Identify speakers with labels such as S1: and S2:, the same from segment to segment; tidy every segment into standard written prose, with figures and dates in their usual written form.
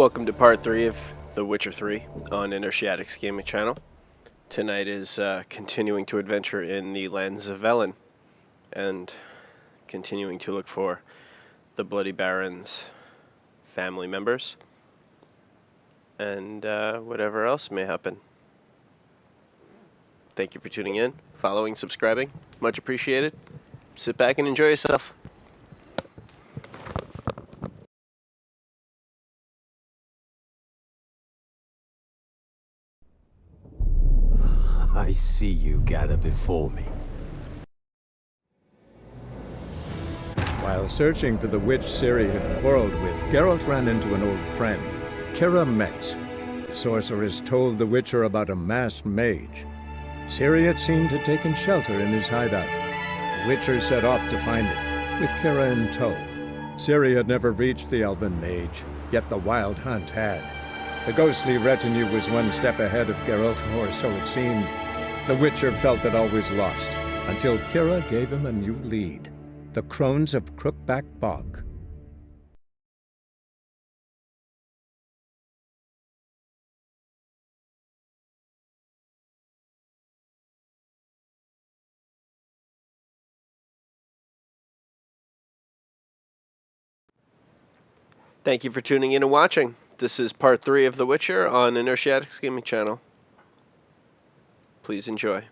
S1: Welcome to part 3 of The Witcher 3 on Inertiaddict's gaming channel. Tonight is continuing to adventure in the lands of Velen and continuing to look for the Bloody Baron's family members and whatever else may happen. Thank you for tuning in, following, subscribing. Much appreciated. Sit back and enjoy yourself.
S2: I see you gather before me.
S3: While searching for the witch Ciri had quarreled with, Geralt ran into an old friend, Keira Metz. The sorceress told the Witcher about a masked mage. Ciri had seemed to have taken shelter in his hideout. The Witcher set off to find it, with Keira in tow. Ciri had never reached the elven mage, yet the wild hunt had. The ghostly retinue was one step ahead of Geralt, or so it seemed. The Witcher felt that all was lost, until Keira gave him a new lead. The Crones of Crookback Bog.
S1: Thank you for tuning in and watching. This is part 3 of The Witcher on Inertiaddict's gaming channel. Please enjoy.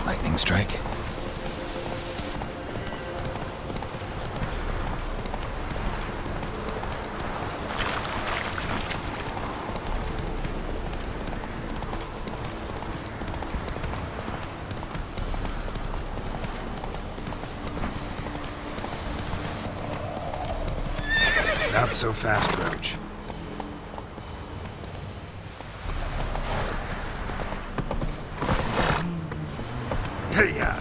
S4: Lightning strike. Not so fast, Roach. Hey-ya!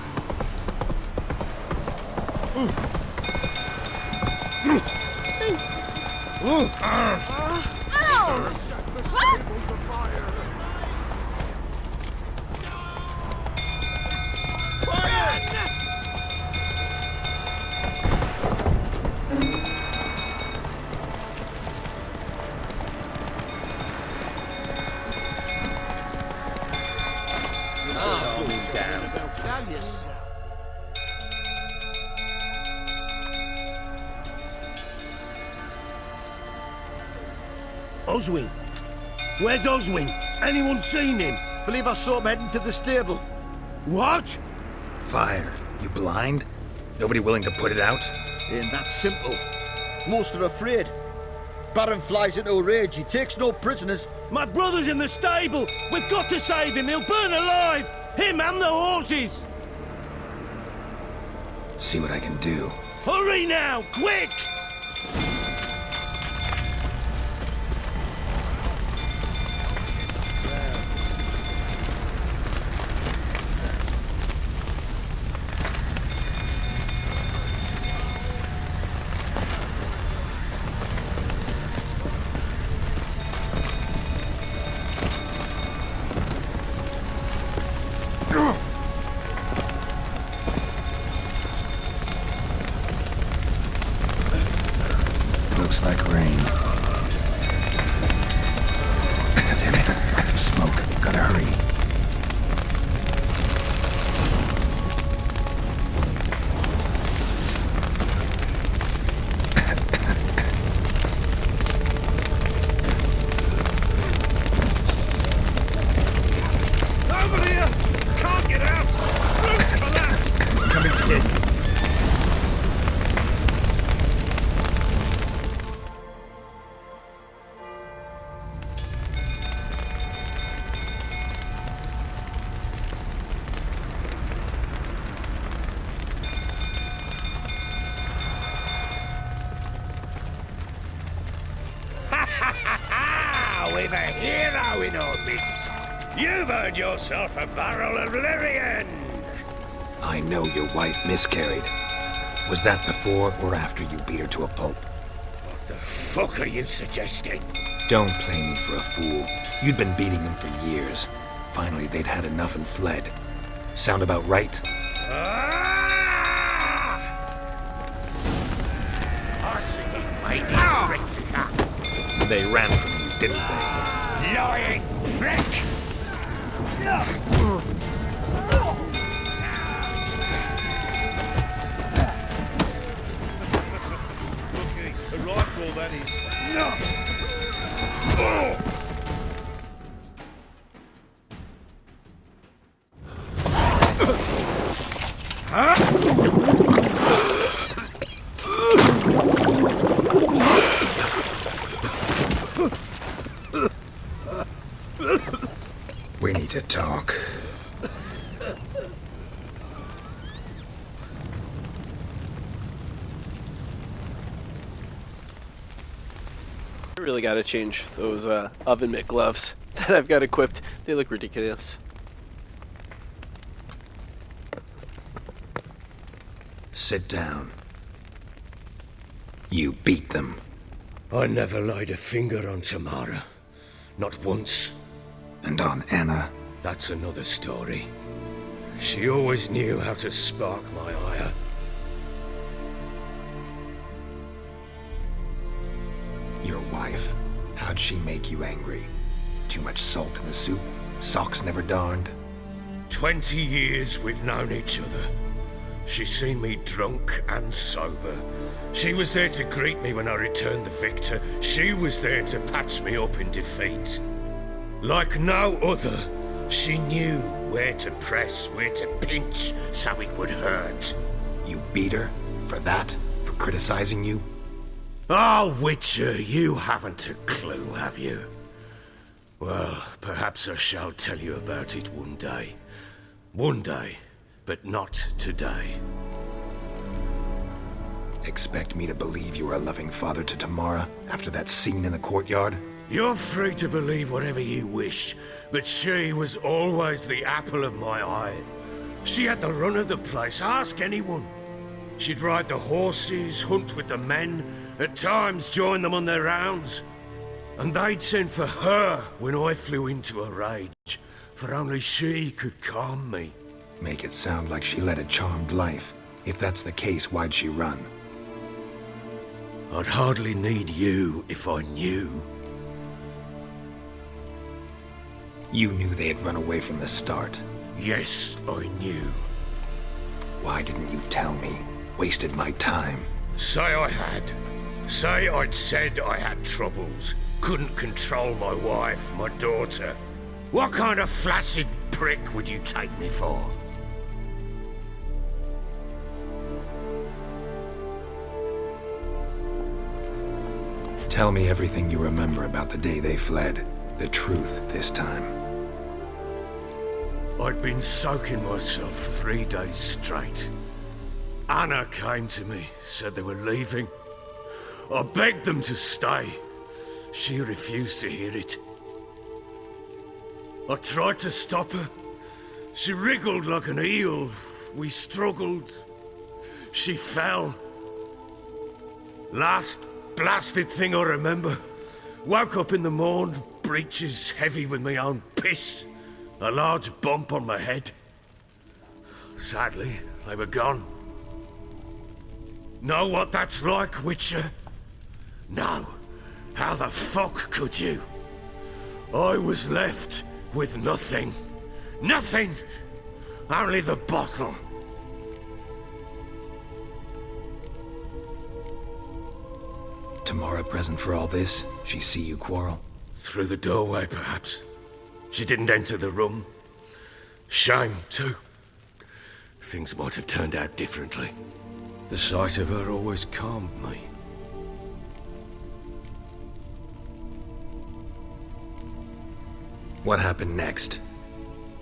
S2: Set the stables afire!
S5: Oswin? Where's Oswin? Anyone seen him?
S6: Believe I saw him heading to the stable.
S5: What?
S4: Fire. You blind? Nobody willing to put it out?
S6: Ain't that simple. Most are afraid. Baron flies into a rage. He takes no prisoners.
S5: My brother's in the stable! We've got to save him! He'll burn alive! Him and the horses!
S4: See what I can do.
S5: Hurry now! Quick!
S4: Looks like rain. Damn it, got some smoke. Gotta hurry.
S5: a hero in our midst. You've earned yourself a barrel of Lyrian.
S4: I know your wife miscarried. Was that before or after you beat her to a pulp?
S5: What the fuck are you suggesting?
S4: Don't play me for a fool. You'd been beating them for years. Finally, they'd had enough and fled. Sound about right?
S5: I see you made it.
S4: They ran from you, didn't they?
S5: Lying prick!
S6: A rifle, that is.
S4: We need to talk.
S1: I really gotta change those oven mitt gloves that I've got equipped. They look ridiculous.
S4: Sit down. You beat them.
S5: I never laid a finger on Tamara. Not once.
S4: And on Anna.
S5: That's another story. She always knew how to spark my ire.
S4: Your wife. How'd she make you angry? Too much salt in the soup? Socks never darned?
S5: 20 years we've known each other. She's seen me drunk and sober. She was there to greet me when I returned the victor. She was there to patch me up in defeat. Like no other, she knew where to press, where to pinch, so it would hurt.
S4: You beat her? For that? For criticizing you?
S5: Oh, Witcher, you haven't a clue, have you? Well, perhaps I shall tell you about it one day. One day, but not today.
S4: Expect me to believe you were a loving father to Tamara after that scene in the courtyard?
S5: You're free to believe whatever you wish, but she was always the apple of my eye. She had the run of the place, ask anyone. She'd ride the horses, hunt with the men, at times join them on their rounds. And they'd send for her when I flew into a rage, for only she could calm me.
S4: Make it sound like she led a charmed life. If that's the case, why'd she run?
S5: I'd hardly need you if I knew.
S4: You knew they had run away from the start.
S5: Yes, I knew.
S4: Why didn't you tell me? Wasted my time.
S5: Say I had. Say I'd said I had troubles. Couldn't control my wife, my daughter. What kind of flaccid prick would you take me for?
S4: Tell me everything you remember about the day they fled. The truth this time.
S5: I'd been soaking myself 3 days straight. Anna came to me, said they were leaving. I begged them to stay. She refused to hear it. I tried to stop her. She wriggled like an eel. We struggled. She fell. Last blasted thing I remember. Woke up in the morn, breeches heavy with my own piss. A large bump on my head. Sadly, they were gone. Know what that's like, Witcher? No. How the fuck could you? I was left with nothing. Nothing! Only the bottle.
S4: Tamara present for all this? She see you quarrel?
S5: Through the doorway, perhaps. She didn't enter the room. Shame, too. Things might have turned out differently. The sight of her always calmed me.
S4: What happened next?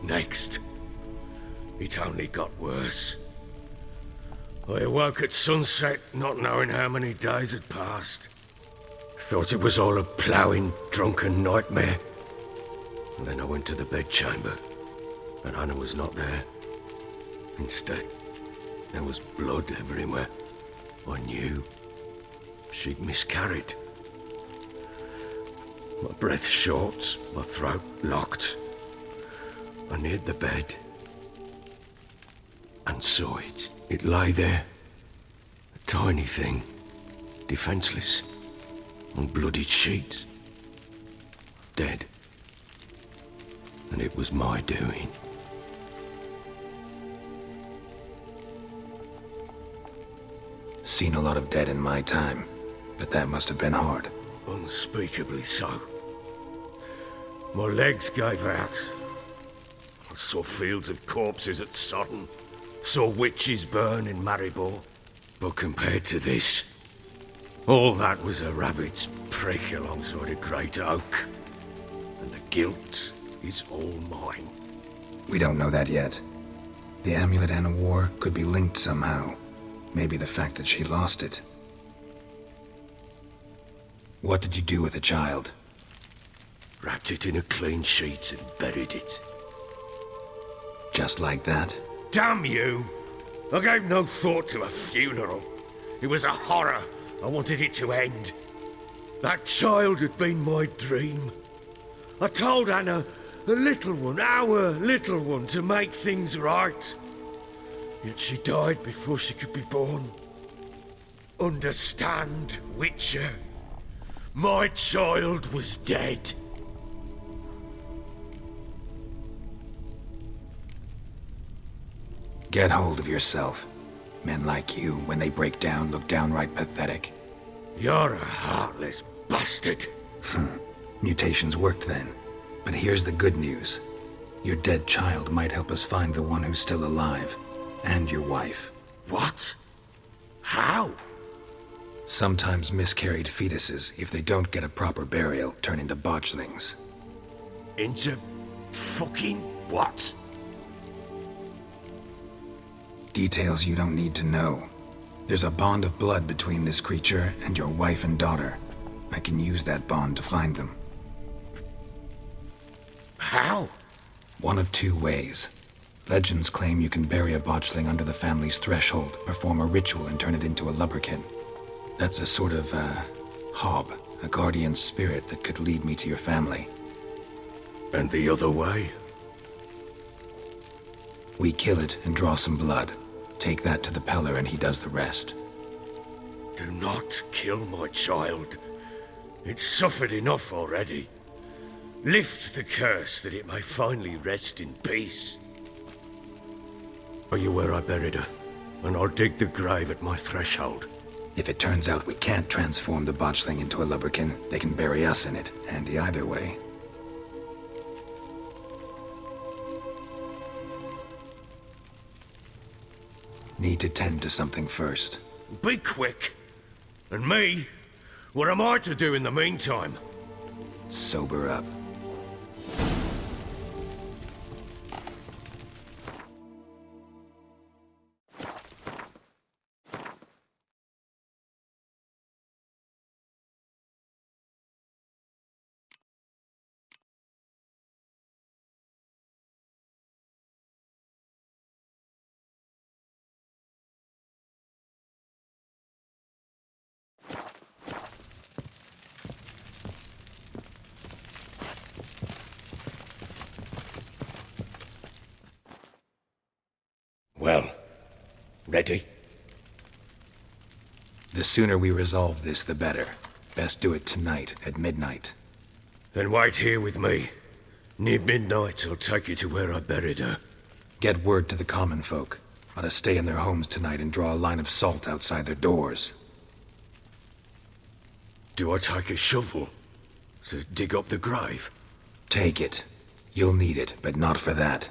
S5: Next, it only got worse. I awoke at sunset, not knowing how many days had passed. Thought it was all a ploughing, drunken nightmare. And then I went to the bedchamber, and Anna was not there. Instead, there was blood everywhere. I knew she'd miscarried. My breath short, my throat locked. I neared the bed and saw it. It lay there, a tiny thing, defenseless, on bloodied sheets, dead. And it was my doing.
S4: Seen a lot of dead in my time, but that must have been hard.
S5: Unspeakably so. My legs gave out. I saw fields of corpses at Sodden. Saw witches burn in Maribor. But compared to this, all that was a rabbit's prick alongside a great oak. And the guilt is all mine.
S4: We don't know that yet. The amulet Anna wore could be linked somehow. Maybe the fact that she lost it. What did you do with the child?
S5: Wrapped it in a clean sheet and buried it.
S4: Just like that?
S5: Damn you! I gave no thought to a funeral. It was a horror. I wanted it to end. That child had been my dream. I told Anna, the little one, our little one, to make things right. Yet she died before she could be born. Understand, Witcher? My child was dead.
S4: Get hold of yourself. Men like you, when they break down, look downright pathetic.
S5: You're a heartless bastard.
S4: Mutations worked then. But here's the good news. Your dead child might help us find the one who's still alive. And your wife.
S5: What? How?
S4: Sometimes miscarried fetuses, if they don't get a proper burial, turn into botchlings.
S5: Into fucking what?
S4: Details you don't need to know. There's a bond of blood between this creature and your wife and daughter. I can use that bond to find them.
S5: How?
S4: One of two ways. Legends claim you can bury a botchling under the family's threshold, perform a ritual, and turn it into a lubberkin. That's a sort of, hob, a guardian spirit that could lead me to your family.
S5: And the other way?
S4: We kill it and draw some blood. Take that to the Peller and he does the rest.
S5: Do not kill my child. It's suffered enough already. Lift the curse that it may finally rest in peace. Are you where I buried her? And I'll dig the grave at my threshold.
S4: If it turns out we can't transform the botchling into a lubberkin, they can bury us in it. Handy either way. Need to tend to something first.
S5: Be quick. And me? What am I to do in the meantime?
S4: Sober up.
S5: Well, ready?
S4: The sooner we resolve this, the better. Best do it tonight, at midnight.
S5: Then wait here with me. Near midnight, I'll take you to where I buried her.
S4: Get word to the common folk. Ought to stay in their homes tonight and draw a line of salt outside their doors.
S5: Do I take a shovel to dig up the grave?
S4: Take it. You'll need it, but not for that.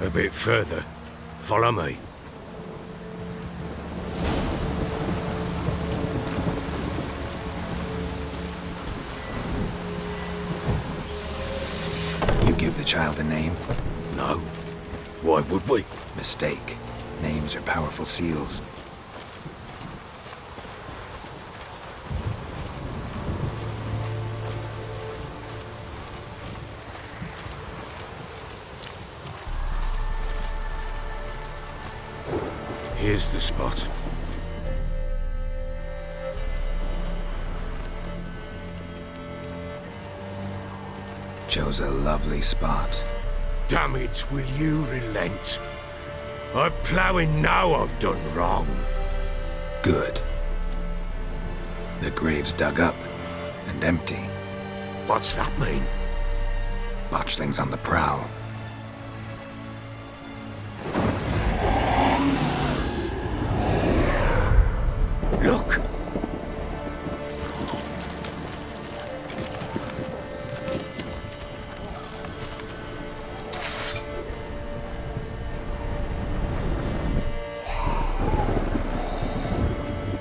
S5: A bit further. Follow me.
S4: child a name?
S5: No. Why would we?
S4: Mistake. Names are powerful seals.
S5: Here's the spot.
S4: Chose a lovely spot.
S5: Damn it, will you relent? I'm ploughing now I've done wrong.
S4: Good. The grave's dug up and empty.
S5: What's that mean?
S4: Botchling's on the prowl.
S5: Look!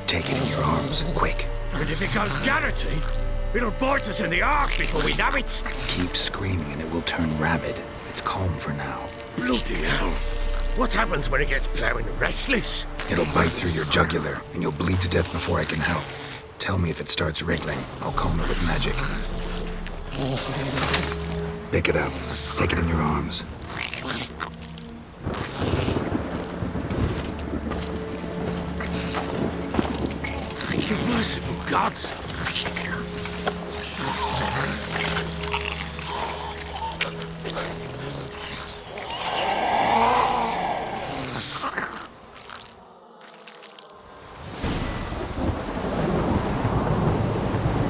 S4: Take it in your arms, quick.
S5: And if it goes garroty, it'll bite us in the arse before we know it.
S4: Keep screaming and it will turn rabid. It's calm for now.
S5: Bloody hell. What happens when it gets ploughing restless?
S4: It'll bite through your jugular, and you'll bleed to death before I can help. Tell me if it starts wriggling. I'll calm it with magic. Pick it up. Take it in your arms.
S5: Merciful gods!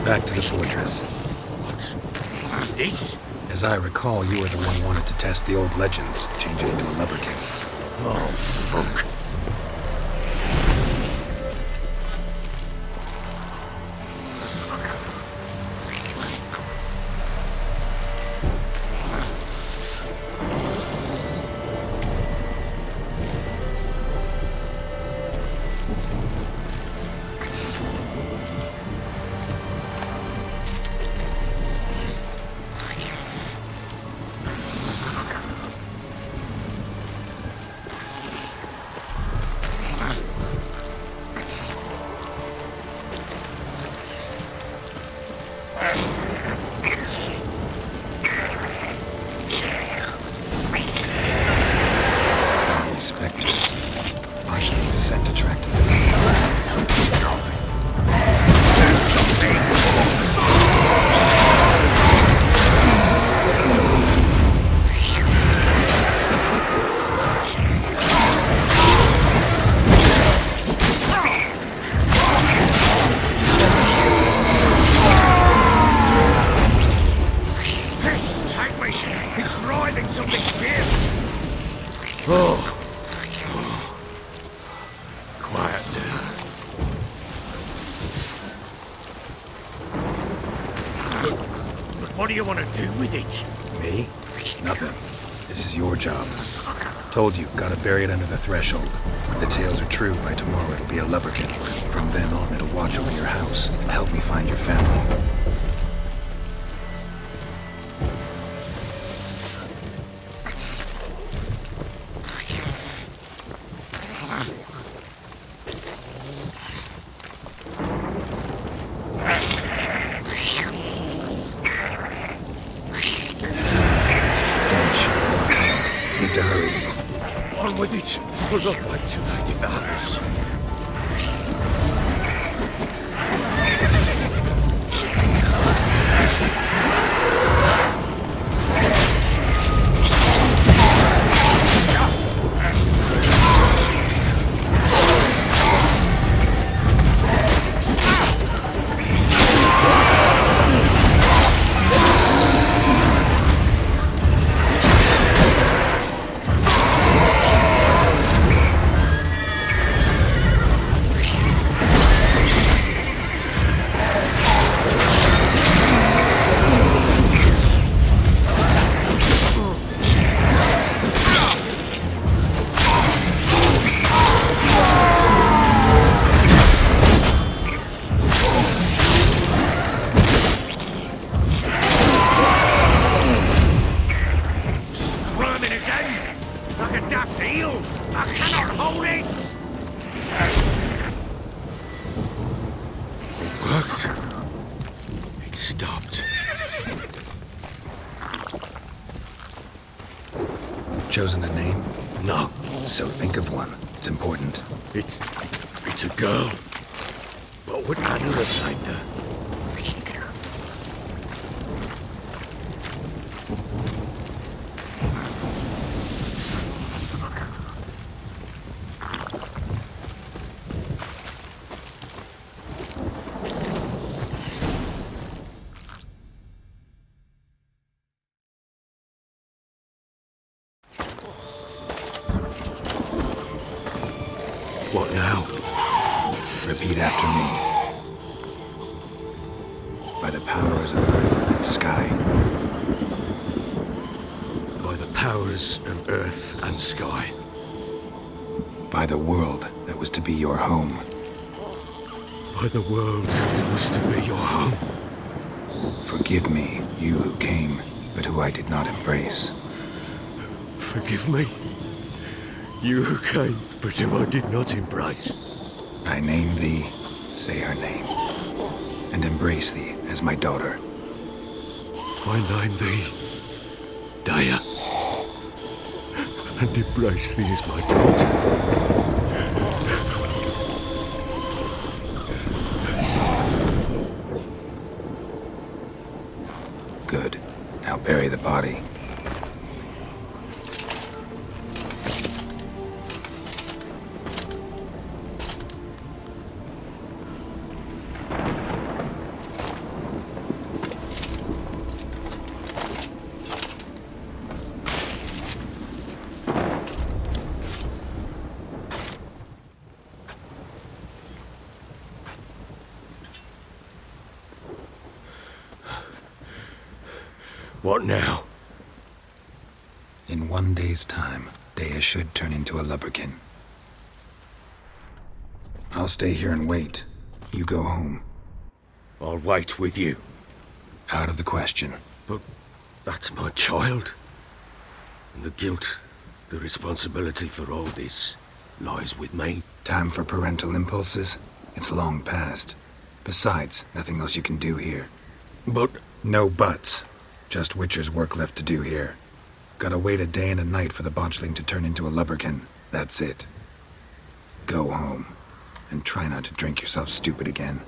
S4: Back to the fortress.
S5: What? This?
S4: As I recall, you were the one wanted to test the old legends, change it into a lubberkin.
S5: Oh, fuck. What do you want to do with it?
S4: Me? Nothing. This is your job. Told you, gotta bury it under the threshold. If the tales are true, by tomorrow it'll be a lubberkin. From then on, it'll watch over your house and help me find your family. Need to hurry.
S5: On with it. We'll not wait till they devour us. Like a daft eel! I cannot hold it! It worked. It stopped.
S4: Chosen a name?
S5: No,
S4: So think of one. It's important.
S5: it's a girl. What would Anu have named her? What now?
S4: Repeat after me. By the powers of earth and sky.
S5: By the powers of earth and sky.
S4: By the world that was to be your home.
S5: By the world that was to be your home.
S4: Forgive me, you who came, but who I did not embrace.
S5: Forgive me. You who came, but who I did not embrace.
S4: I name thee, say her name, and embrace thee as my daughter.
S5: I name thee Daya, and embrace thee as my daughter.
S4: Good. Now bury the body.
S5: What now?
S4: In 1 day's time, Daya should turn into a lubberkin. I'll stay here and wait. You go home.
S5: I'll wait with you.
S4: Out of the question.
S5: But that's my child. And the guilt, the responsibility for all this lies with me.
S4: Time for parental impulses? It's long past. Besides, nothing else you can do here.
S5: But
S4: No buts. Just Witcher's work left to do here. Gotta wait a day and a night for the botchling to turn into a lubberkin. That's it. Go home. And try not to drink yourself stupid again.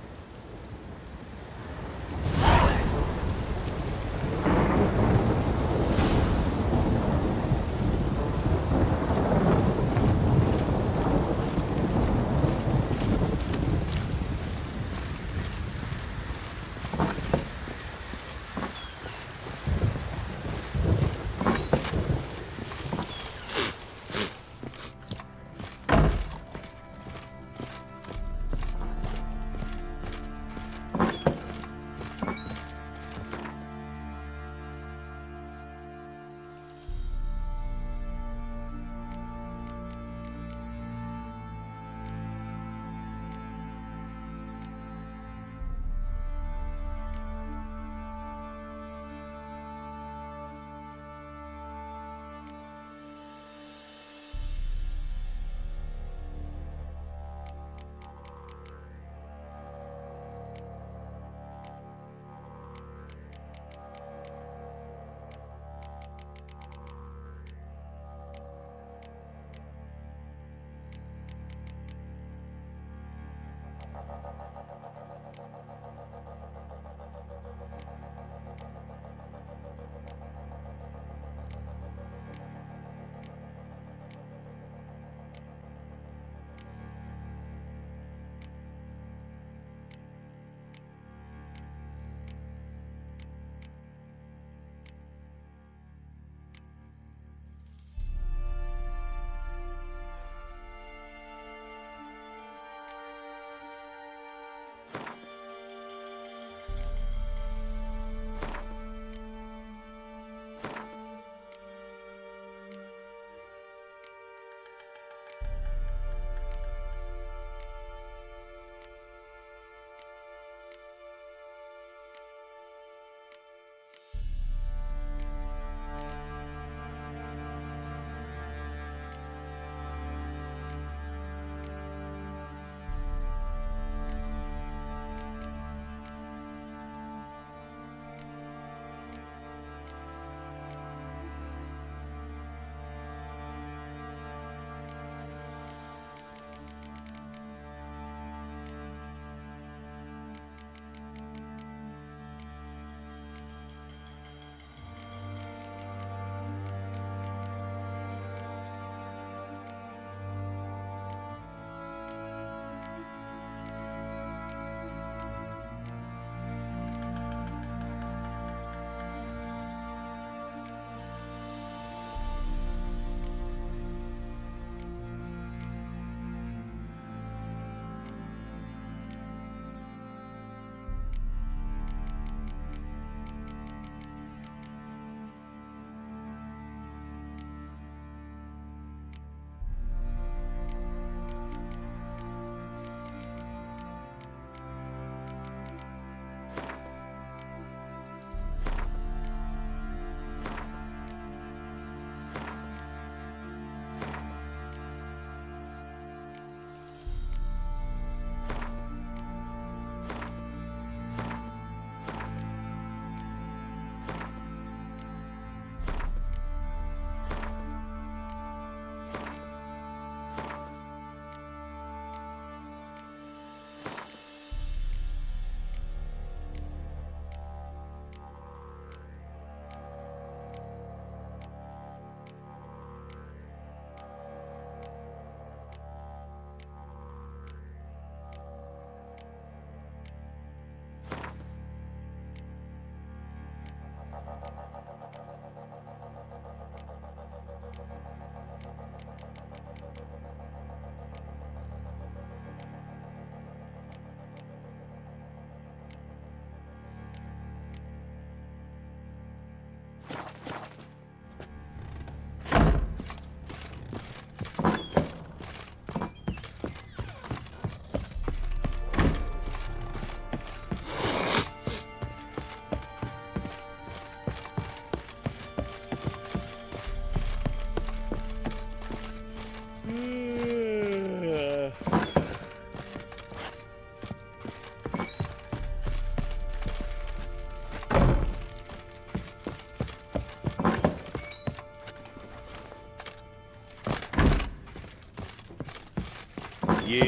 S7: You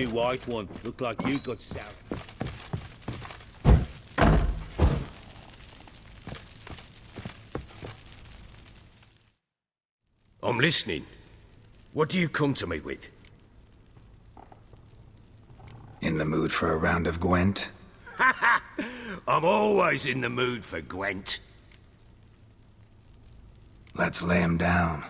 S7: white one, look like you got sour.
S5: I'm listening. What do you come to me with?
S4: In the mood for a round of Gwent?
S5: I'm always in the mood for Gwent.
S4: Let's lay him down.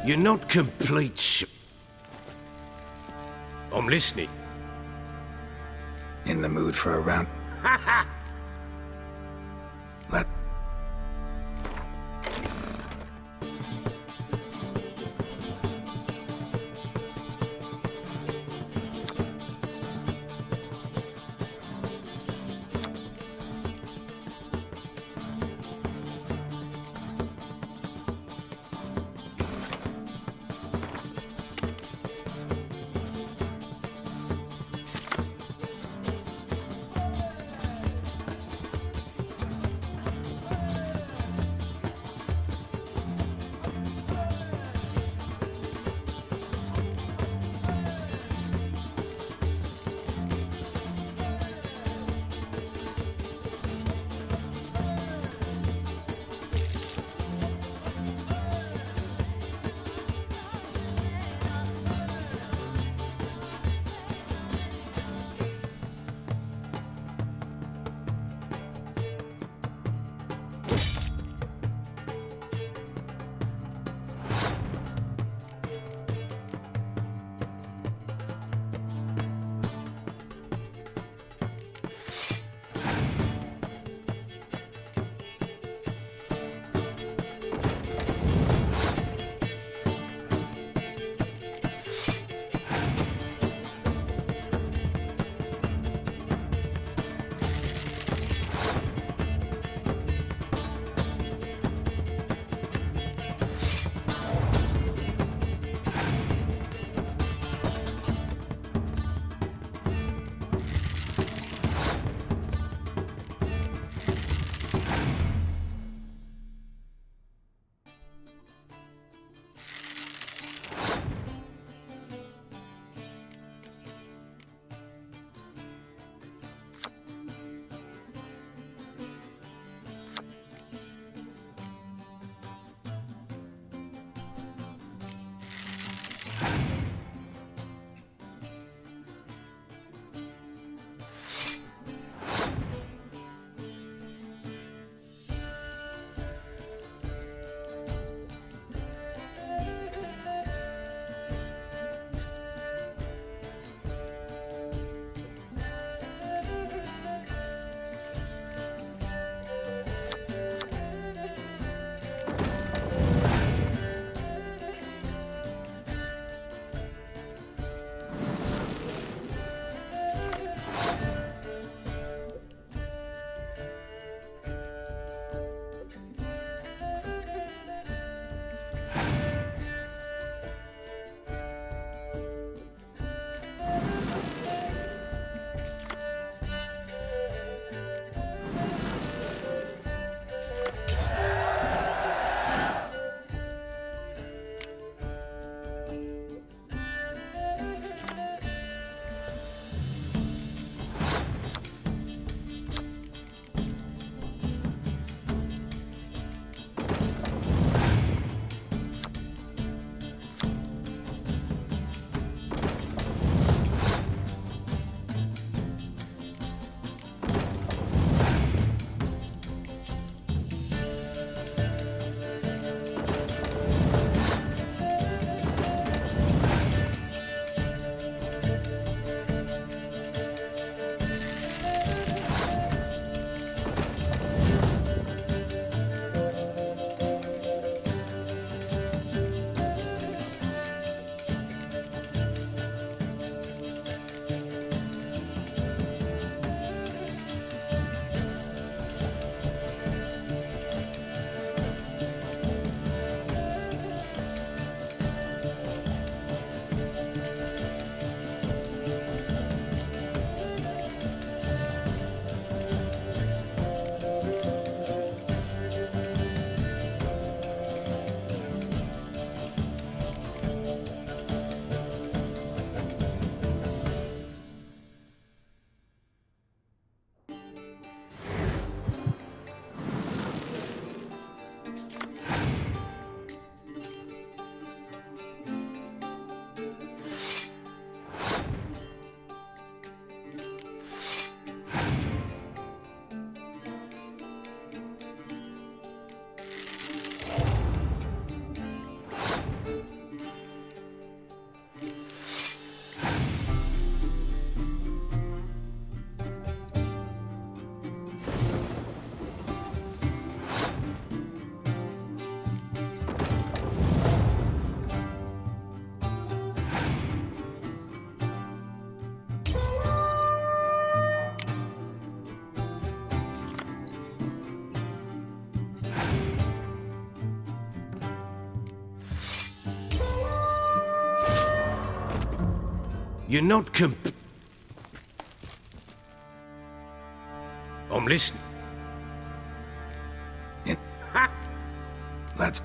S5: You're not complete I'm listening.
S4: In the mood for a round? Let...
S5: You're not I'm listening.
S4: Let's...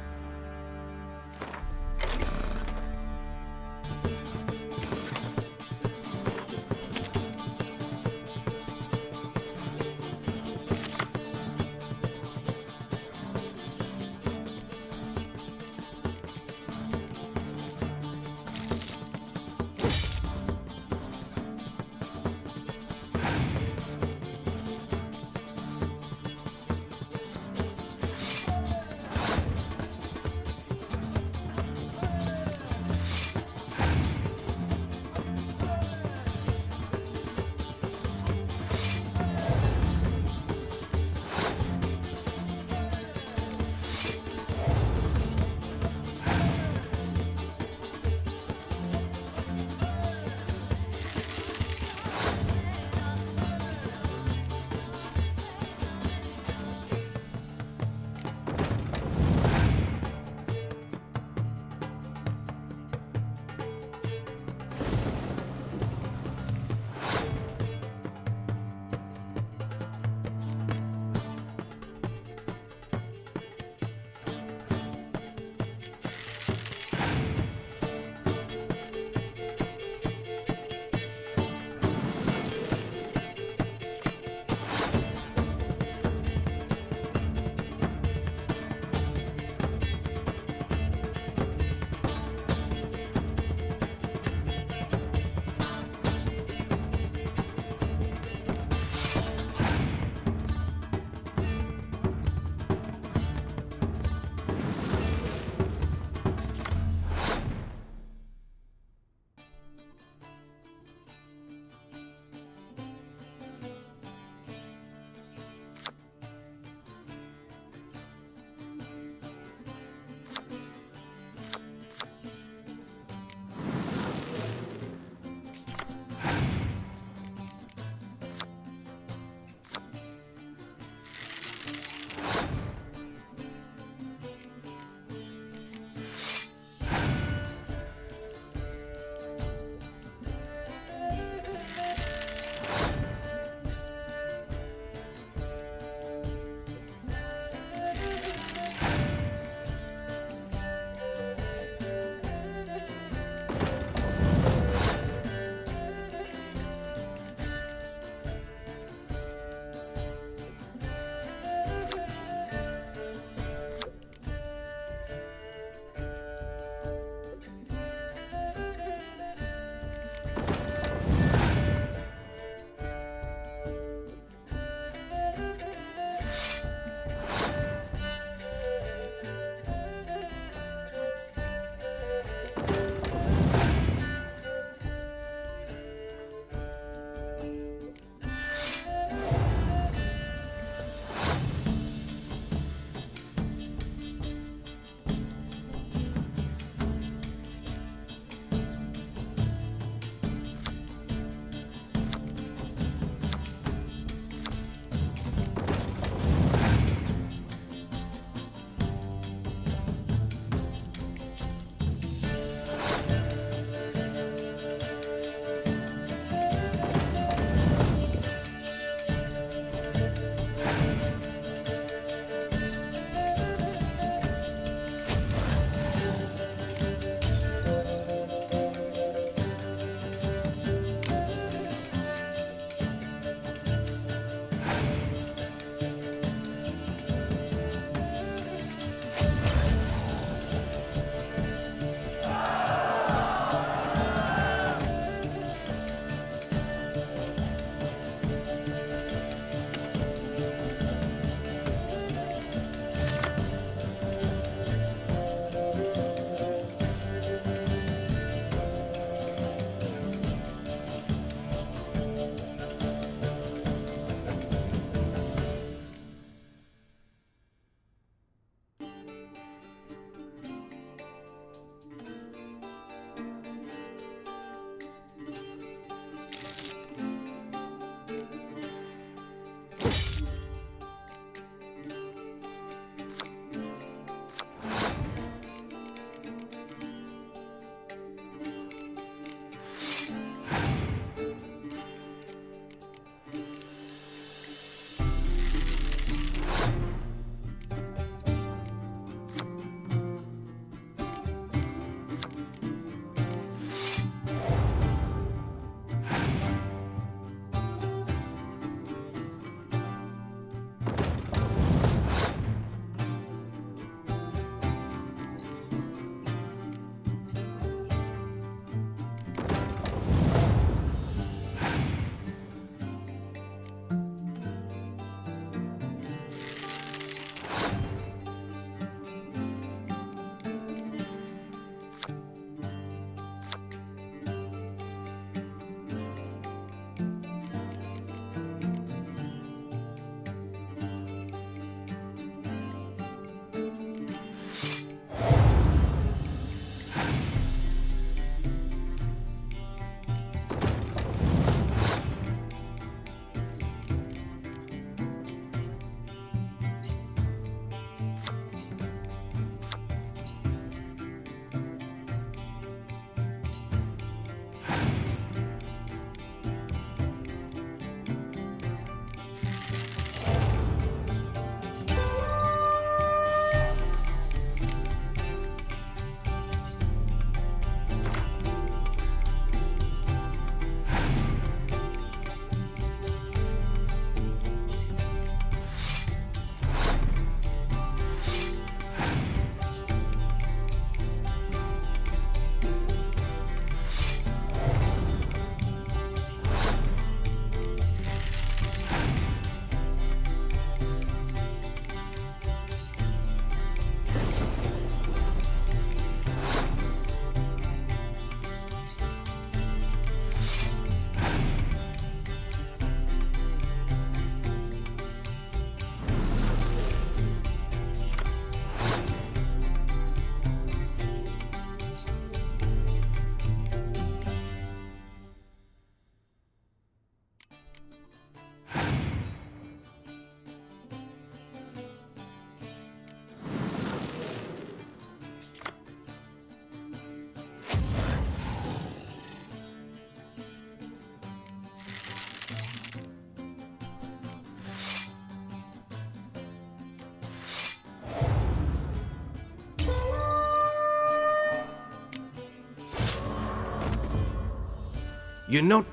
S5: You're not...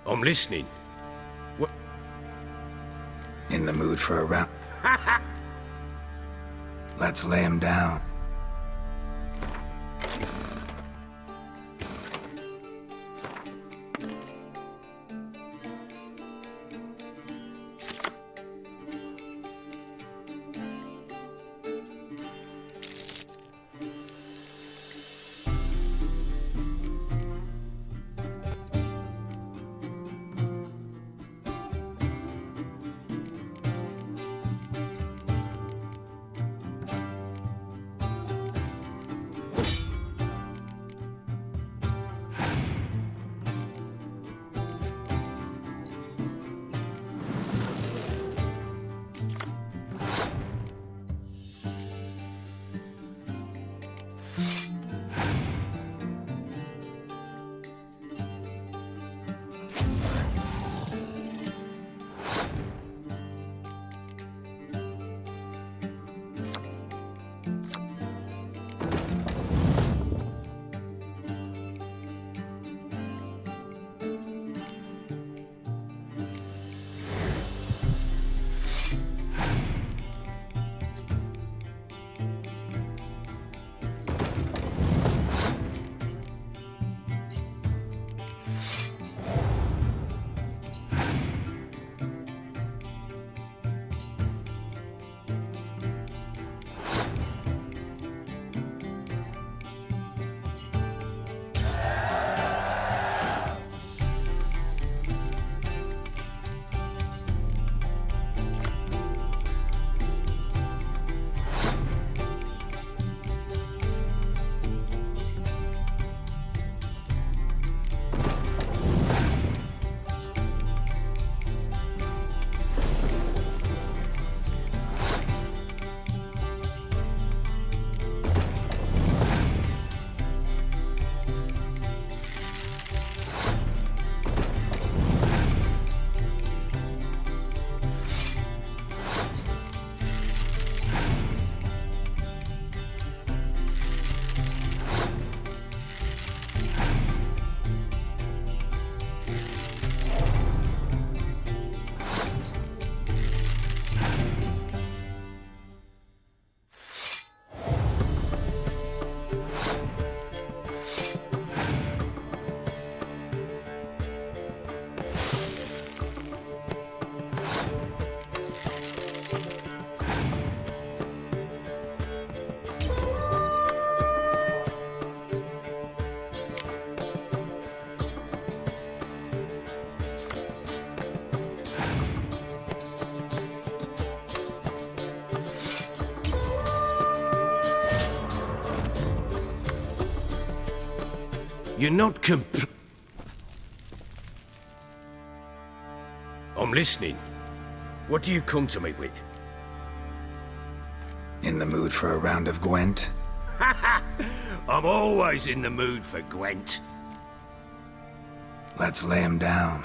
S5: I'm listening. What?
S4: In the mood for a round? Let's lay him down.
S5: You're not I'm listening. What do you come to me with?
S4: In the mood for a round of Gwent?
S5: I'm always in the mood for Gwent.
S4: Let's lay him down.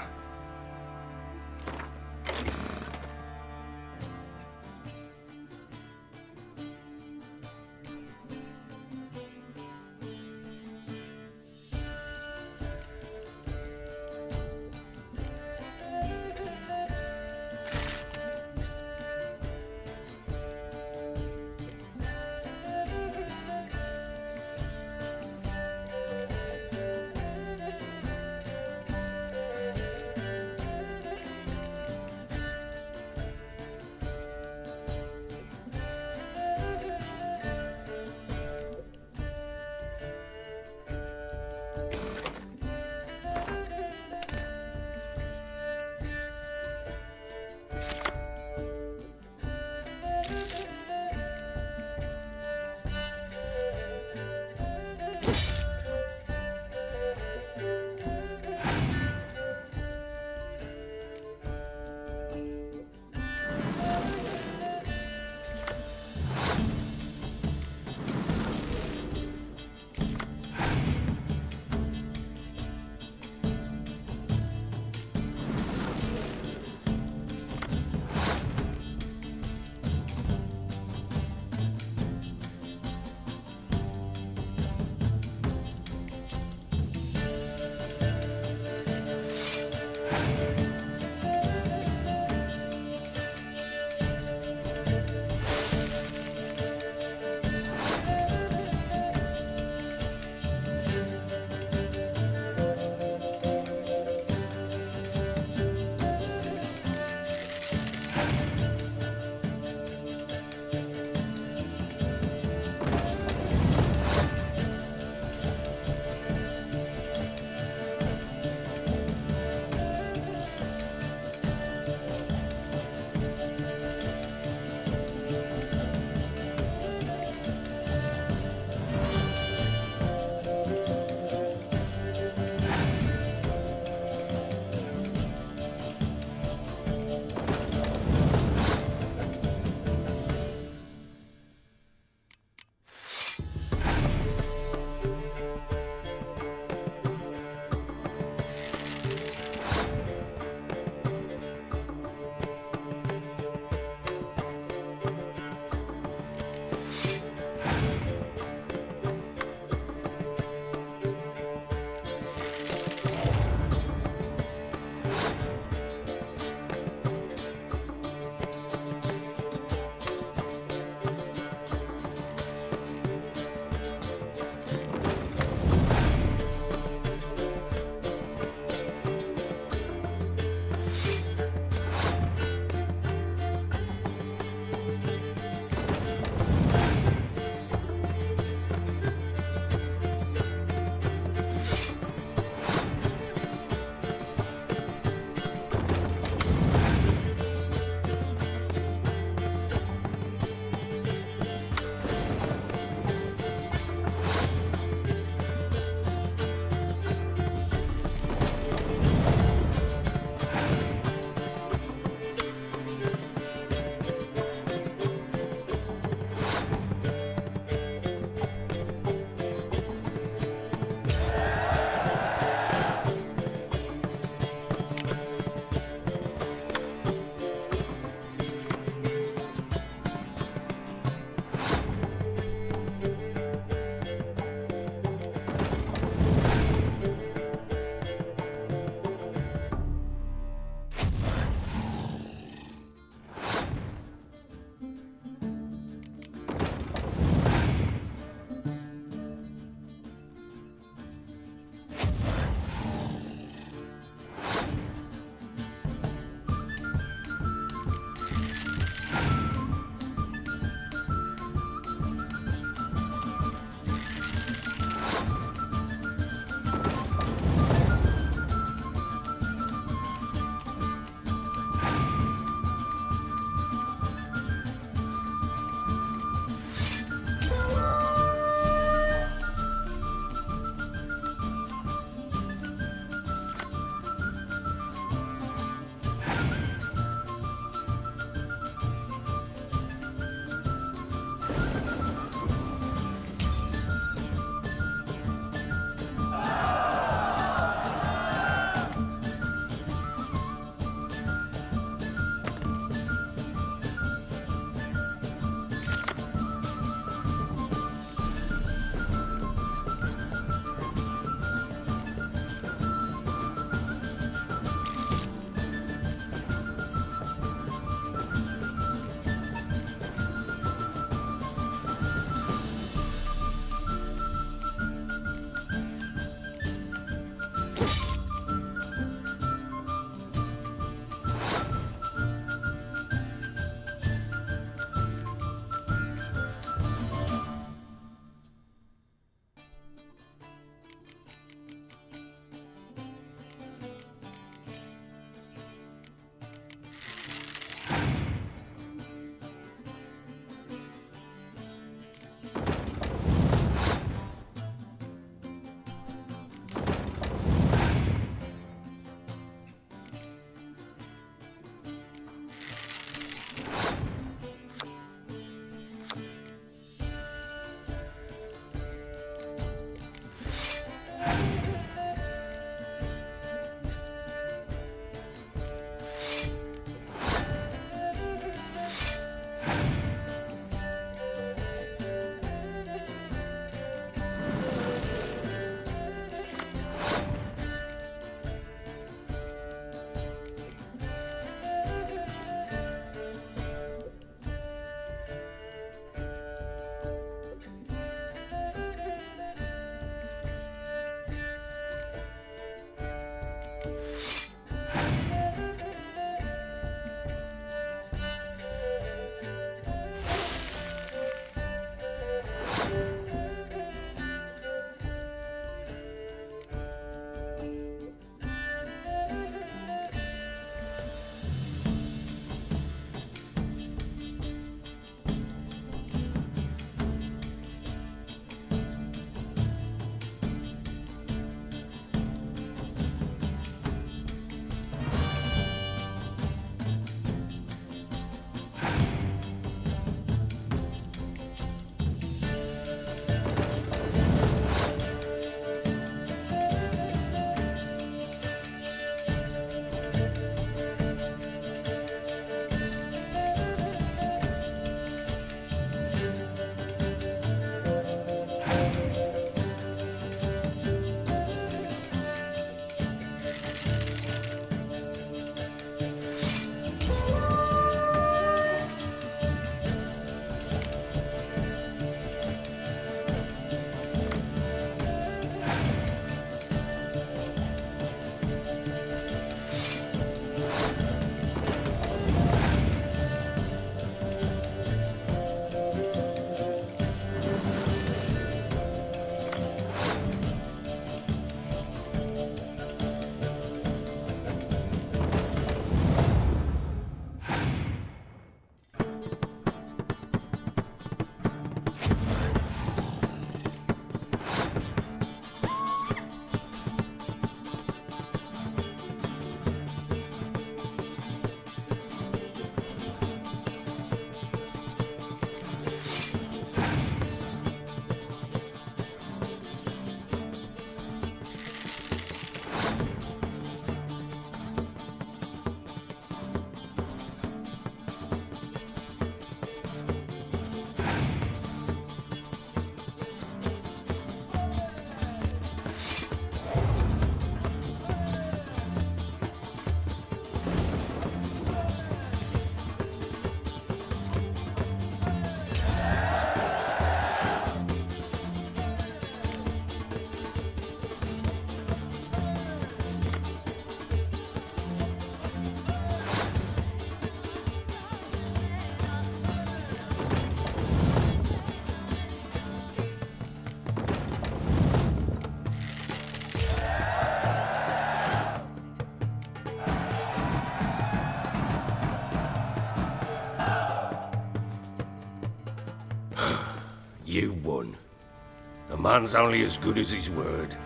S5: man's only as good as his word.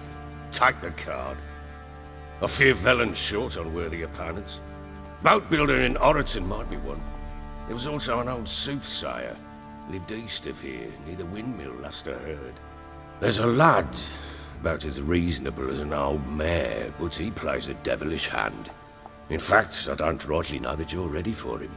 S5: Take the card. I fear Velen's short on worthy opponents. Boat builder in Oroton might be one. There was also an old soothsayer. Lived east of here, near the windmill, last I heard. There's a lad, about as reasonable as an old mare, but he plays a devilish hand. In fact, I don't rightly know that you're ready for him.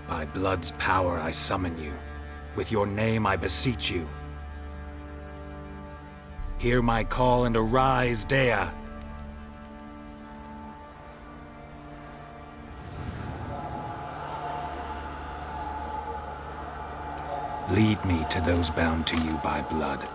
S4: By blood's power I summon you. With your name I beseech you. Hear my call and arise, Dea. Lead me to those bound to you by blood.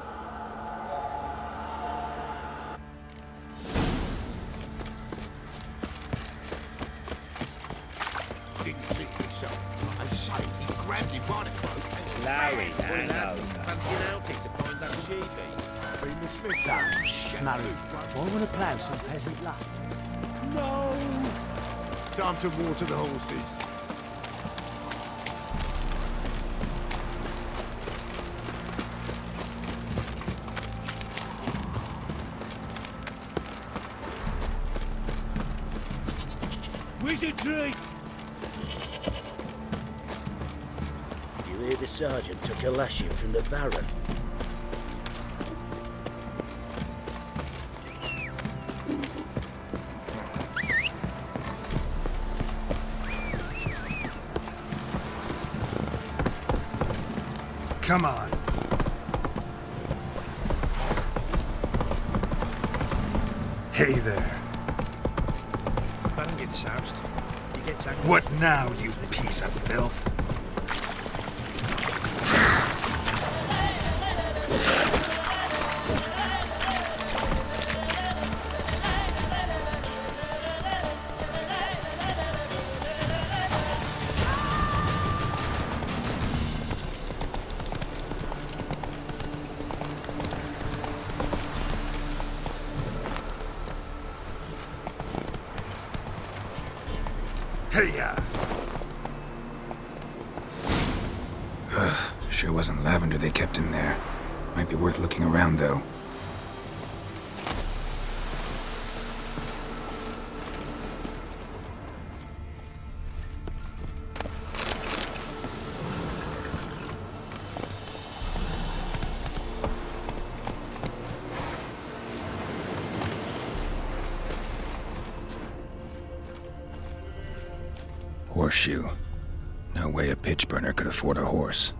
S8: Didn't see it himself. I say he grabbed him by the throat and
S7: Larry,
S8: bang,
S7: now,
S8: fancy an outing to find that sheepy.
S9: Bring the Smith down. No, I want to plough some peasant luck.
S8: No!
S9: Time to water the horses.
S7: Wizardry!
S10: You hear the sergeant took a lashing from the Baron?
S9: Come on. Hey there.
S8: Baron gets soused. He gets angry.
S9: What now, you piece of filth? Hey-ya!
S4: Sure wasn't lavender they kept in there. Might be worth looking around, though. Horseshoe. No way a pitch burner could afford a horse.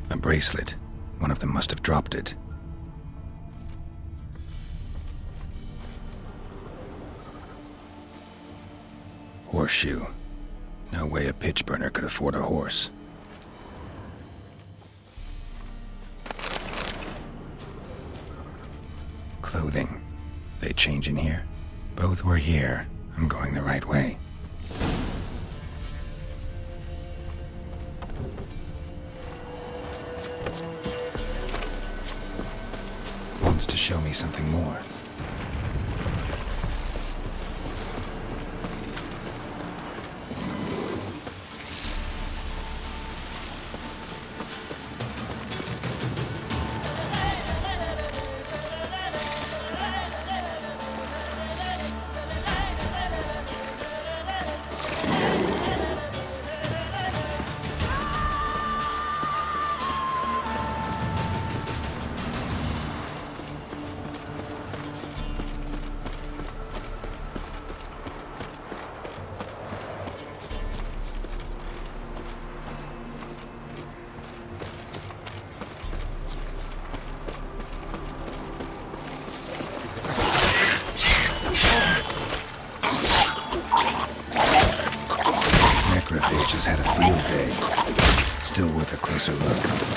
S4: A bracelet. One of them must have dropped it. Horseshoe. No way a pitch burner could afford a horse. Clothing. They change in here? Both were here. I'm going the right way. Wants to show me something more. witches had a field day. Still worth a closer look.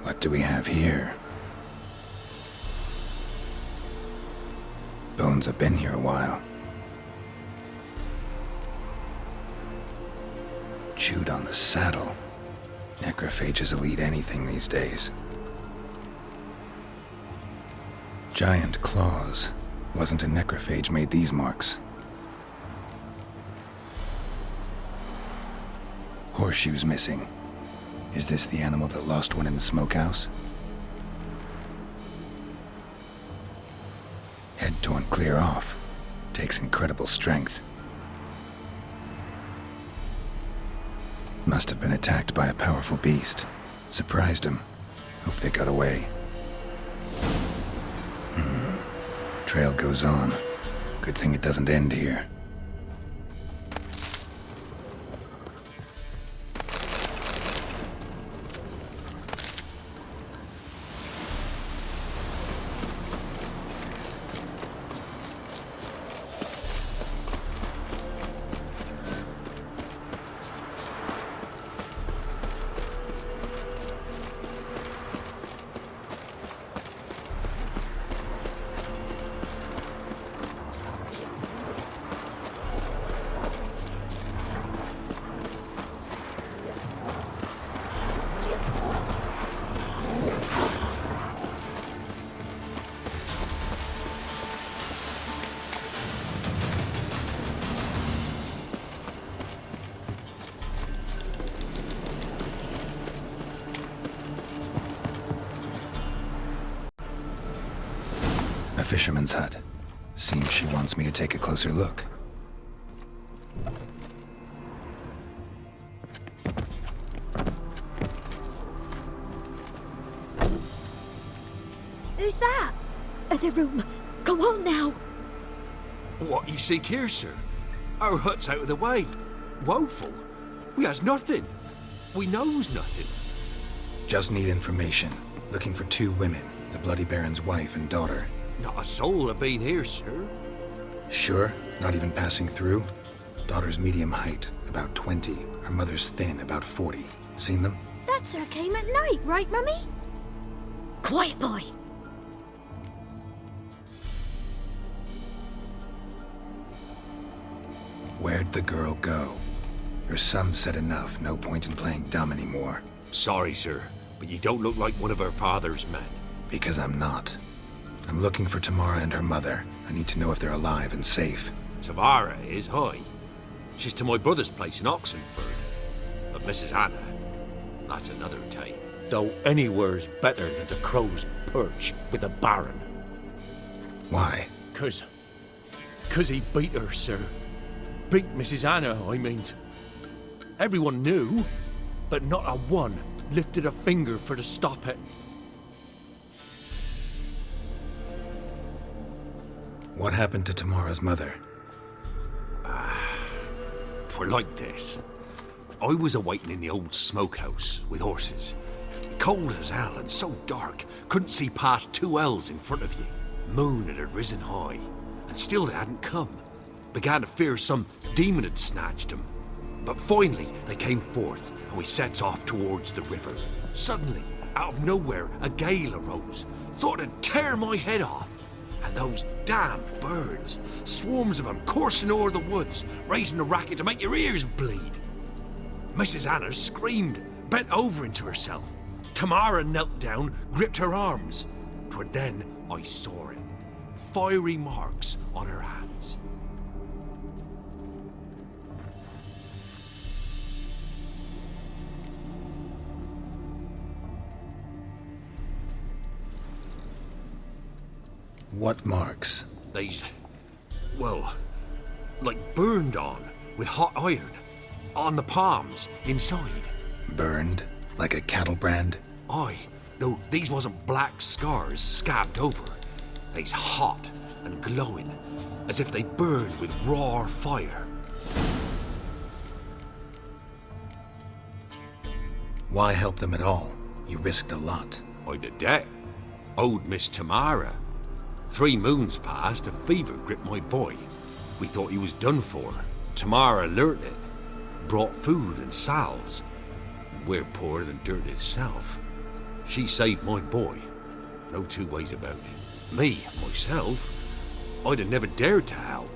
S4: What do we have here? Bones have been here a while. Chewed on the saddle. Necrophages will eat anything these days. Giant claws. Wasn't a necrophage made these marks. Horseshoes missing. Is this the animal that lost one in the smokehouse? Head torn clear off. Takes incredible strength. Must have been attacked by a powerful beast. Surprised him. Hope they got away. Trail goes on. Good thing it doesn't end here. A fisherman's hut. Seems she wants me to take a closer look.
S11: Who's that? The room. Go on now.
S8: What you seek here, sir? Our hut's out of the way. Woeful. We has nothing. We knows nothing.
S4: Just need information. Looking for 2 women, the Bloody Baron's wife and daughter.
S8: Not a soul have been here, sir.
S4: Sure? Not even passing through? Daughter's medium height, about 20. Her mother's thin, about 40. Seen them?
S11: That sir came at night, right, Mummy? Quiet, boy.
S4: Where'd the girl go? Your son said enough. No point in playing dumb anymore.
S8: Sorry, sir, but you don't look like one of her father's men.
S4: Because I'm not. I'm looking for Tamara and her mother. I need to know if they're alive and safe.
S8: Tamara is, hi. She's to my brother's place in Oxenford. But Mrs. Anna, that's another tale.
S7: Though anywhere's better than the Crow's Perch with the Baron.
S4: Why?
S7: 'Cause he beat her, sir. Beat Mrs. Anna, I mean. Everyone knew, but not a one lifted a finger for to stop it.
S4: What happened to Tamara's mother?
S8: 'Twere like this. I was awaiting in the old smokehouse with horses. Cold as hell and so dark, couldn't see past 2 ells in front of you. Moon had risen high, and still they hadn't come. Began to fear some demon had snatched them. But finally they came forth, and we sets off towards the river. Suddenly, out of nowhere, a gale arose. Thought it'd tear my head off. And those damn birds, swarms of them coursing o'er the woods, raising a racket to make your ears bleed. Mrs. Anna screamed, bent over into herself. Tamara knelt down, gripped her arms. 'Twere then I saw it. Fiery marks on her hands.
S4: What marks?
S8: They's, well, like burned on with hot iron. On the palms, inside.
S4: Burned? Like a cattle brand?
S8: Aye, though these wasn't black scars scabbed over. They's hot and glowing, as if they burned with raw fire.
S4: Why help them at all? You risked a lot.
S8: I'd a debt. Owed Miss Tamara. 3 moons passed, a fever gripped my boy. We thought he was done for. Tamara learnt it. Brought food and salves. We're poorer than dirt itself. She saved my boy. No 2 ways about it. Me, myself, I'd have never dared to help.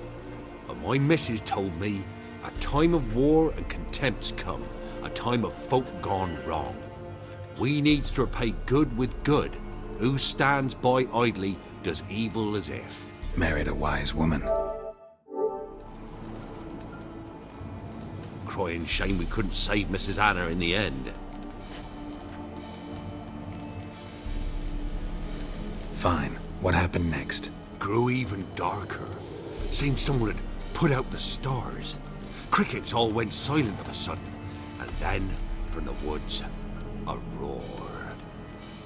S8: But my missus told me a time of war and contempt's come. A time of folk gone wrong. We needs to repay good with good. Who stands by idly does evil as if.
S4: Married a wise woman.
S8: Crying shame we couldn't save Mrs. Anna in the end.
S4: Fine. What happened next?
S8: Grew even darker. Seemed someone had put out the stars. Crickets all went silent of a sudden. And then, from the woods, a roar.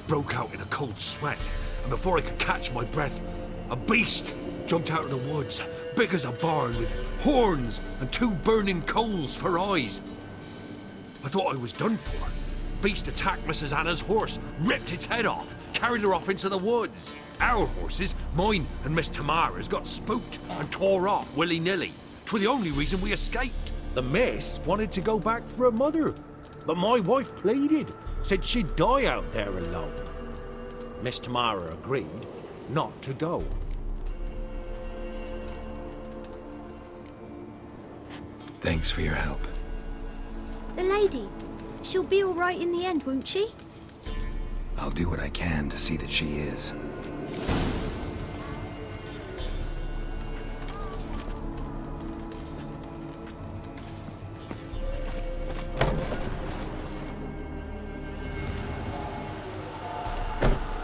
S8: Broke out in a cold sweat, and before I could catch my breath, a beast jumped out of the woods, big as a barn, with horns and 2 burning coals for eyes. I thought I was done for. Beast attacked Mrs. Anna's horse, ripped its head off, carried her off into the woods. Our horses, mine and Miss Tamara's, got spooked and tore off willy-nilly. 'Twas the only reason we escaped.
S7: The miss wanted to go back for her mother, but my wife pleaded, said she'd die out there alone. Miss Tamara agreed not to go.
S4: Thanks for your help.
S11: The lady. She'll be all right in the end, won't she?
S4: I'll do what I can to see that she is.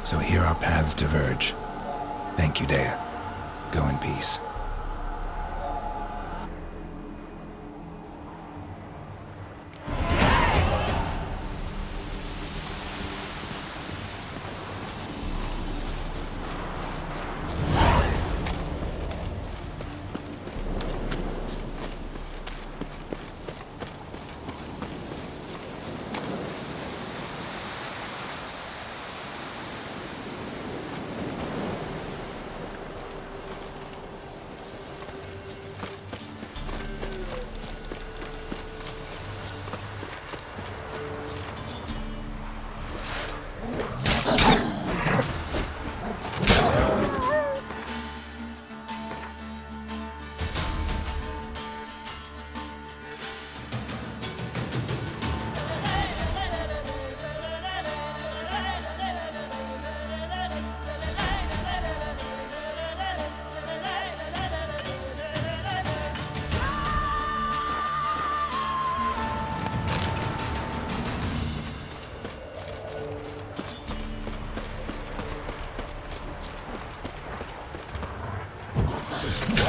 S4: So here our paths diverge. Thank you, Dea. Go in peace.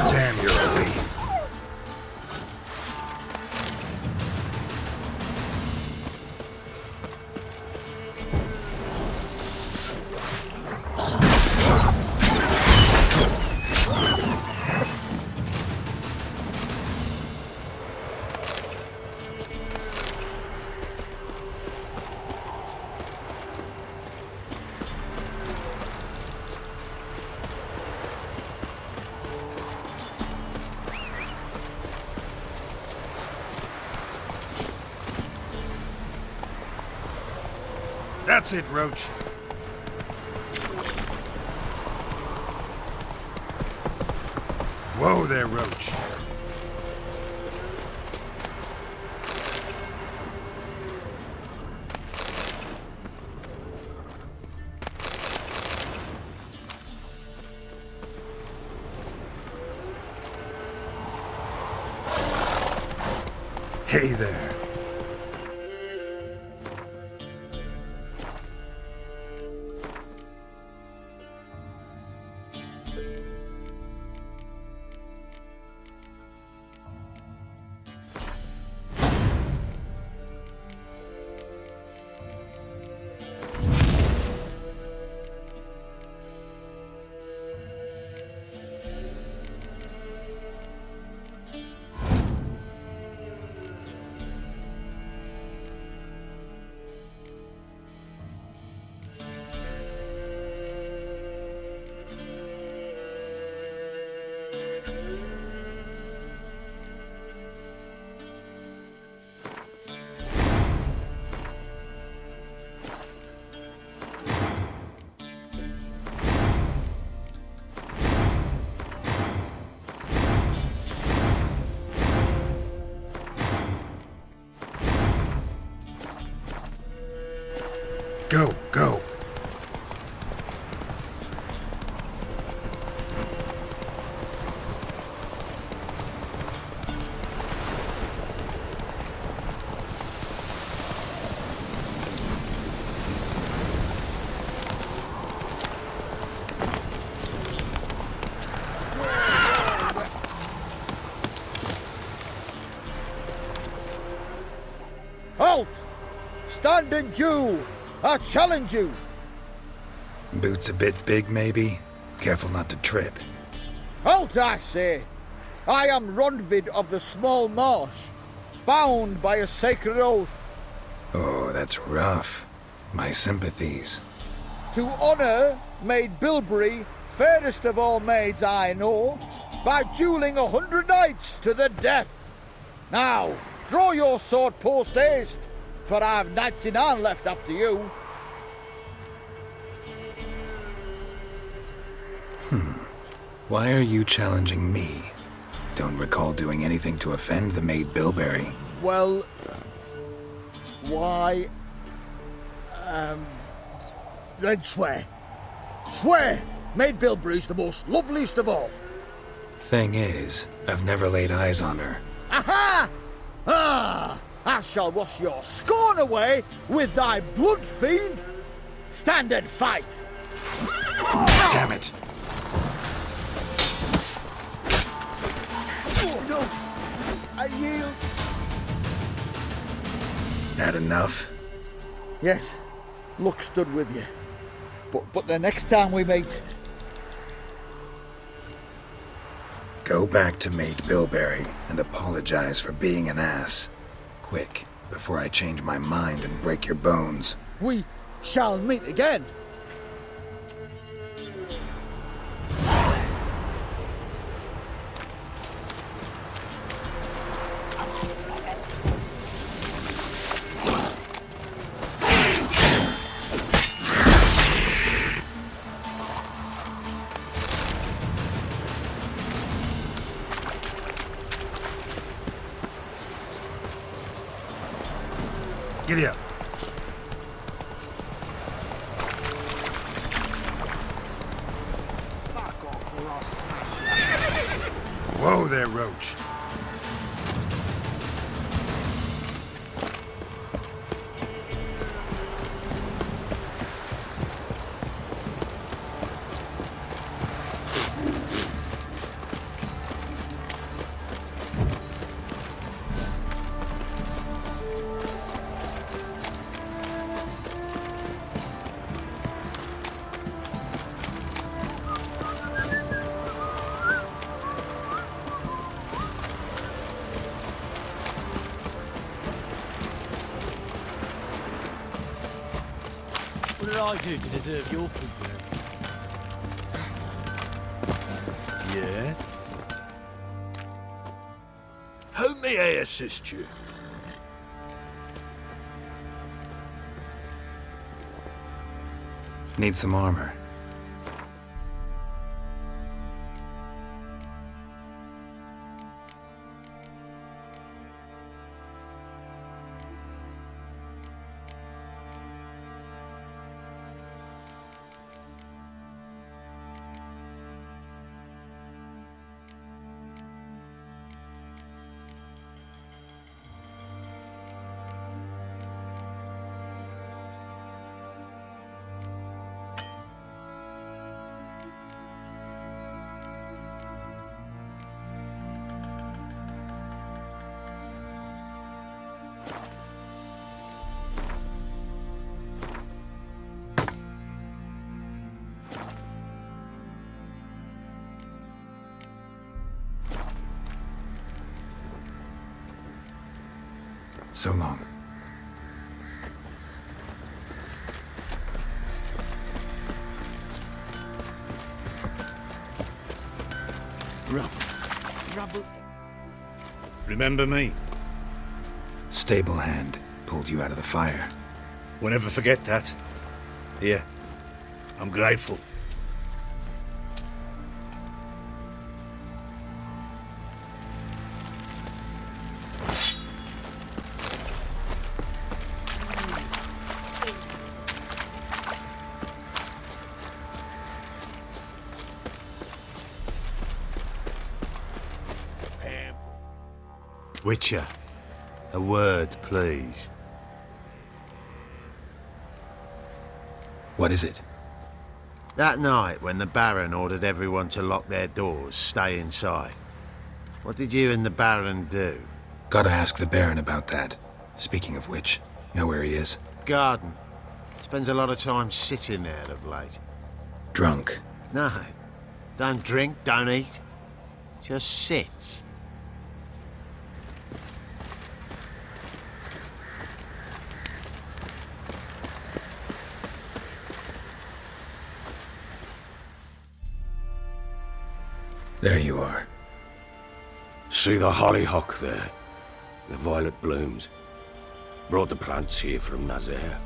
S4: Damn, you're ugly. That's it, Roach. Whoa there, Roach. Hey there. Go.
S6: Halt! Stand and Jew! I challenge you!
S4: Boots a bit big, maybe? Careful not to trip.
S6: Halt, I say! I am Ronvid of the Small Marsh, bound by a sacred oath.
S4: Oh, that's rough. My sympathies.
S6: To honour Maid Bilberry, fairest of all maids I know, by duelling 100 knights to the death. Now, draw your sword post haste, for I've 99 left after you.
S4: Why are you challenging me? Don't recall doing anything to offend the Maid Bilberry.
S6: Well, why... then swear. Swear! Maid Bilberry's the most loveliest of all.
S4: Thing is, I've never laid eyes on her.
S6: Aha! Ah! I shall wash your scorn away with thy blood, fiend! Stand and fight!
S4: Damn it!
S6: No! I yield!
S4: Had enough?
S6: Yes, luck stood with you. But the next time we meet...
S4: Go back to Maid Bilberry and apologize for being an ass. Quick, before I change my mind and break your bones.
S6: we shall meet again.
S4: Giddy up. Whoa there, Roach.
S9: What did I do to deserve your company?
S5: Yeah? How may I assist you?
S4: Need some armor. So long.
S9: Rubble.
S5: Remember me?
S4: Stable hand pulled you out of the fire.
S5: We'll never forget that. Here, I'm grateful.
S12: Witcher, a word, please.
S4: What is it?
S12: That night when the Baron ordered everyone to lock their doors, stay inside. What did you and the Baron do?
S4: Gotta ask the Baron about that. Speaking of which, know where he is?
S12: Garden. Spends a lot of time sitting there of late.
S4: Drunk.
S12: No. Don't drink, don't eat. Just sits.
S4: There you are.
S5: See the hollyhock there? The violet blooms. Brought the plants here from Nazaire.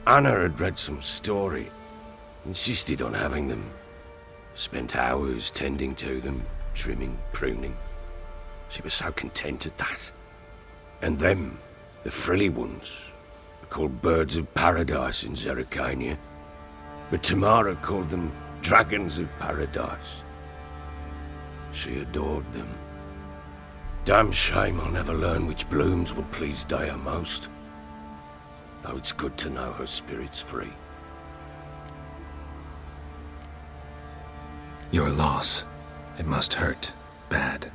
S5: Anna had read some story. Insisted on having them. Spent hours tending to them, trimming, pruning. She was so content at that. And them, the frilly ones, are called birds of paradise in Zerrikania. But Tamara called them dragons of paradise. She adored them. Damn shame I'll never learn which blooms would please Dea most. Though it's good to know her spirit's free.
S4: Your loss. It must hurt. Bad.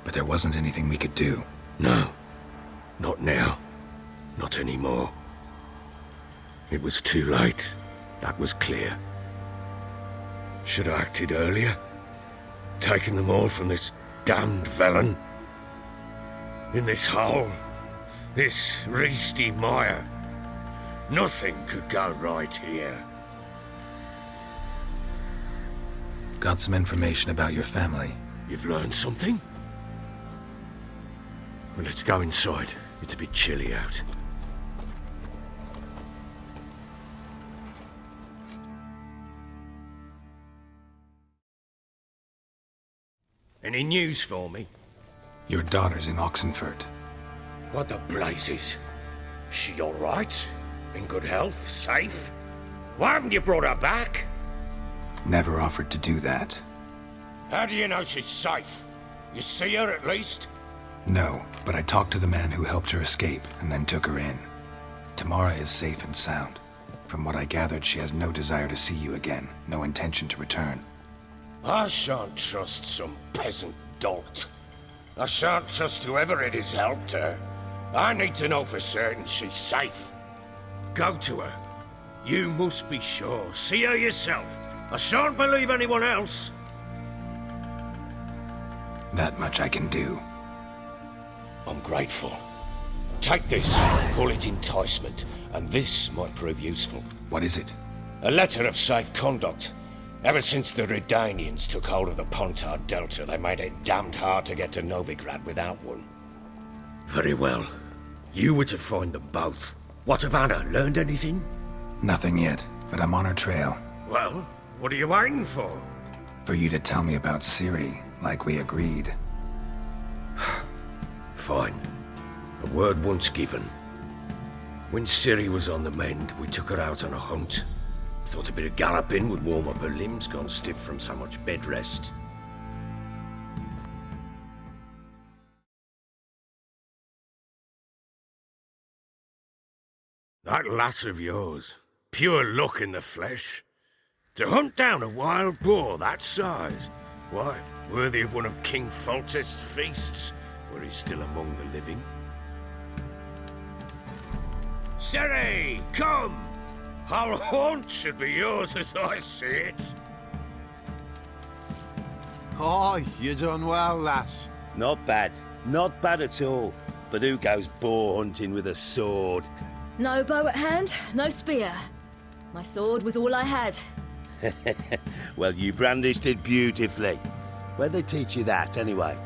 S4: But there wasn't anything we could do.
S5: No. Not now. Not anymore. It was too late. That was clear. Should have acted earlier. Taken them all from this damned Velen. In this hole. This reesty mire. Nothing could go right here.
S4: Got some information about your family.
S5: You've learned something? Well, let's go inside. It's a bit chilly out. Any news for me?
S4: Your daughter's in Oxenfurt.
S5: What the blazes? She all right? In good health? Safe? Why haven't you brought her back?
S4: Never offered to do that.
S5: How do you know she's safe? You see her at least?
S4: No, but I talked to the man who helped her escape and then took her in. Tamara is safe and sound. From what I gathered, she has no desire to see you again, no intention to return.
S5: I shan't trust some peasant dolt. I shan't trust whoever it is helped her. I need to know for certain she's safe. Go to her. You must be sure. See her yourself. I shan't believe anyone else.
S4: That much I can do.
S5: I'm grateful. Take this. Call it enticement. And this might prove useful.
S4: What is it?
S5: A letter of safe conduct. Ever since the Redanians took hold of the Pontard Delta, they made it damned hard to get to Novigrad without one. Very well. You were to find them both. What of Anna? Learned anything?
S4: Nothing yet, but I'm on her trail.
S5: Well, what are you waiting for?
S4: For you to tell me about Ciri, like we agreed.
S5: Fine. A word once given. When Ciri was on the mend, we took her out on a hunt. Thought a bit of galloping would warm up her limbs, gone stiff from so much bed rest. That lass of yours, pure luck in the flesh. To hunt down a wild boar that size, why, worthy of one of King Foltest's feasts, were he still among the living. Ciri, come! Whole haunt should be yours as I see it.
S12: Oh, you done well, lass.
S10: Not bad. Not bad at all. But who goes boar hunting with a sword?
S13: No bow at hand, no spear. My sword was all I had.
S10: Well, you brandished it beautifully. Where'd they teach you that, anyway?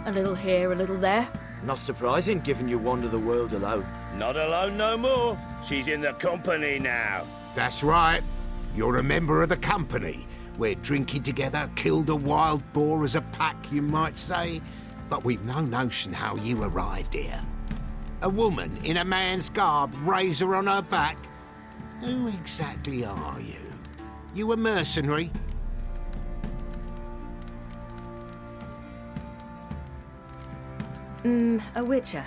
S13: A little here, a little there.
S9: Not surprising, given you wander the world alone.
S10: Not alone no more. She's in the company now.
S14: That's right. You're a member of the company. We're drinking together, killed a wild boar as a pack, you might say. But we've no notion how you arrived here. A woman in a man's garb, razor on her back. Who exactly are you? You a mercenary?
S13: A witcher.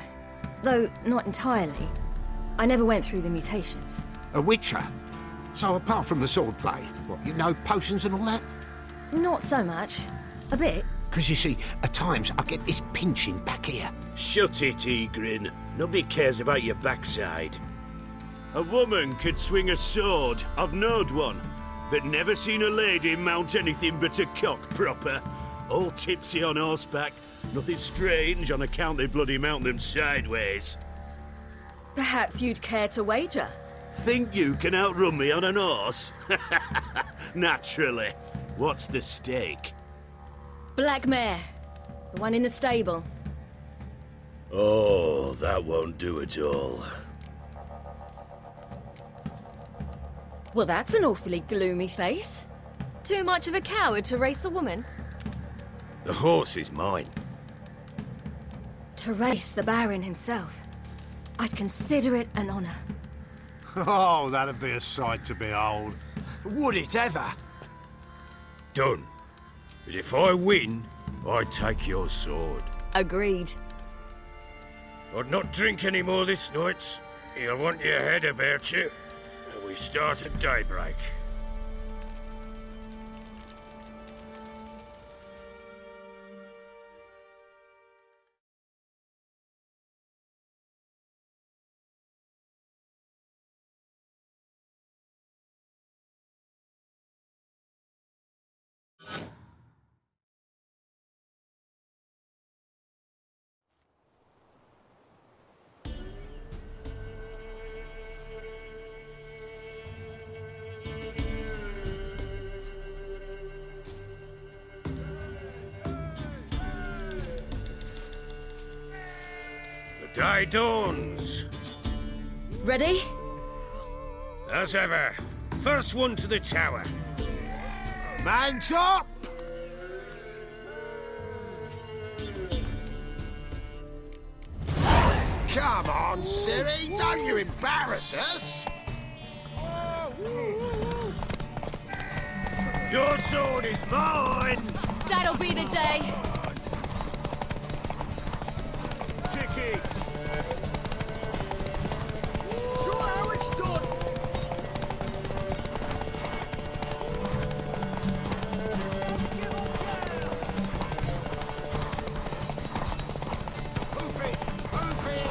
S13: Though not entirely. I never went through the mutations.
S14: A witcher? So apart from the swordplay, what, you know potions and all that?
S13: Not so much. A bit.
S14: Because you see, at times I get this pinching back here.
S10: Shut it, Egrin. Nobody cares about your backside. A woman could swing a sword. I've knowed one. But never seen a lady mount anything but a cock proper. All tipsy on horseback. Nothing strange on account they bloody mount them sideways.
S13: Perhaps you'd care to wager?
S10: Think you can outrun me on an horse? Naturally. What's the stake?
S13: Black mare. The one in the stable.
S10: Oh, that won't do at all.
S13: Well, that's an awfully gloomy face. Too much of a coward to race a woman?
S10: The horse is mine.
S13: To race the Baron himself. I'd consider it an honor.
S2: Oh, that'd be a sight to behold.
S9: Would it ever?
S5: Done. But if I win, I take your sword.
S13: Agreed.
S5: I'd not drink any more this night. You'll want your head about you. We start at daybreak. Day dawns.
S13: Ready?
S5: As ever. First one to the tower.
S14: Man's up! Come on, Siri, don't you embarrass us!
S5: Your sword is mine!
S13: That'll be the day.
S5: Kick it!
S6: Show how it's done!
S5: Move it! Move it!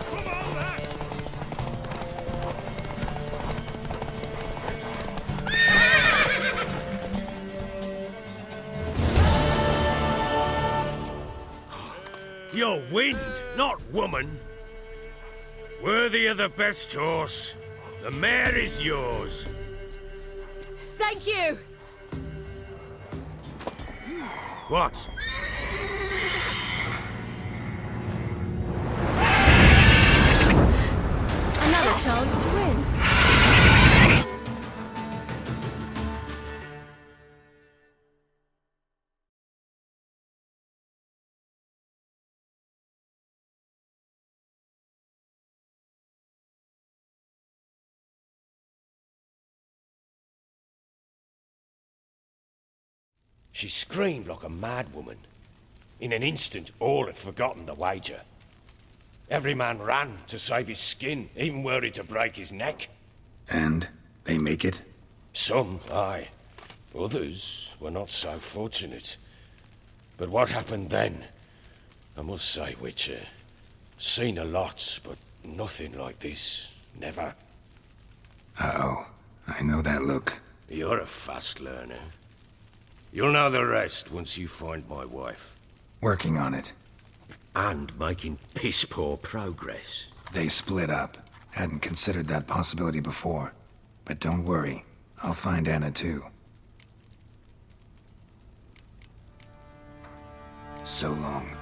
S5: Come on, lass! You're wind, not woman. Worthy of the best horse. The mare is yours.
S13: Thank you.
S5: What?
S13: Another chance to win.
S5: She screamed like a mad woman. In an instant, all had forgotten the wager. Every man ran to save his skin, even were he to break his neck.
S4: And they make it?
S5: Some, aye. Others were not so fortunate. But what happened then? I must say, Witcher, seen a lot, but nothing like this. Never.
S4: Uh-oh. I know that look.
S5: You're a fast learner. You'll know the rest once you find my wife.
S4: Working on it.
S5: And making piss-poor progress.
S4: They split up. Hadn't considered that possibility before. But don't worry. I'll find Anna too. So long.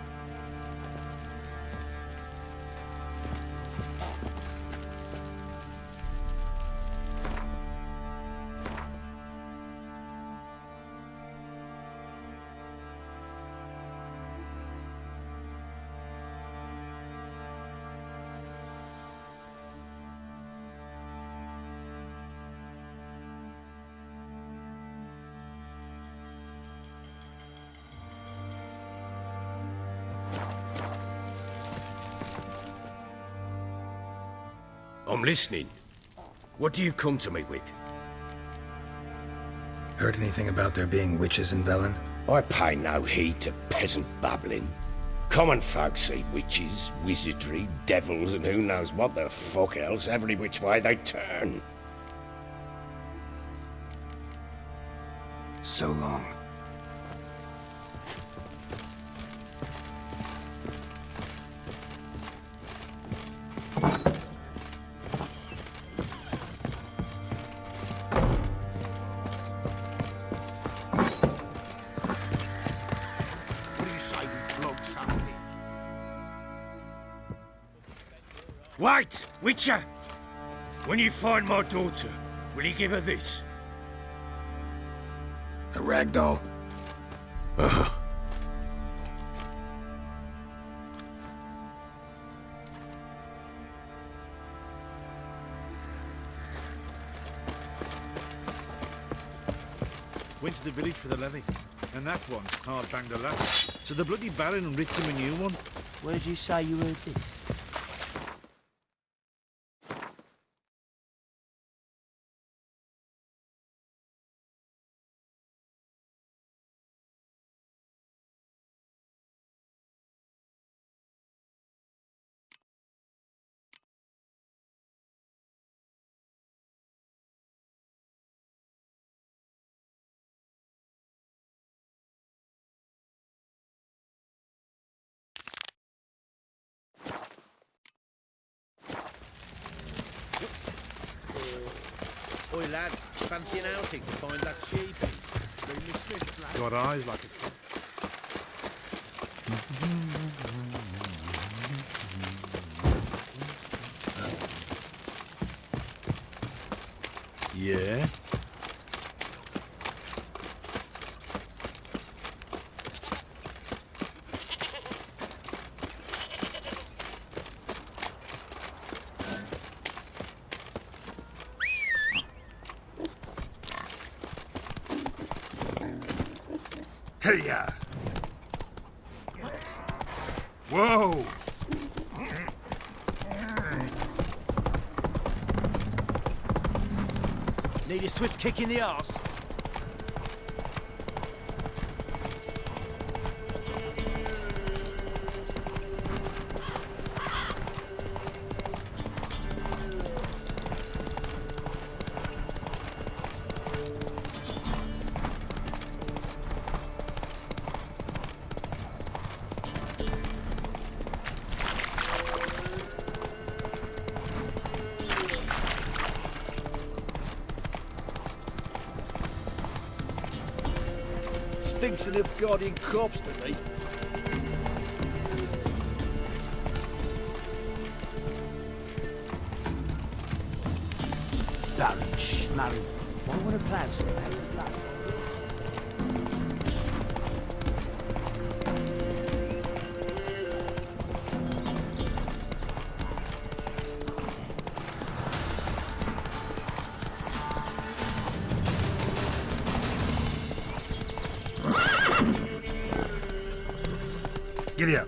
S5: I'm listening. What do you come to me with?
S4: Heard anything about there being witches in Velen?
S15: I pay no heed to peasant babbling. Common folk see witches, wizardry, devils, and who knows what the fuck else every which way they turn.
S4: So long.
S5: Wait, Witcher! When you find my daughter, will you give her this?
S4: A ragdoll?
S5: Uh-huh.
S16: Went to the village for the levy, and that one hard banged a lass. So the bloody Baron ripped him a new one.
S9: Where did you say you heard this?
S17: Oi lads, fancy an outing to find that sheep?
S16: Got eyes like a cat. Yeah?
S14: Hiya! Whoa!
S9: Need a swift kick in the arse.
S6: Stinks of guardian corpse to me.
S9: Baron Schmarry. Why want to plan some peasant lass?
S14: Giddy up.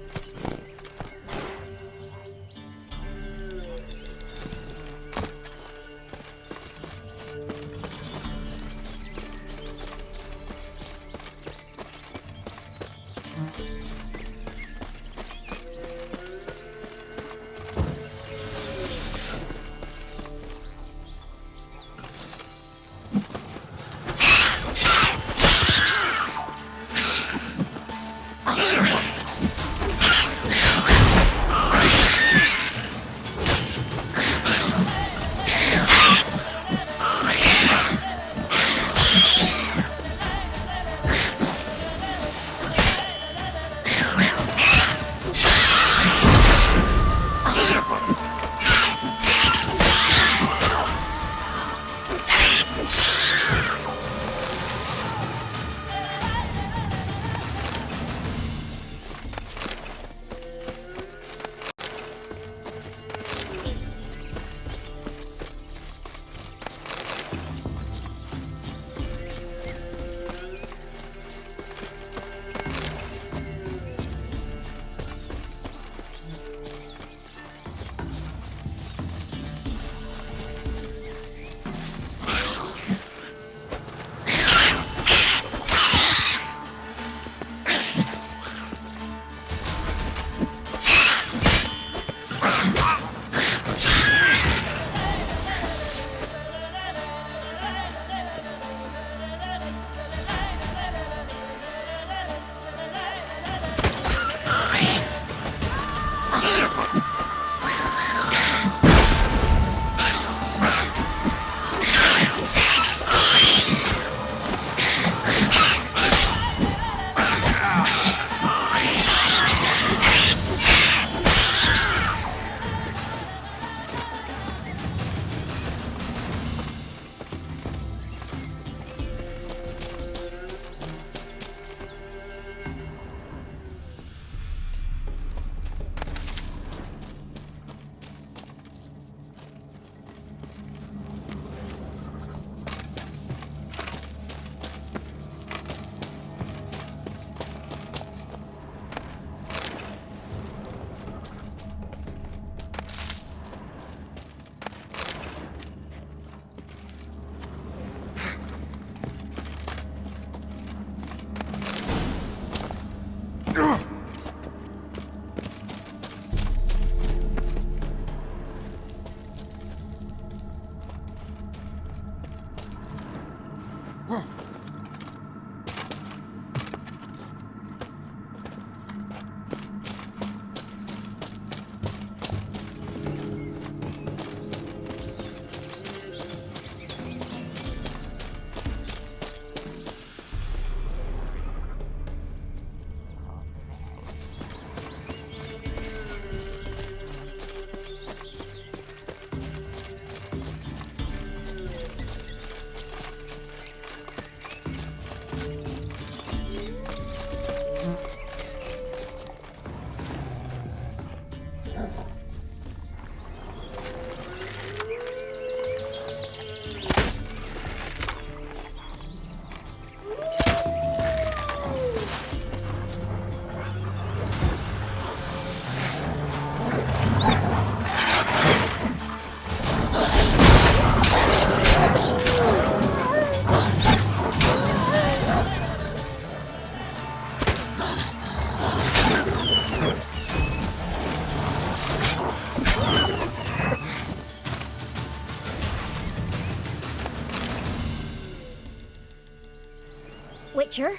S18: Witcher?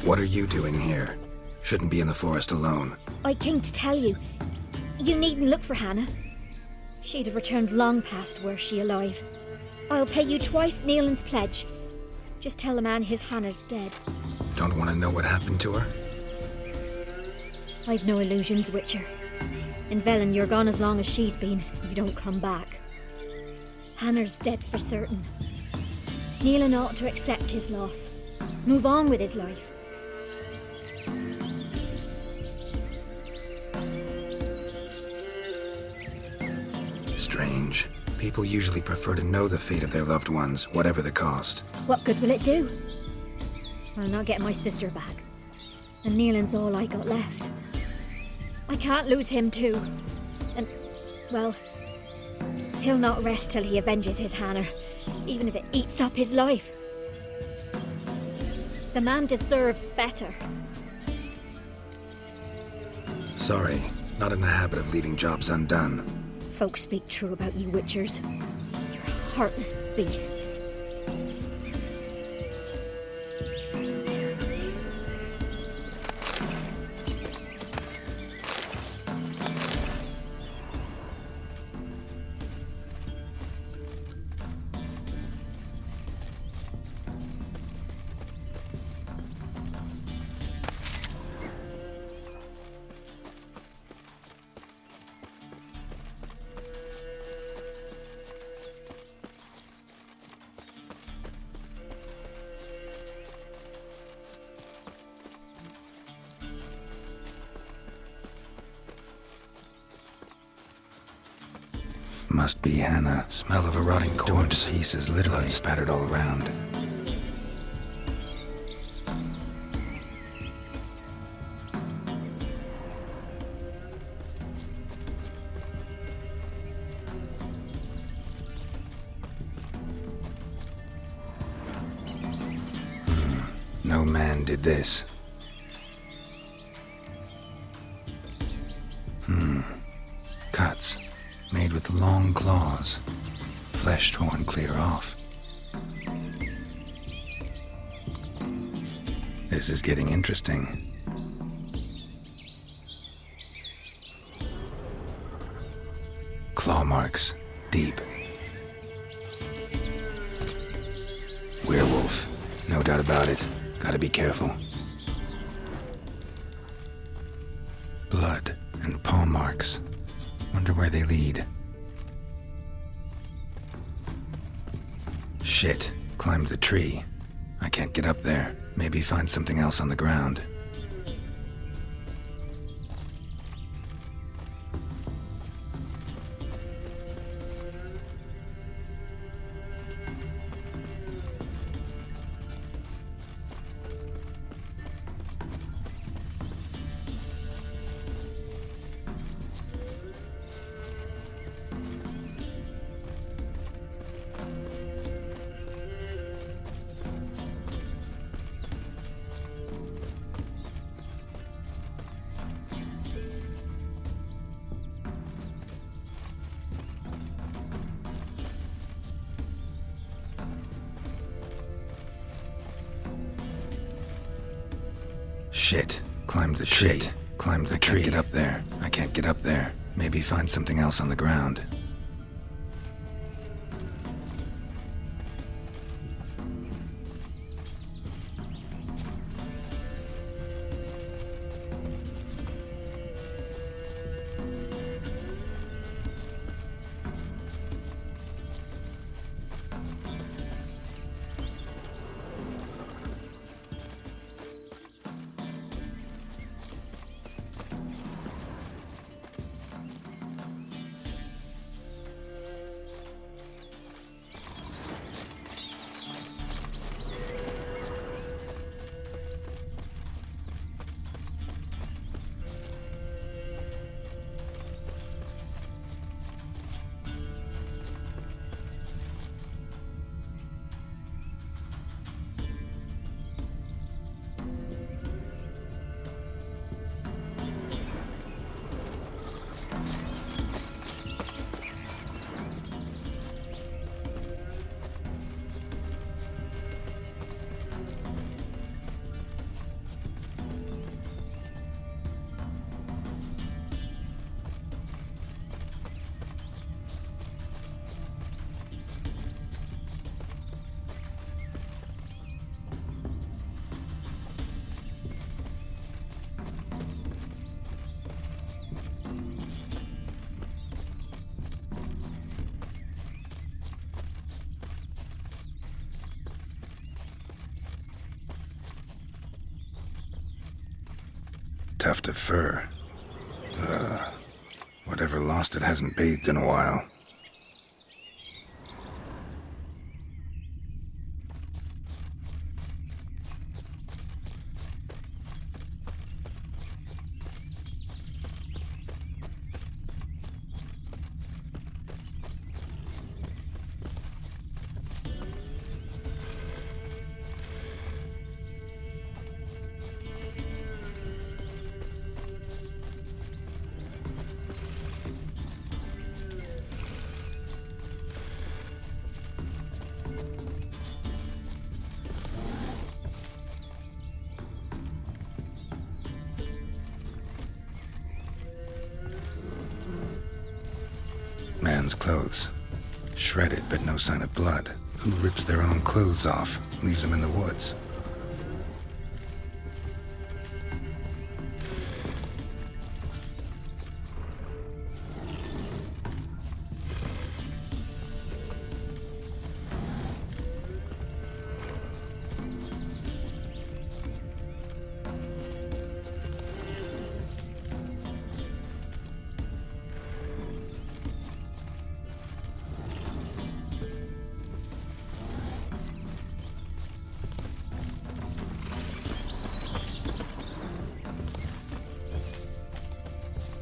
S4: What are you doing here? Shouldn't be in the forest alone.
S18: I came to tell you. You needn't look for Hannah. She'd have returned long past were she alive. I'll pay you twice Nealon's pledge. Just tell the man his Hannah's dead.
S4: Don't want to know what happened to her?
S18: I've no illusions, Witcher. In Velen, you're gone as long as she's been. You don't come back. Hannah's dead for certain. Nealon ought to accept his loss. Move on with his life.
S4: Strange. People usually prefer to know the fate of their loved ones, whatever the cost.
S18: What good will it do? I'll not get my sister back. And Nealon's all I got left. I can't lose him too. And, well, he'll not rest till he avenges his Hannah, even if it eats up his life. The man deserves better.
S4: Sorry, not in the habit of leaving jobs undone.
S18: Folks speak true about you Witchers. You're heartless beasts.
S4: Must be Hannah. Smell of a rotting corpse. Pieces literally spattered all around. No man did this. Cuts. Made with long claws. Flesh torn clear off. This is getting interesting. Claw marks. Deep. Werewolf. No doubt about it. Gotta be careful. Blood and paw marks. Wonder where they lead. Shit. Climbed the tree. I can't get up there. Maybe find something else on the ground. Shit. Climbed the tree. Climbed the tree. I can't get up there. I can't get up there. Maybe find something else on the ground. Tuft of fur. Whatever lost it hasn't bathed in a while. Man's clothes. Shredded, but no sign of blood. Who rips their own clothes off, leaves them in the woods?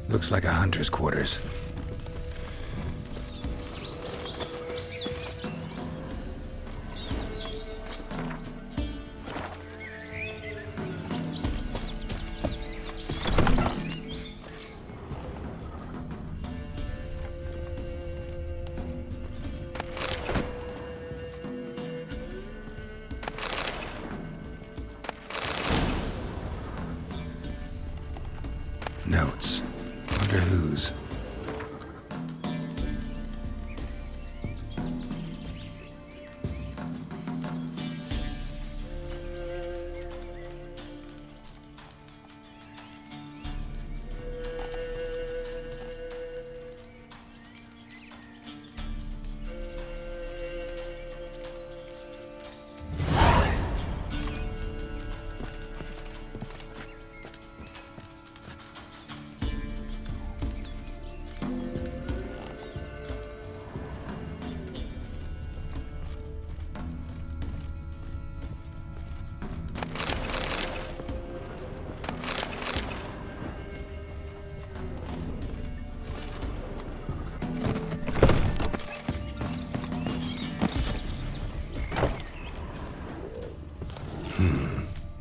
S4: Looks like a hunter's quarters. Notes. Wonder whose.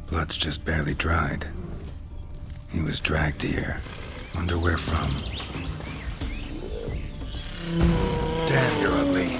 S4: Blood's just barely dried. He was dragged here. Wonder where from. Damn, you're ugly.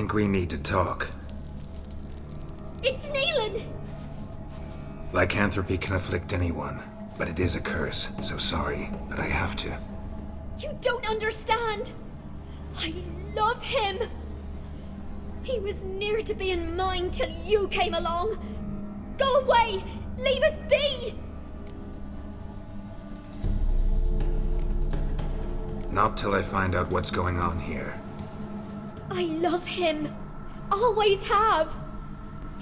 S4: think we need to talk.
S18: It's Neelan!
S4: Lycanthropy can afflict anyone, but it is a curse, so sorry, but I have to.
S18: You don't understand! I love him! He was near to being mine till you came along! Go away! Leave us be!
S4: Not till I find out what's going on here.
S18: I love him! Always have!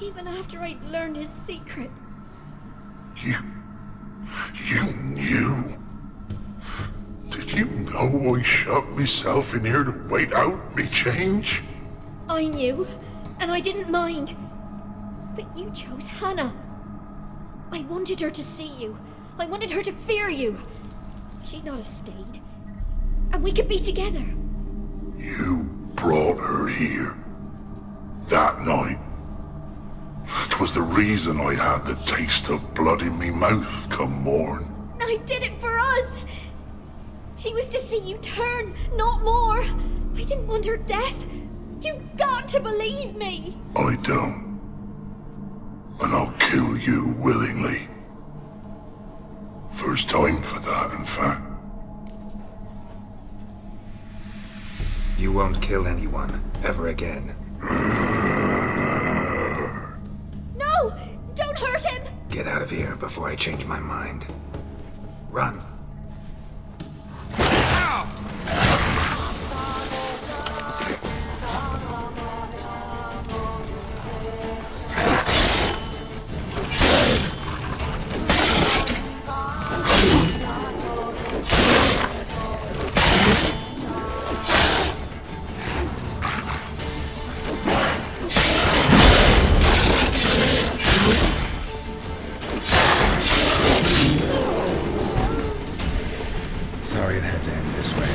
S18: Even after I'd learned his secret.
S19: You knew? Did you know I shut myself in here to wait out me change?
S18: I knew, and I didn't mind. But you chose Hannah. I wanted her to see you. I wanted her to fear you. She'd not have stayed. And we could be together.
S19: You brought her here. That night. 'Twas the reason I had the taste of blood in me mouth come morn.
S18: I did it for us! She was to see you turn, not more. I didn't want her death. You've got to believe me!
S19: I don't. And I'll kill you willingly. First time for that, in fact.
S4: You won't kill anyone, ever again.
S18: No! Don't hurt him!
S4: Get out of here before I change my mind. Run. Sorry it had to end this way.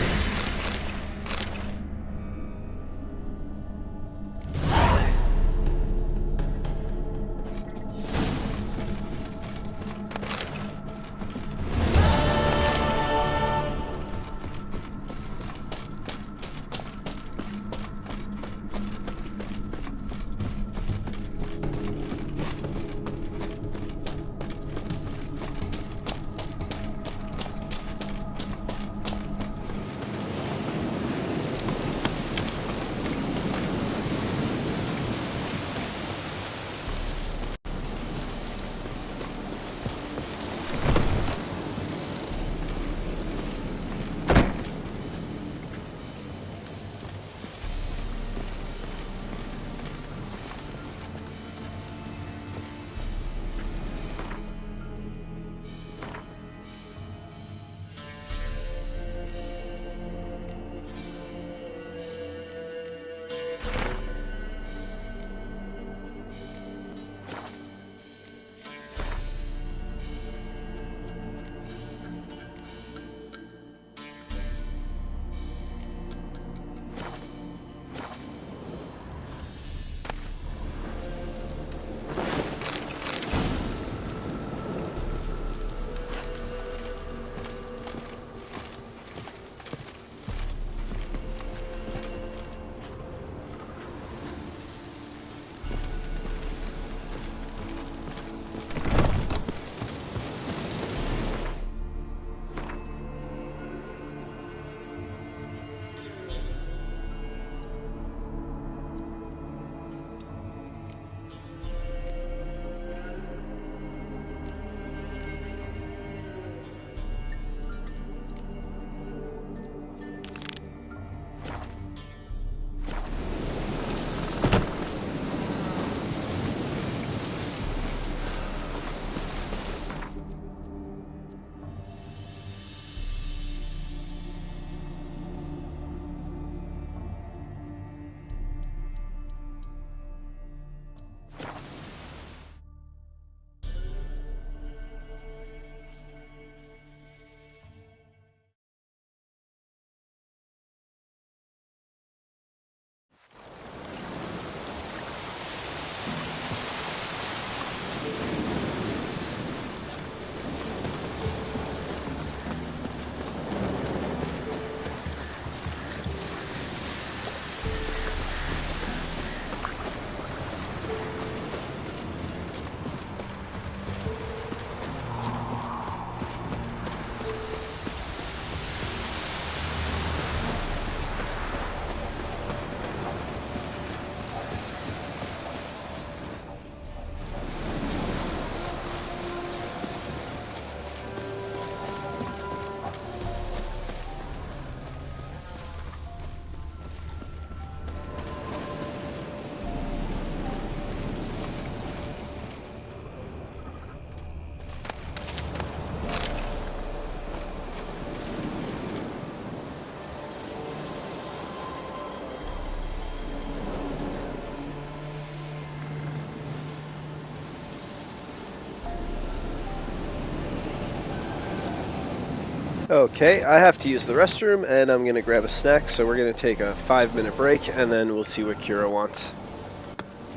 S1: Okay, I have to use the restroom, and I'm gonna grab a snack, so we're gonna take a 5-minute break, and then we'll see what Keira wants.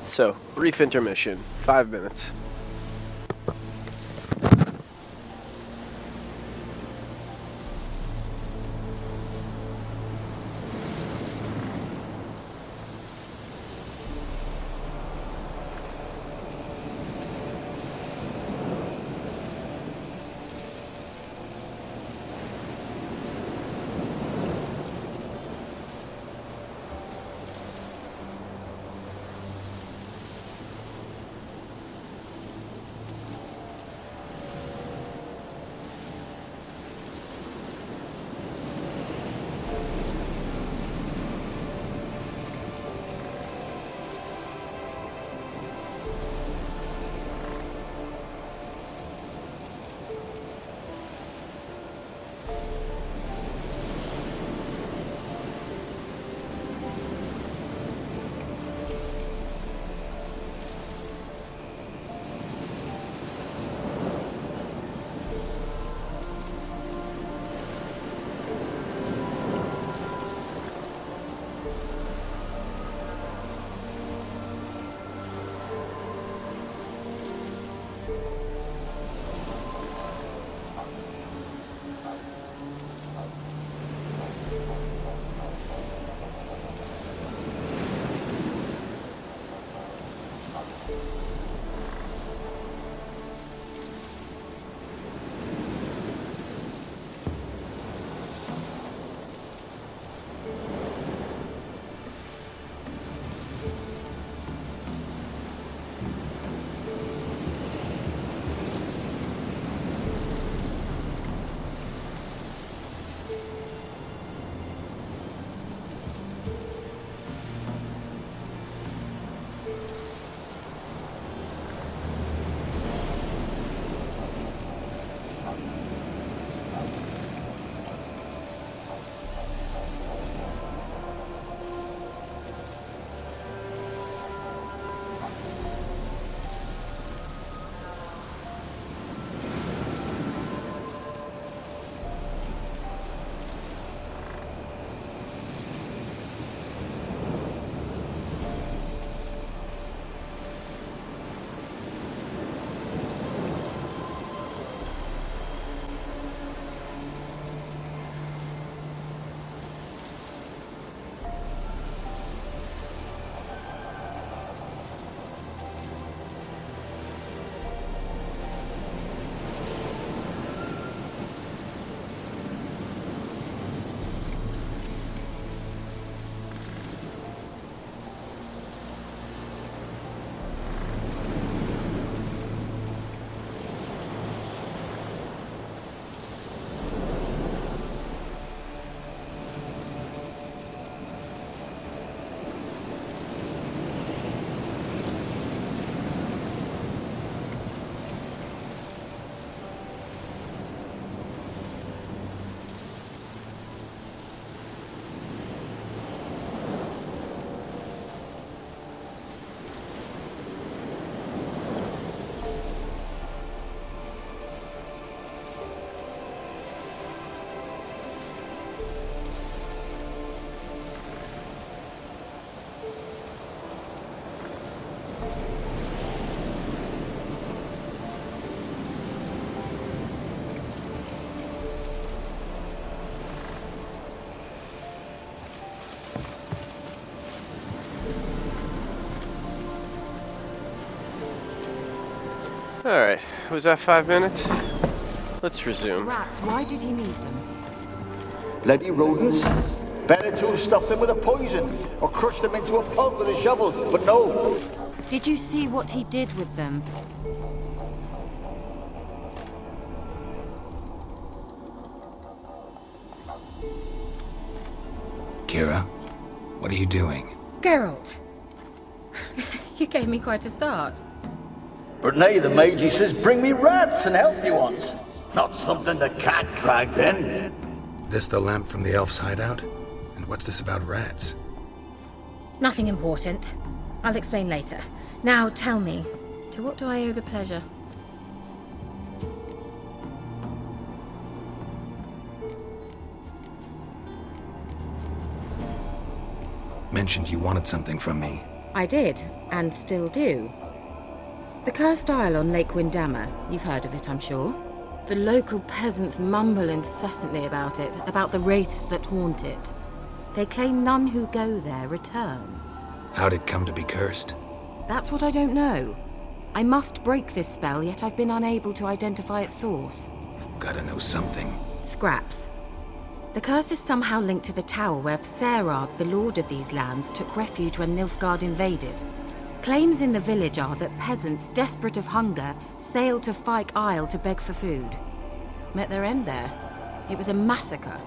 S1: So, brief intermission, 5 minutes. Alright, was that 5 minutes? Let's resume.
S20: Rats, why did he need them?
S6: Bloody rodents. Better to have stuffed them with a poison, or crushed them into a pulp with a shovel, but no.
S20: Did you see what he did with them?
S4: Keira, what are you doing?
S20: Geralt! You gave me quite a start.
S6: But nay, the mage, he says, bring me rats and healthy ones. Not something the cat dragged in.
S4: This the lamp from the elf's hideout? And what's this about rats?
S20: Nothing important. I'll explain later. Now tell me, to what do I owe the pleasure?
S4: mentioned you wanted something from me.
S20: I did, and still do. The cursed isle on Lake Windammer. You've heard of it, I'm sure. The local peasants mumble incessantly about it, about the wraiths that haunt it. They claim none who go there return.
S4: How'd it come to be cursed?
S20: That's what I don't know. I must break this spell, yet I've been unable to identify its source.
S4: Gotta know something.
S20: Scraps. The curse is somehow linked to the tower where Serard, the lord of these lands, took refuge when Nilfgaard invaded. Claims in the village are that peasants, desperate of hunger, sailed to Fyke Isle to beg for food. Met their end there. It was a massacre.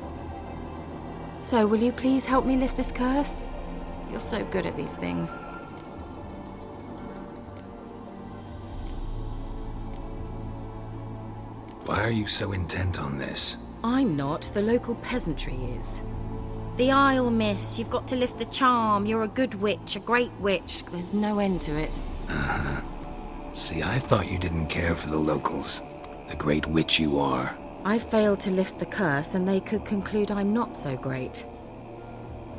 S20: So, will you please help me lift this curse? You're so good at these things.
S4: Why are you so intent on this?
S20: I'm not. The local peasantry is. The Isle, miss. You've got to lift the charm. You're a good witch, a great witch. There's no end to it.
S4: Uh-huh. See, I thought you didn't care for the locals. The great witch you are.
S20: I failed to lift the curse, and they could conclude I'm not so great.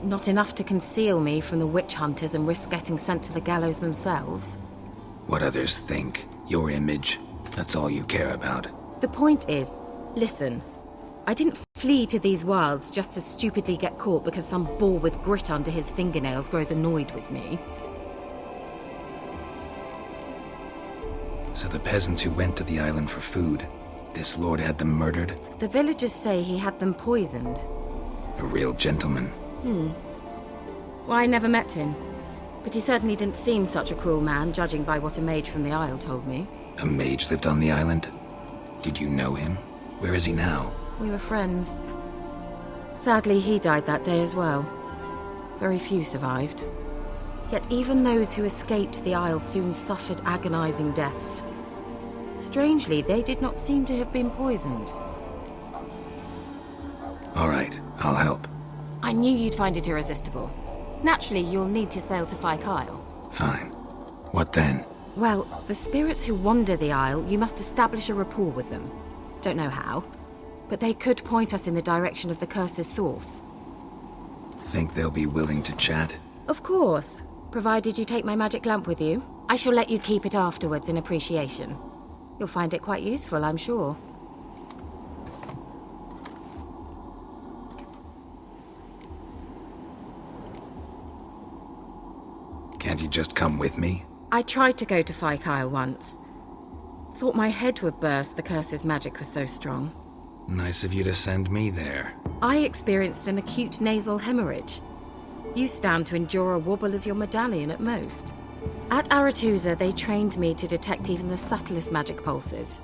S20: Not enough to conceal me from the witch hunters and risk getting sent to the gallows themselves.
S4: What others think. Your image. That's all you care about.
S20: The point is, listen. I didn't flee to these wilds just to stupidly get caught because some boar with grit under his fingernails grows annoyed with me.
S4: So the peasants who went to the island for food, this lord had them murdered?
S20: The villagers say he had them poisoned.
S4: A real gentleman.
S20: Well, I never met him. But he certainly didn't seem such a cruel man, judging by what a mage from the Isle told me.
S4: A mage lived on the island? Did you know him? Where is he now?
S20: We were friends. Sadly, he died that day as well. Very few survived. Yet even those who escaped the Isle soon suffered agonizing deaths. Strangely, they did not seem to have been poisoned.
S4: All right, I'll help.
S20: I knew you'd find it irresistible. Naturally, you'll need to sail to Fyke Isle.
S4: Fine. What then?
S20: Well, the spirits who wander the Isle, you must establish a rapport with them. Don't know how, but they could point us in the direction of the curse's source.
S4: Think they'll be willing to chat?
S20: Of course, provided you take my magic lamp with you. I shall let you keep it afterwards in appreciation. You'll find it quite useful, I'm sure.
S4: Can't you just come with me?
S20: I tried to go to Fyke Isle once. Thought my head would burst, the curse's magic was so strong.
S4: Nice of you to send me there.
S20: I experienced an acute nasal hemorrhage. You stand to endure a wobble of your medallion at most. At Aretusa, they trained me to detect even the subtlest magic pulses.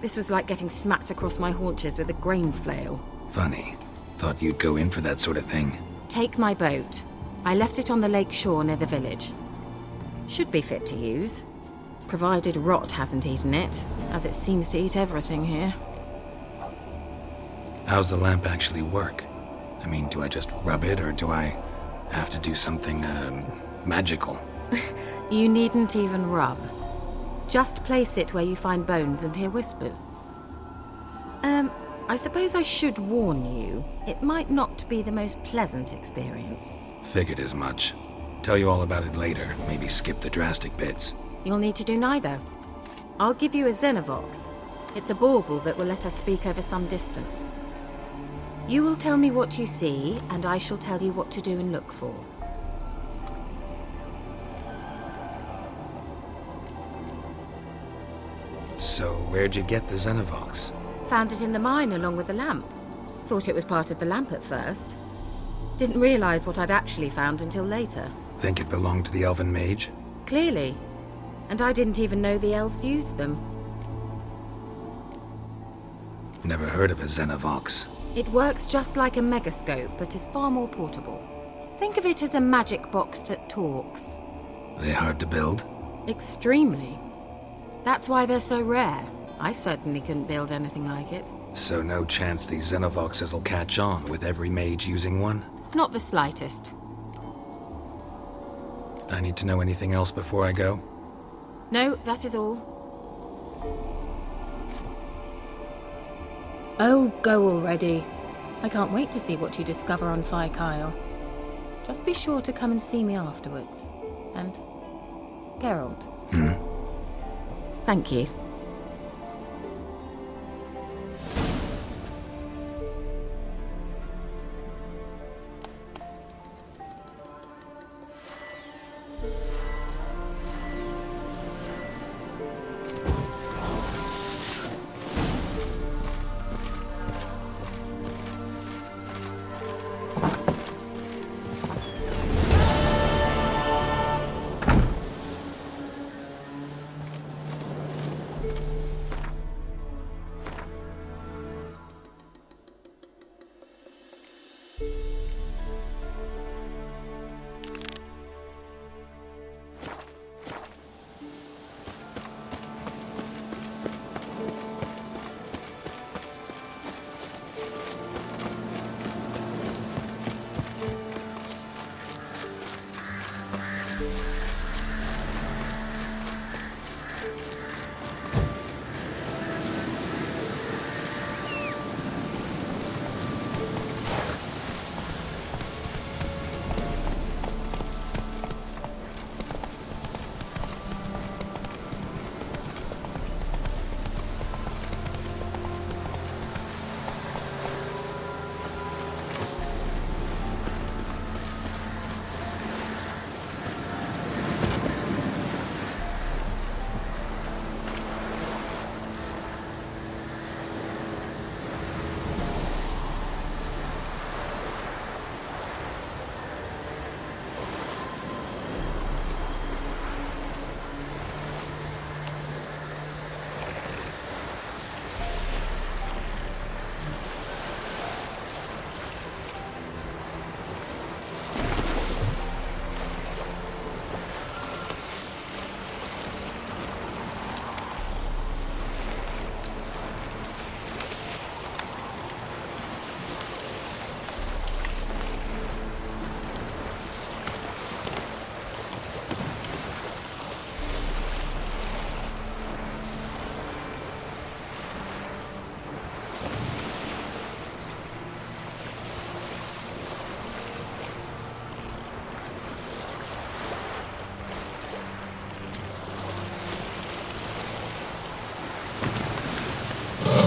S20: This was like getting smacked across my haunches with a grain flail.
S4: Funny. Thought you'd go in for that sort of thing.
S20: Take my boat. I left it on the lake shore near the village. Should be fit to use. Provided rot hasn't eaten it, as it seems to eat everything here.
S4: How's the lamp actually work? I mean, do I just rub it, or do I have to do something, magical?
S20: You needn't even rub. Just place it where you find bones and hear whispers. I suppose I should warn you, it might not be the most pleasant experience.
S4: Figured as much. Tell you all about it later, maybe skip the drastic bits.
S20: You'll need to do neither. I'll give you a Xenovox. It's a bauble that will let us speak over some distance. You will tell me what you see, and I shall tell you what to do and look for.
S4: So, where'd you get the Xenovox?
S20: Found it in the mine along with the lamp. Thought it was part of the lamp at first. Didn't realize what I'd actually found until later.
S4: Think it belonged to the elven mage?
S20: Clearly. And I didn't even know the elves used them.
S4: Never heard of a Xenovox.
S20: It works just like a megascope, but is far more portable. Think of it as a magic box that talks.
S4: They hard to build?
S20: Extremely. That's why they're so rare. I certainly couldn't build anything like it.
S4: So no chance these Xenovoxes will catch on with every mage using one?
S20: Not the slightest.
S4: I need to know anything else before I go?
S20: No, that is all. Oh, go already. I can't wait to see what you discover on Fyke Isle. Just be sure to come and see me afterwards. And Geralt. Thank you.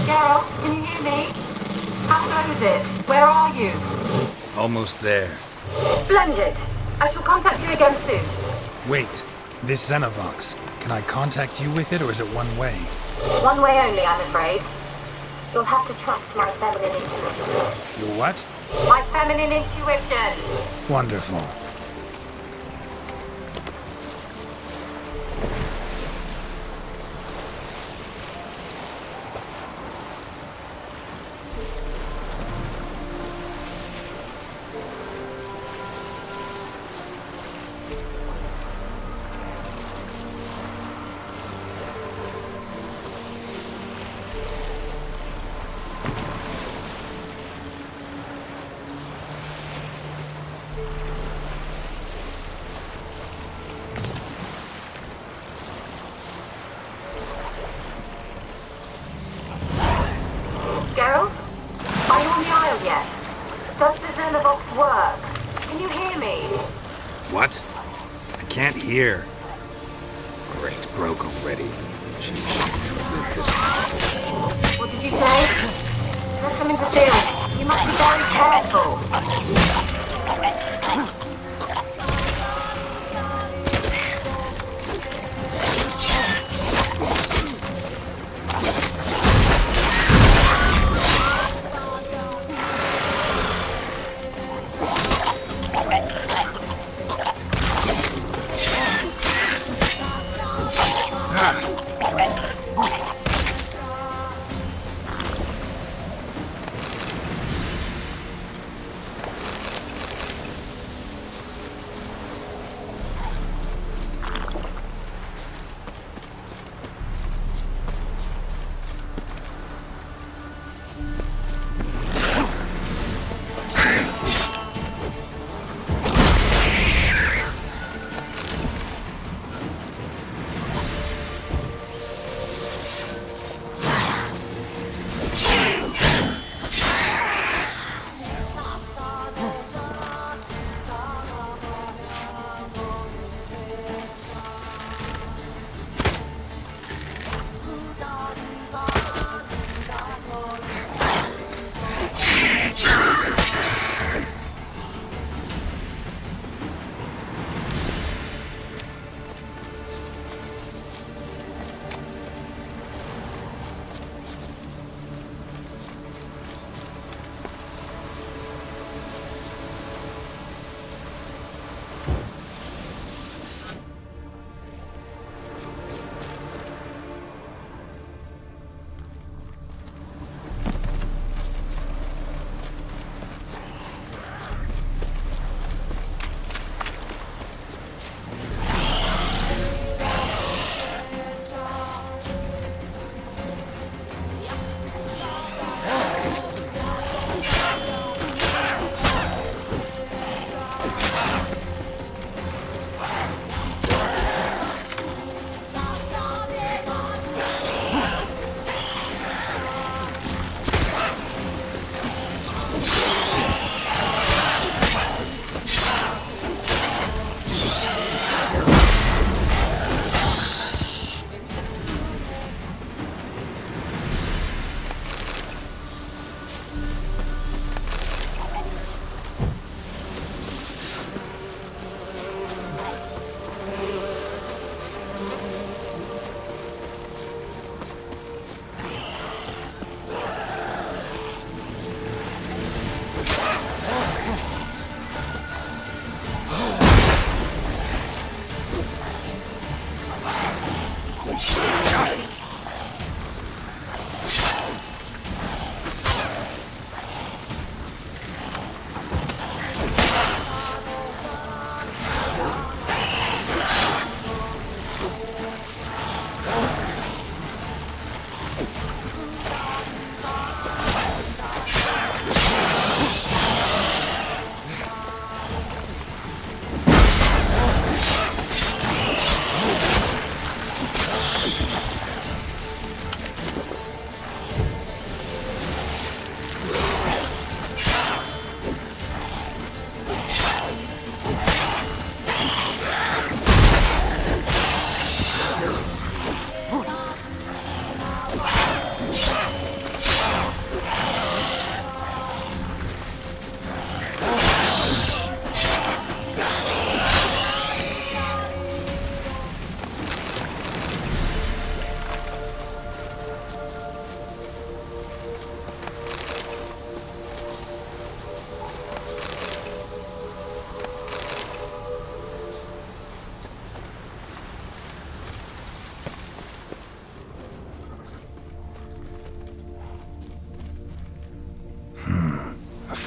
S20: Geralt, can you hear me? How goes it? Where are you?
S4: Almost there.
S20: Splendid. I shall contact you again soon.
S4: Wait, this Xenovox. Can I contact you with it, or is it one way?
S20: One way only, I'm afraid. You'll have to trust my feminine intuition.
S4: Your what?
S20: My feminine intuition.
S4: Wonderful.
S20: Geralt? Are you on the Isle yet? Does the Xenovox work? Can you hear me?
S4: What? I can't hear. Great, broke already. She should live this much.
S20: What did you say? There's some interference. You must be very careful.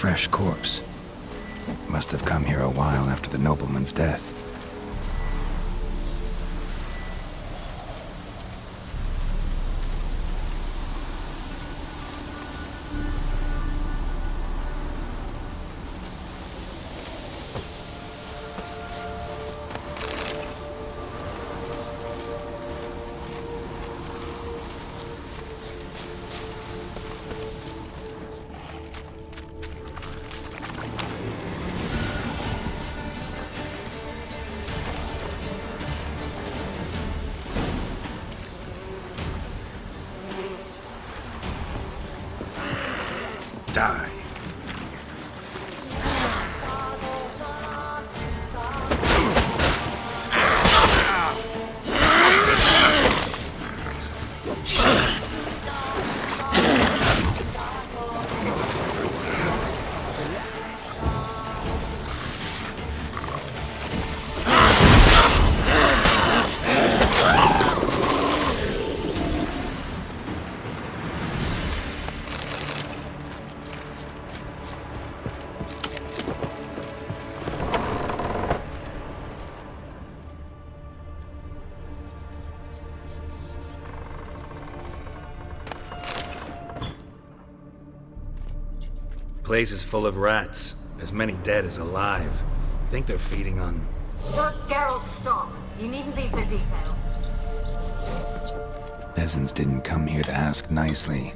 S4: fresh corpse. Must have come here a while after the nobleman's death. Die. Place is full of rats. As many dead as alive. Think they're feeding on...
S20: Geralt, stop. You needn't be so detailed.
S4: Peasants didn't come here to ask nicely.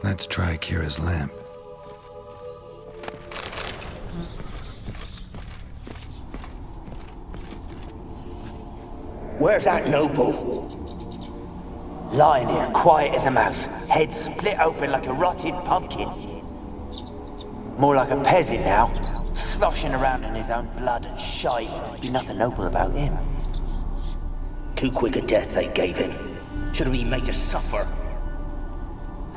S4: Let's try Keira's lamp.
S9: Where's that noble? Lying here, quiet as a mouse, head split open like a rotted pumpkin. More like a peasant now, sloshing around in his own blood and shite. Be nothing noble about him. Too quick a death they gave him. Should have been made to suffer.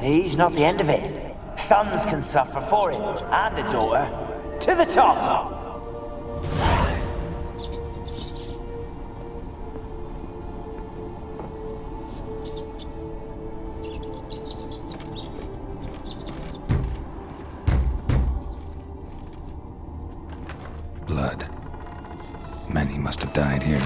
S9: He's not the end of it. Sons can suffer for him, and the daughter. To the top!
S4: Blood. Many must have died here.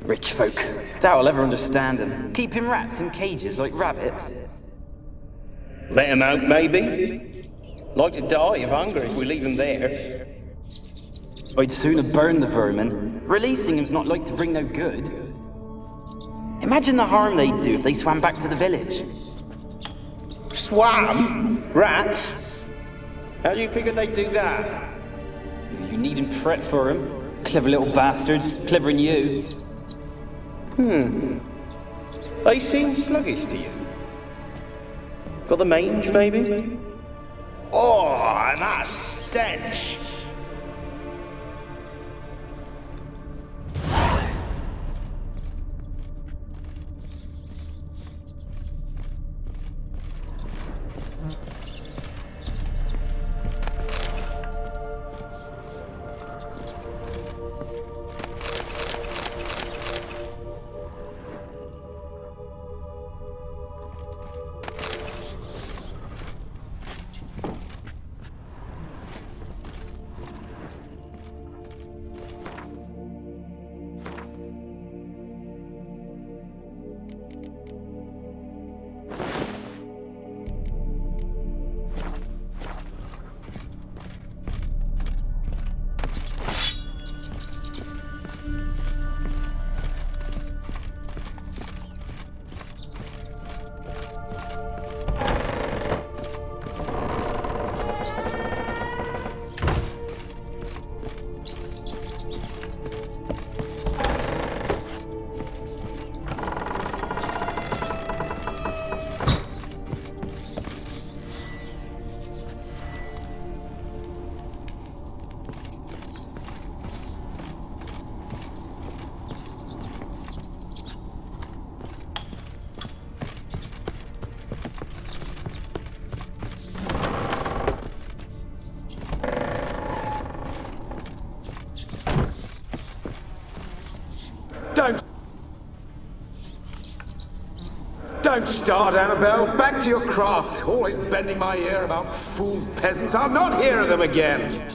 S21: Rich folk. Doubt I'll ever understand them. Keeping rats in cages like rabbits.
S15: Let him out, maybe? Like to die of hunger if we leave him there.
S21: I'd sooner burn the vermin. Releasing him's not like to bring no good. Imagine the harm they'd do if they swam back to the village.
S15: Swam? Rats? How do you figure they'd do that?
S21: You needn't fret for him. Clever little bastards, clever than you.
S15: They seem sluggish to you. Got the mange, maybe? Oh, and that stench!
S3: Don't start, Annabelle. Back to your craft. Always bending my ear about fooled peasants. I'll not hear of them again.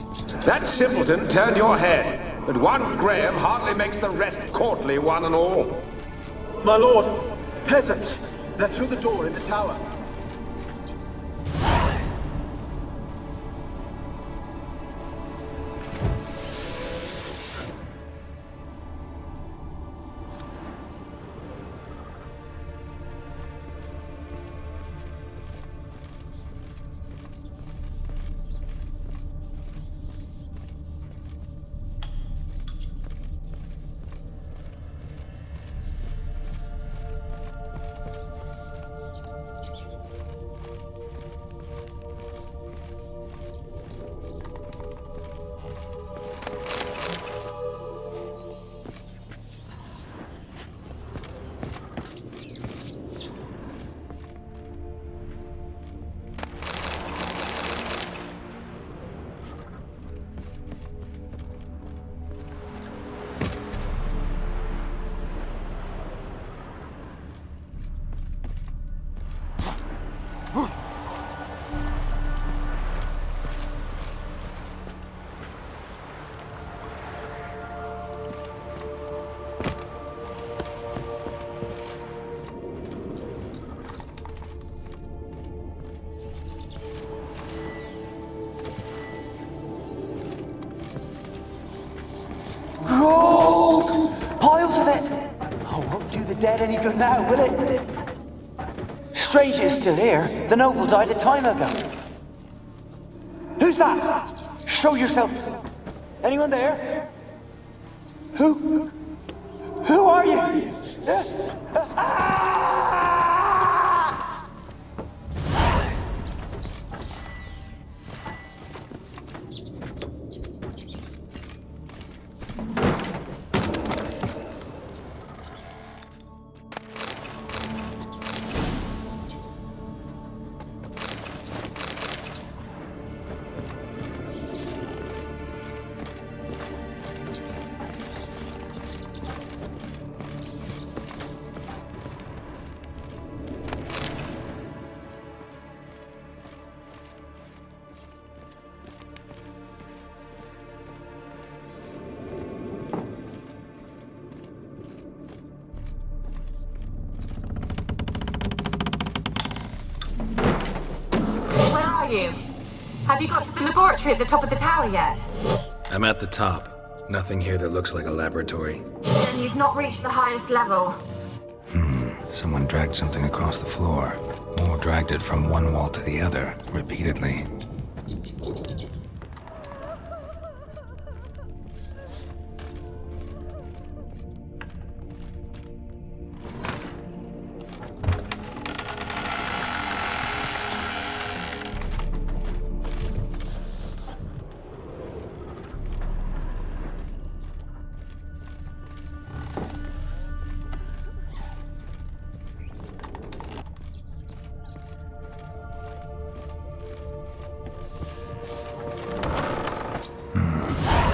S3: That simpleton turned your head, but one Graham hardly makes the rest courtly, one and all.
S22: My lord, peasants. They're through the door in the tower.
S9: Gold! Piles of it! Oh, won't do the dead any good now, will it? Strange it's still here. The noble died a time ago. Who's that? Show yourself. Anyone there? Who are you?
S20: You? Have you got to the laboratory at the top of the tower yet?
S4: I'm at the top. Nothing here that looks like a laboratory.
S20: Then you've not reached the highest level.
S4: Someone dragged something across the floor. Or dragged it from one wall to the other, repeatedly.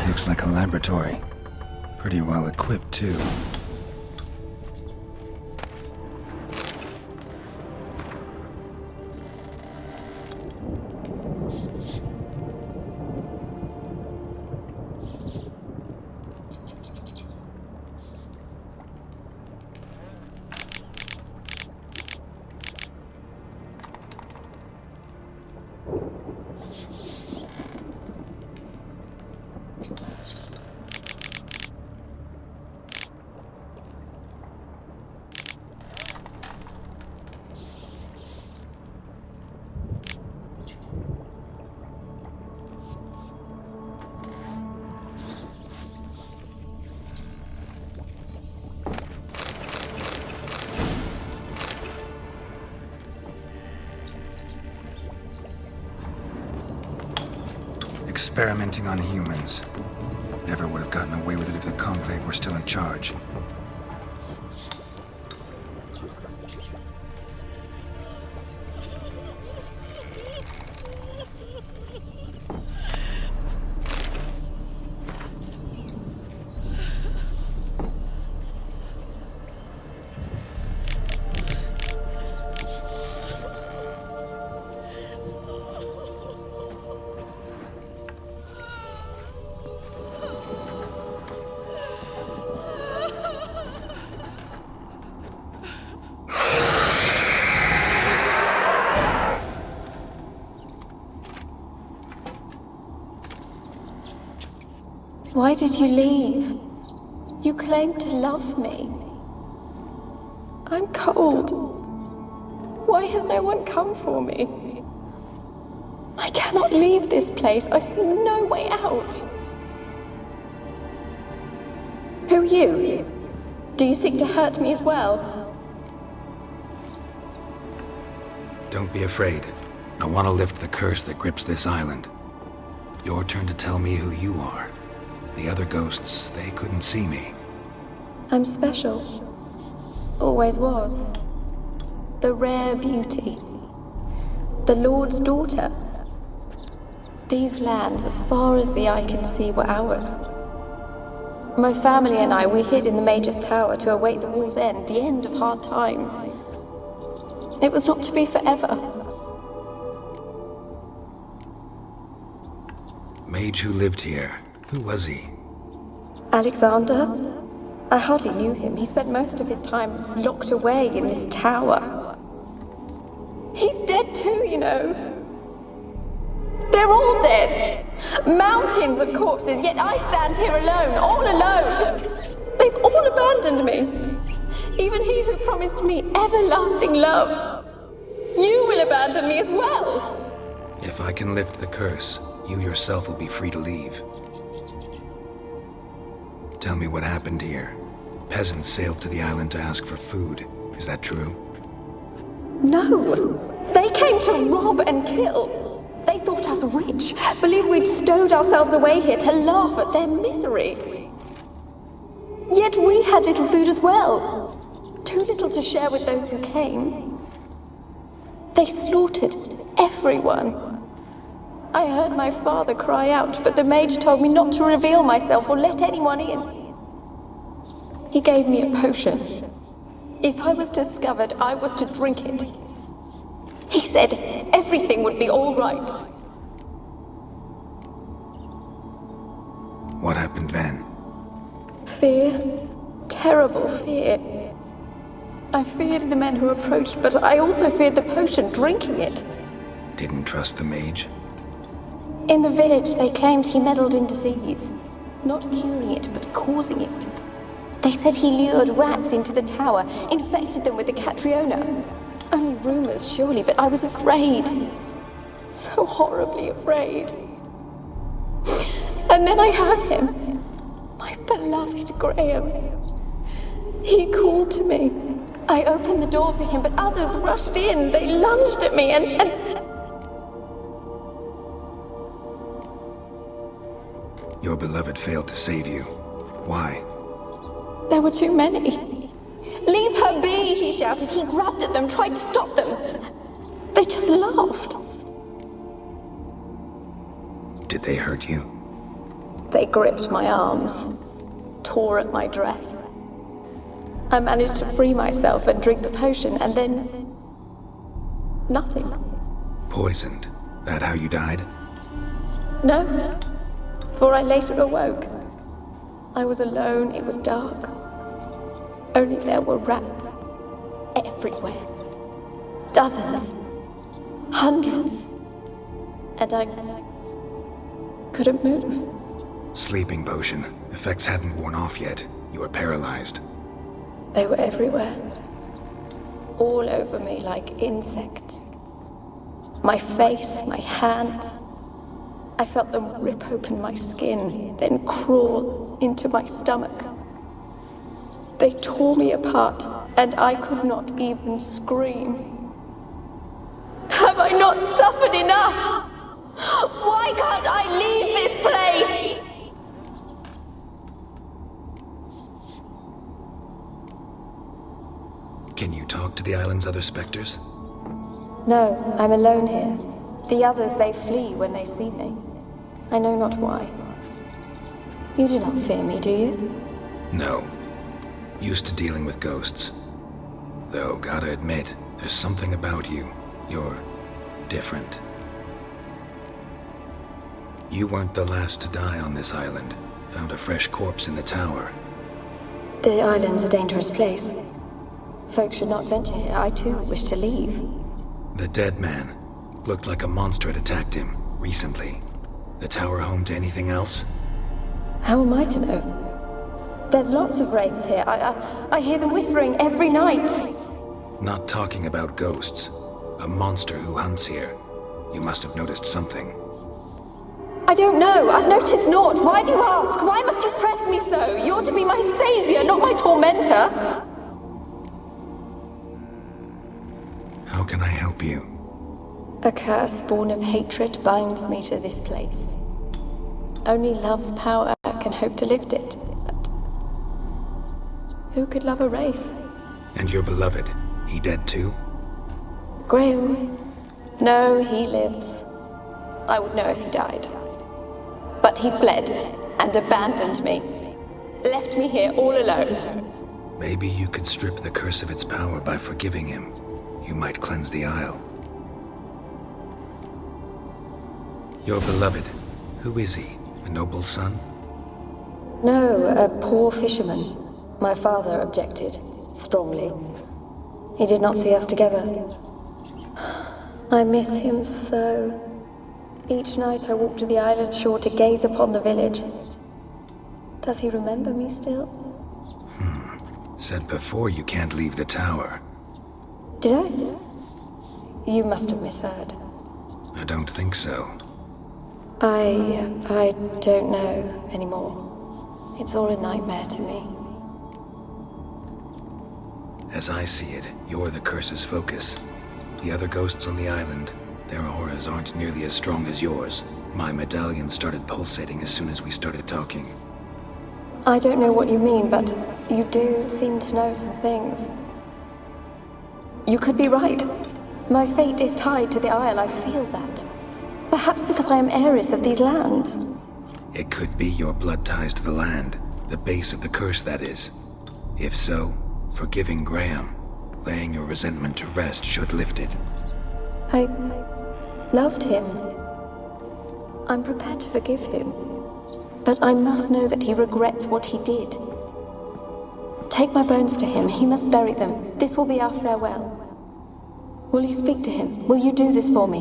S4: Looks like a laboratory. Pretty well equipped, too. Experimenting on humans. Never would have gotten away with it if the Conclave were still in charge.
S7: Why did you leave? You claimed to love me. I'm cold. Why has no one come for me? I cannot leave this place. I see no way out. Who are you? Do you seek to hurt me as well?
S4: Don't be afraid. I want to lift the curse that grips this island. Your turn to tell me who you are. The other ghosts, they couldn't see me.
S7: I'm special. Always was. The rare beauty. The Lord's daughter. These lands, as far as the eye can see, were ours. My family and I, we hid in the Major's Tower to await the war's end, the end of hard times. It was not to be forever.
S4: Mage who lived here. Who was he?
S7: Alexander? I hardly knew him. He spent most of his time locked away in this tower. He's dead too, you know. They're all dead. Mountains of corpses, yet I stand here alone, all alone. They've all abandoned me. Even he who promised me everlasting love. You will abandon me as well.
S4: If I can lift the curse, you yourself will be free to leave. Tell me what happened here. Peasants sailed to the island to ask for food. Is that true?
S7: No. They came to rob and kill. They thought us rich, believed we'd stowed ourselves away here to laugh at their misery. Yet we had little food as well. Too little to share with those who came. They slaughtered everyone. I heard my father cry out, but the mage told me not to reveal myself or let anyone in. He gave me a potion. If I was discovered, I was to drink it. He said everything would be all right.
S4: What happened then?
S7: Fear. Terrible fear. I feared the men who approached, but I also feared the potion, drinking it.
S4: Didn't trust the mage?
S7: In the village, they claimed he meddled in disease. Not curing it, but causing it. They said he lured rats into the tower, infected them with the Catriona. Only rumors, surely, but I was afraid. So horribly afraid. And then I heard him. My beloved Graham. He called to me. I opened the door for him, but others rushed in. They lunged at me and...
S4: Your beloved failed to save you. Why?
S7: There were too many. Leave her be, he shouted. He grabbed at them, tried to stop them. They just laughed.
S4: Did they hurt you?
S7: They gripped my arms, tore at my dress. I managed to free myself and drink the potion, and then... nothing.
S4: Poisoned. That how you died?
S7: No, for I later awoke. I was alone, it was dark. Only there were rats. Everywhere. Dozens. Hundreds. And I couldn't move.
S4: Sleeping potion. Effects hadn't worn off yet. You were paralyzed.
S7: They were everywhere. All over me like insects. My face, my hands. I felt them rip open my skin, then crawl into my stomach. They tore me apart, and I could not even scream. Have I not suffered enough? Why can't I leave this place?
S4: Can you talk to the island's other specters?
S7: No, I'm alone here. The others, they flee when they see me. I know not why. You do not fear me, do you?
S4: No. Used to dealing with ghosts. Though, gotta admit, there's something about you. You're different. You weren't the last to die on this island. Found a fresh corpse in the tower.
S7: The island's a dangerous place. Folks should not venture here. I too wish to leave.
S4: The dead man. Looked like a monster had attacked him, recently. The tower home to anything else?
S7: How am I to know? There's lots of wraiths here. I hear them whispering every night.
S4: Not talking about ghosts. A monster who hunts here. You must have noticed something.
S7: I don't know. I've noticed naught. Why do you ask? Why must you press me so? You're to be my savior, not my tormentor.
S4: How can I help you?
S7: A curse born of hatred binds me to this place. Only love's power can hope to lift it. But who could love a wraith?
S4: And your beloved, he dead too?
S7: Graham? No, he lives. I would know if he died. But he fled and abandoned me. Left me here all alone.
S4: Maybe you could strip the curse of its power by forgiving him. You might cleanse the Isle. Your beloved, who is he? A noble son?
S7: No, a poor fisherman. My father objected, strongly. He did not see us together. I miss him so. Each night I walk to the island shore to gaze upon the village. Does he remember me still?
S4: Said before you can't leave the tower.
S7: Did I? You must have misheard.
S4: I don't think so.
S7: I don't know anymore. It's all a nightmare to me.
S4: As I see it, you're the curse's focus. The other ghosts on the island, their auras aren't nearly as strong as yours. My medallion started pulsating as soon as we started talking.
S7: I don't know what you mean, but you do seem to know some things. You could be right. My fate is tied to the Isle, I feel that. Perhaps because I am heiress of these lands.
S4: It could be your blood ties to the land, the base of the curse, that is. If so, forgiving Graham, laying your resentment to rest should lift it.
S7: I loved him. I'm prepared to forgive him. But I must know that he regrets what he did. Take my bones to him. He must bury them. This will be our farewell. Will you speak to him? Will you do this for me?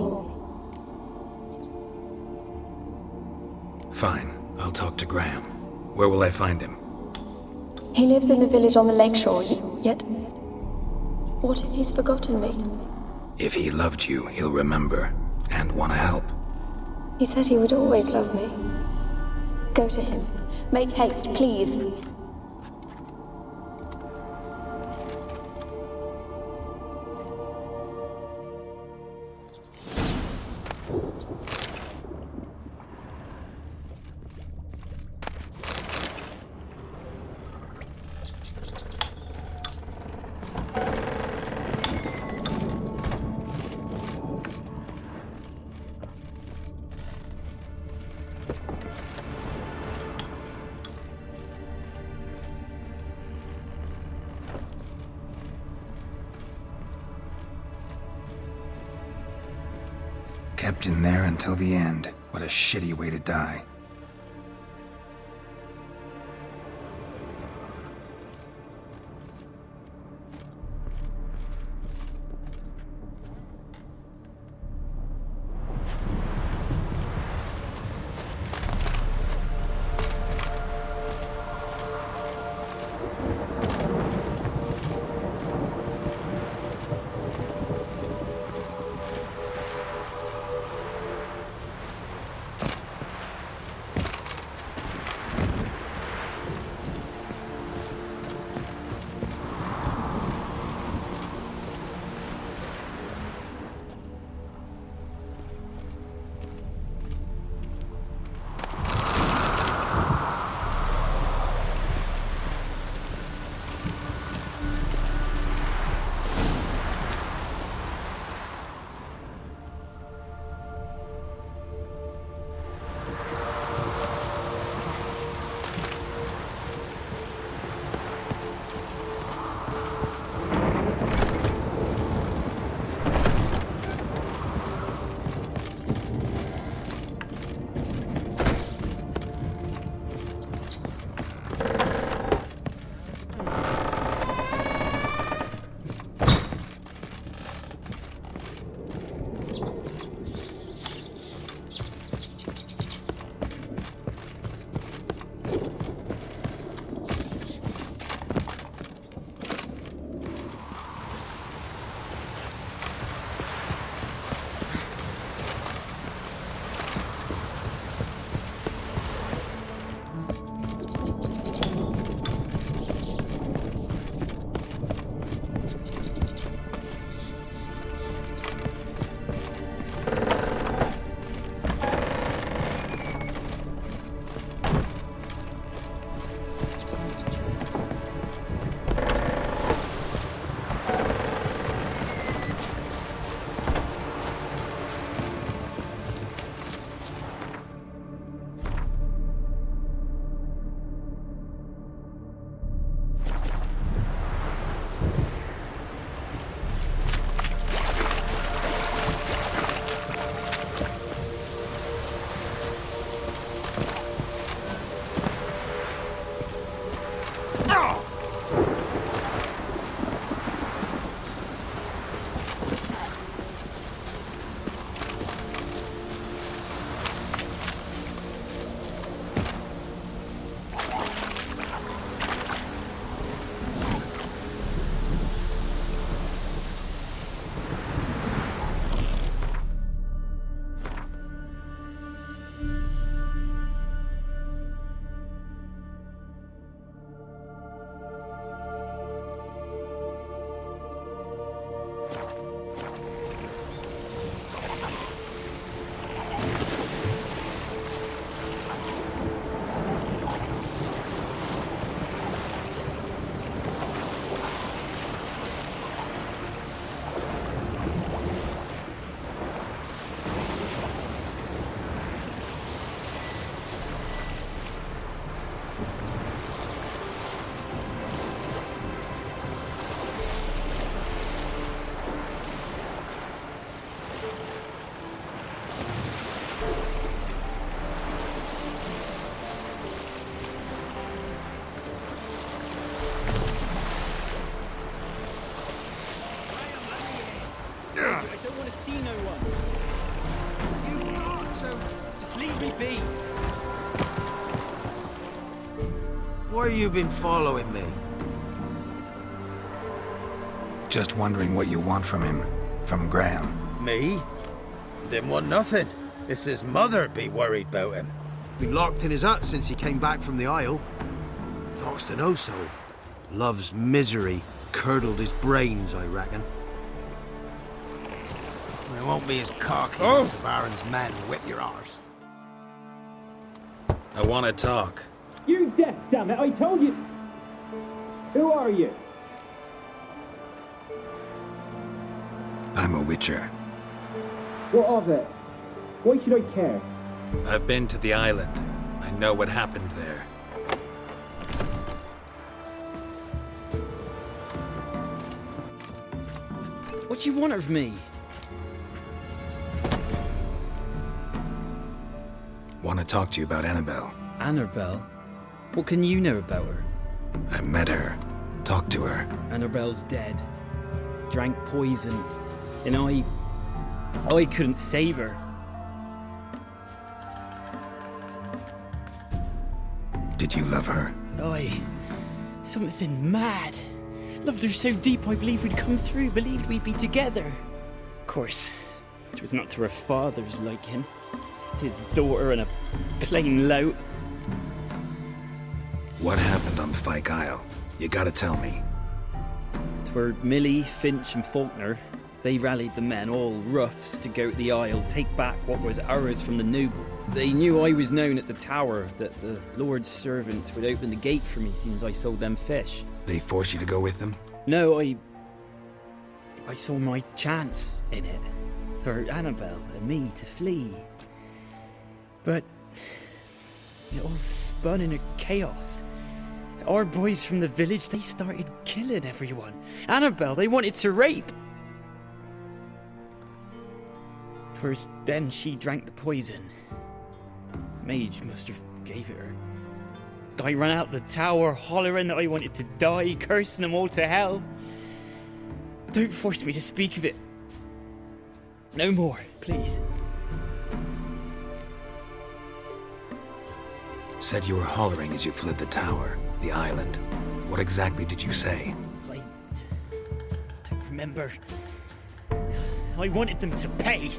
S4: Fine. I'll talk to Graham. Where will I find him?
S7: He lives in the village on the lakeshore, yet... What if he's forgotten me?
S4: If he loved you, he'll remember, and want to help.
S7: He said he would always love me. Go to him. Make haste, please.
S4: Kept in there until the end. What a shitty way to die.
S15: Just leave me be.
S12: Why you been following me?
S4: Just wondering what you want from him. From Graham.
S8: Me? Didn't want nothing. It's his mother be worried about him.
S12: Been locked in his hut since he came back from the Isle. Talks to no soul. Love's misery curdled his brains, I reckon.
S8: It won't be as cocky as the Baron's men whip your arse.
S4: I want to talk.
S11: You're deaf, damn it! I told you. Who are you?
S4: I'm a witcher.
S11: What of it? Why should I care?
S4: I've been to the island. I know what happened there.
S17: What do you want of me?
S4: Want to talk to you about Annabelle.
S17: Annabelle? What can you know about her?
S4: I met her. Talked to her.
S17: Annabelle's dead. Drank poison. And I couldn't save her.
S4: Did you love her?
S17: Something mad. Loved her so deep I believed we'd come through, believed we'd be together. Of course, it was not to her father's liking. His daughter and a plain lout.
S4: What happened on Fyke Isle? You gotta tell me.
S17: Twere Millie, Finch and Faulkner. They rallied the men, all roughs, to go to the Isle, take back what was ours from the noble. They knew I was known at the tower, that the Lord's servants would open the gate for me soon as I sold them fish.
S4: They forced you to go with them?
S17: No, I saw my chance in it. For Annabelle and me to flee. But it all spun in a chaos. Our boys from the village, they started killing everyone. Annabelle, they wanted to rape. First, then she drank the poison. Mage must have gave it her. I ran out the tower hollering that I wanted to die, cursing them all to hell. Don't force me to speak of it. No more, please.
S4: Said you were hollering as you fled the tower, the island. What exactly did you say?
S17: I don't remember. I wanted them to pay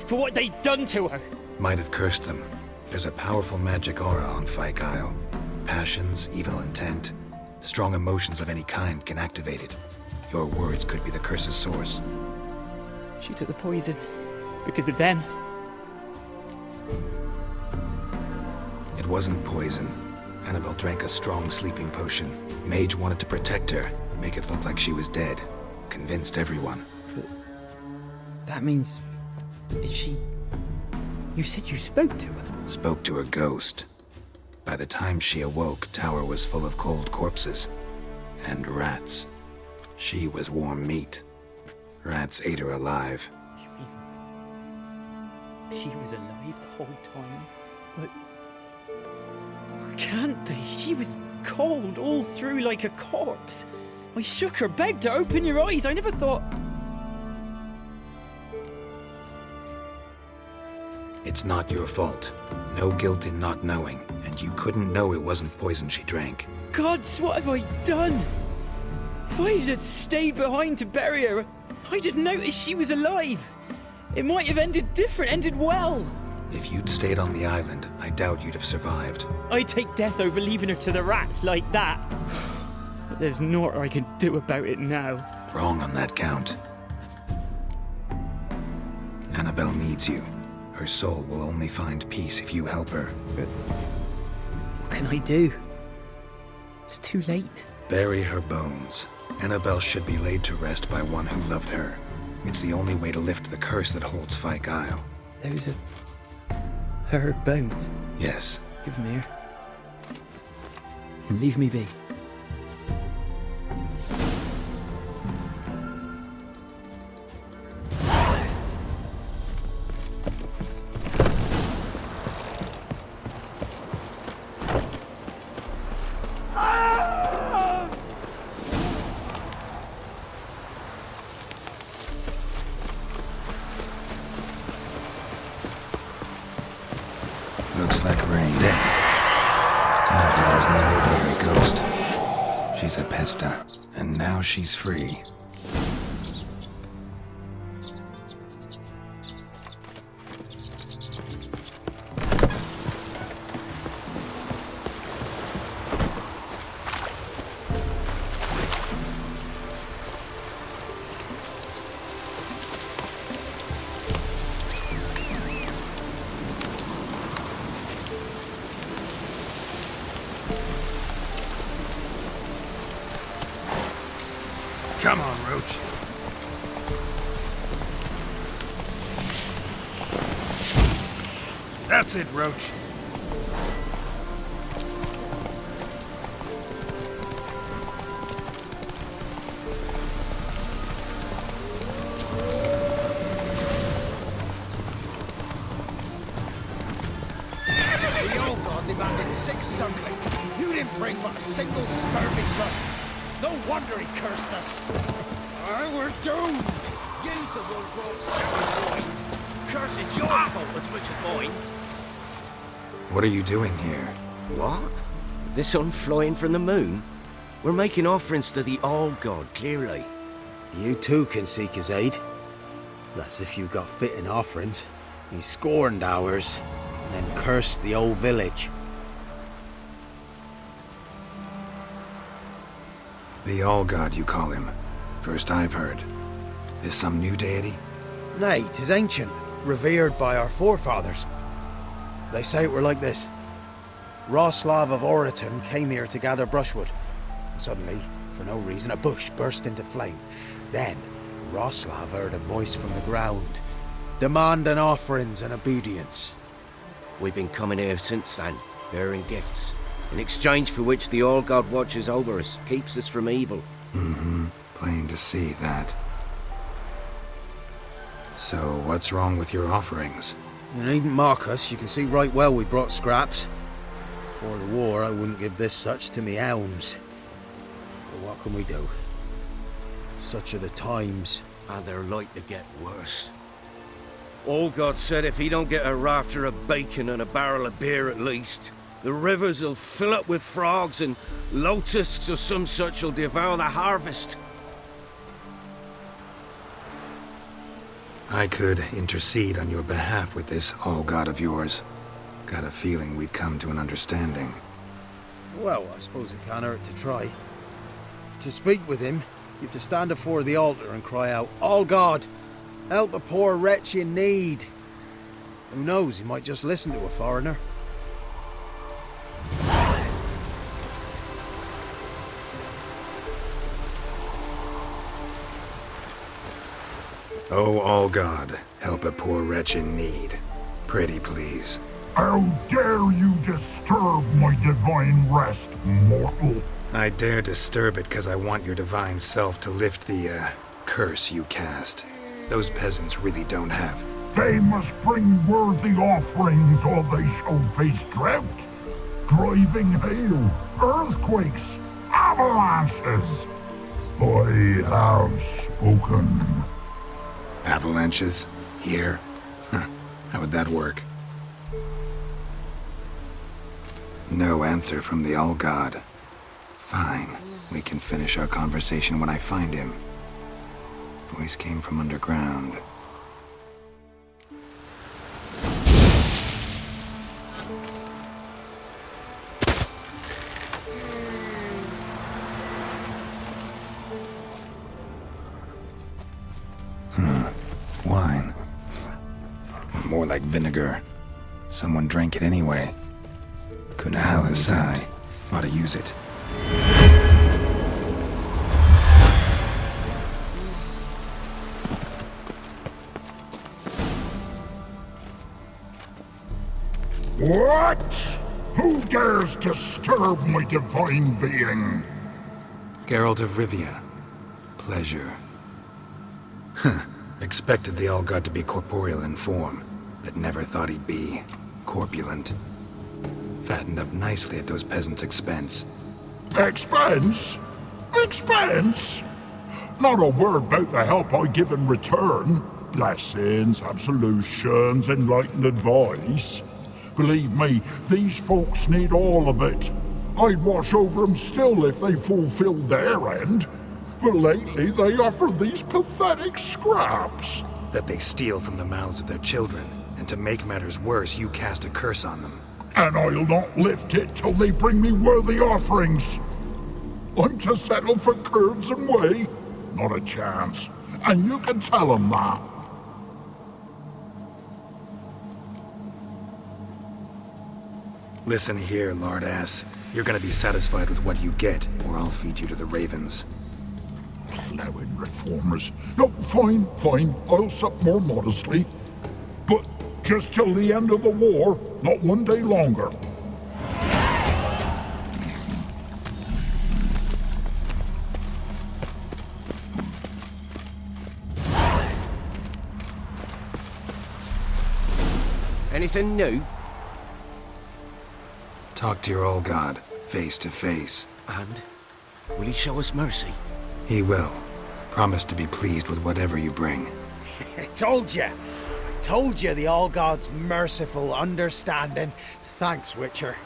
S17: for what they'd done to her.
S4: Might have cursed them. There's a powerful magic aura on Fyke Isle. Passions, evil intent, strong emotions of any kind can activate it. Your words could be the curse's source.
S17: She took the poison because of them.
S4: It wasn't poison. Annabelle drank a strong sleeping potion. Mage wanted to protect her, make it look like she was dead. Convinced everyone.
S17: But that means... is she... You said you spoke to her?
S4: Spoke to her ghost. By the time she awoke, tower was full of cold corpses. And rats. She was warm meat. Rats ate her alive.
S17: You mean... she was alive the whole time? But... can't be. She was cold all through like a corpse. I shook her, begged her, open your eyes. I never thought...
S4: It's not your fault. No guilt in not knowing, and you couldn't know it wasn't poison she drank.
S17: Gods, what have I done? If I had stayed behind to bury her, I'd have noticed she was alive. It might have ended different, ended well.
S4: If you'd stayed on the island, I doubt you'd have survived.
S17: I'd take death over leaving her to the rats like that. But there's naught I can do about it now.
S4: Wrong on that count. Annabelle needs you. Her soul will only find peace if you help her.
S17: But what can I do? It's too late.
S4: Bury her bones. Annabelle should be laid to rest by one who loved her. It's the only way to lift the curse that holds Fyke Isle.
S17: Those are... her bones?
S4: Yes.
S17: Give them here. And leave me be.
S4: Looks like rain. That was no ordinary ghost. She's a pesta, and now she's free.
S5: Come on, Roach. That's it, Roach.
S2: The old god demanded 6 sunlights. You didn't bring but a single scurvy blood. No wonder he cursed us. We're doomed. Use the one brought Sarah boy. Curse is your fault as much as mine.
S4: What are you doing here?
S15: What? The sun flying from the moon? We're making offerings to the All-God, clearly.
S12: You too can seek his aid. That's if you got fitting offerings. He scorned ours, and then cursed the old village.
S4: The All-God, you call him. First I've heard. Is some new deity?
S12: Nay, 'tis ancient, revered by our forefathers. They say it were like this. Roslav of Oriton came here to gather brushwood. And suddenly, for no reason, a bush burst into flame. Then, Roslav heard a voice from the ground, demanding offerings and obedience.
S15: We've been coming here since then, bearing gifts, in exchange for which the All-God watches over us, keeps us from evil.
S4: Mm-hmm. Plain to see that. So, what's wrong with your offerings?
S12: You needn't mock us, you can see right well we brought scraps. Before the war, I wouldn't give this such to me hounds. But what can we do? Such are the times.
S15: And they're like to get worse. All-God said if he don't get a rafter of bacon and a barrel of beer at least, the rivers will fill up with frogs and locusts or some such will devour the harvest.
S4: I could intercede on your behalf with this All-God of yours. Got a feeling we'd come to an understanding.
S12: Well, I suppose it can't hurt to try. To speak with him, you have to stand before the altar and cry out, "All God, help a poor wretch in need." Who knows, he might just listen to a foreigner.
S4: Oh, All-God, help a poor wretch in need. Pretty please.
S19: How dare you disturb my divine rest, mortal?
S4: I dare disturb it because I want your divine self to lift the, curse you cast. Those peasants really don't have.
S19: They must bring worthy offerings or they shall face drought, driving hail, earthquakes, avalanches. I have spoken.
S4: Avalanches? Here? How would that work? No answer from the All-God. Fine. We can finish our conversation when I find him. Voice came from underground. Wine. More like vinegar. Someone drank it anyway. Kunahalisai. Ought to use it.
S19: What? Who dares disturb my divine being?
S4: Geralt of Rivia. Pleasure. Huh. Expected the All-God to be corporeal in form, but never thought he'd be corpulent. Fattened up nicely at those peasants' expense.
S19: Expense? Expense? Not a word about the help I give in return. Blessings, absolutions, enlightened advice. Believe me, these folks need all of it. I'd watch over them still if they fulfilled their end. But lately they offer these pathetic scraps.
S4: That they steal from the mouths of their children, and to make matters worse, you cast a curse on them.
S19: And I'll not lift it till they bring me worthy offerings. I'm to settle for curds and whey? Not a chance. And you can tell them that.
S4: Listen here, lord-ass. You're gonna be satisfied with what you get, or I'll feed you to the ravens.
S19: Plowing reformers. No, fine. I'll sup more modestly. But just till the end of the war, not one day longer.
S15: Anything new?
S4: Talk to your old god, face to face.
S15: And? Will he show us mercy?
S4: He will. Promise to be pleased with whatever you bring.
S12: I told you the All God's merciful, understanding. Thanks, Witcher.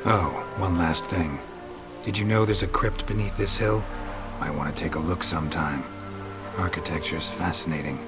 S4: Oh, one last thing. Did you know there's a crypt beneath this hill? Might want to take a look sometime. Architecture's fascinating.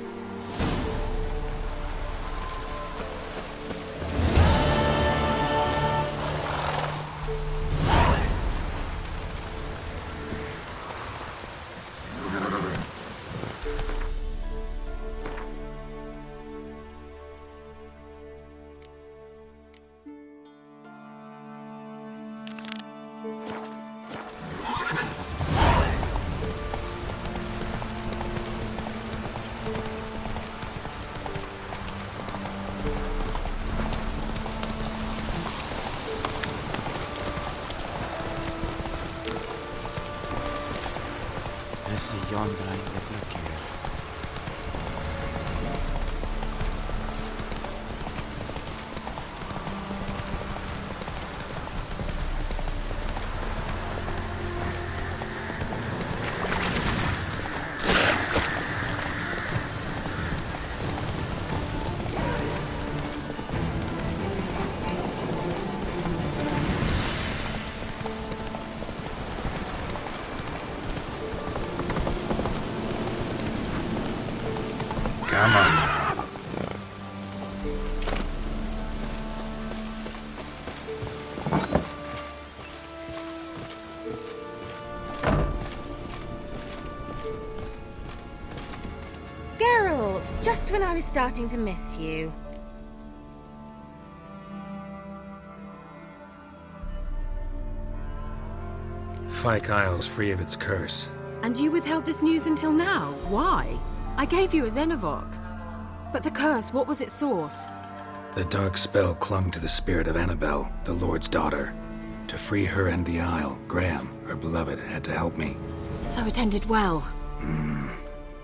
S4: Come on now.
S20: Geralt, just when I was starting to miss you.
S4: Fyke Isle's free of its curse.
S20: And you withheld this news until now. Why? I gave you a Xenovox. But the curse, what was its source?
S4: The dark spell clung to the spirit of Annabelle, the Lord's daughter. To free her and the Isle, Graham, her beloved, had to help me.
S20: So it ended well.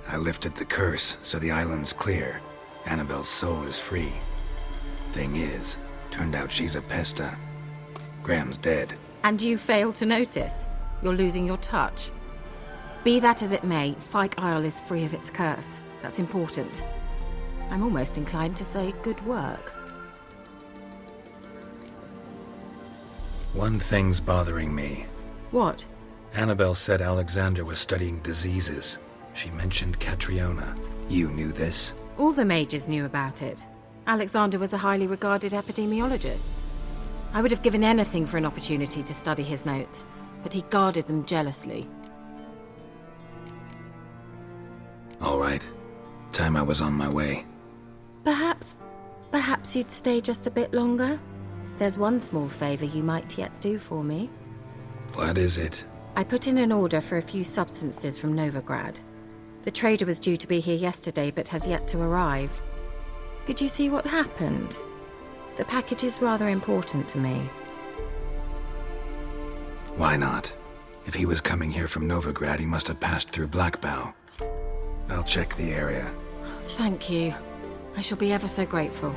S4: I lifted the curse, so the island's clear. Annabelle's soul is free. Thing is, turned out she's a pesta. Graham's dead.
S20: And you failed to notice. You're losing your touch. Be that as it may, Fyke Isle is free of its curse. That's important. I'm almost inclined to say good work.
S4: One thing's bothering me.
S20: What?
S4: Annabelle said Alexander was studying diseases. She mentioned Catriona. You knew this?
S20: All the mages knew about it. Alexander was a highly regarded epidemiologist. I would have given anything for an opportunity to study his notes, but he guarded them jealously.
S4: All right. Time I was on my way.
S20: Perhaps you'd stay just a bit longer? There's one small favor you might yet do for me.
S4: What is it?
S20: I put in an order for a few substances from Novigrad. The trader was due to be here yesterday, but has yet to arrive. Could you see what happened? The package is rather important to me.
S4: Why not? If he was coming here from Novigrad, he must have passed through Blackbow. I'll check the area.
S20: Thank you. I shall be ever so grateful.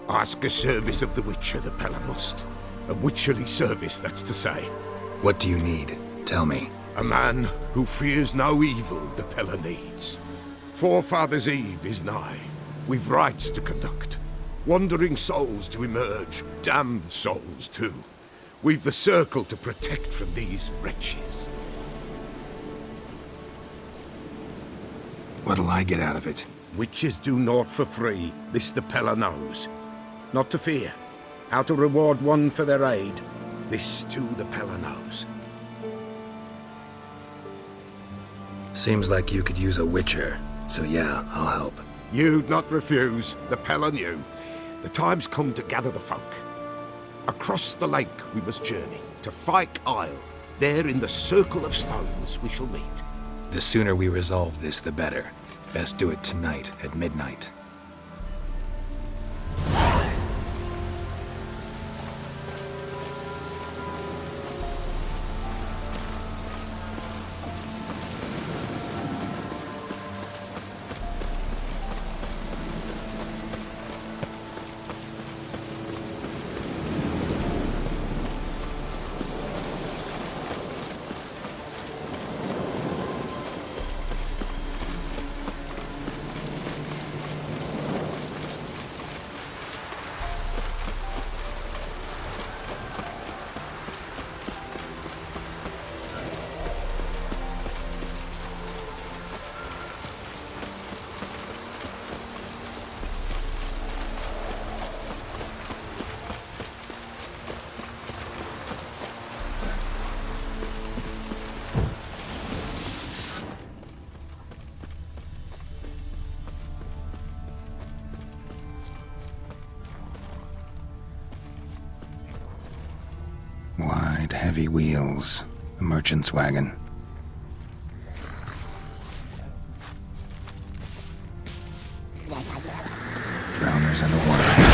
S14: Ask a service of the Witcher, the Pella must. A witcherly service, that's to say.
S4: What do you need? Tell me.
S14: A man who fears no evil the Pella needs. Forefathers' Eve is nigh. We've rites to conduct. Wandering souls to emerge, damned souls too. We've the circle to protect from these wretches.
S4: What'll I get out of it?
S14: Witches do naught for free, this the Pella knows. Not to fear. How to reward one for their aid, this too the Pella knows.
S4: Seems like you could use a witcher, so yeah, I'll help.
S14: You'd not refuse, the Pella knew. The time's come to gather the folk. Across the lake we must journey, to Fyke Isle. There in the circle of stones we shall meet.
S4: The sooner we resolve this, the better. Best do it tonight at midnight. Wide, heavy wheels. A merchant's wagon. Drowners in the water.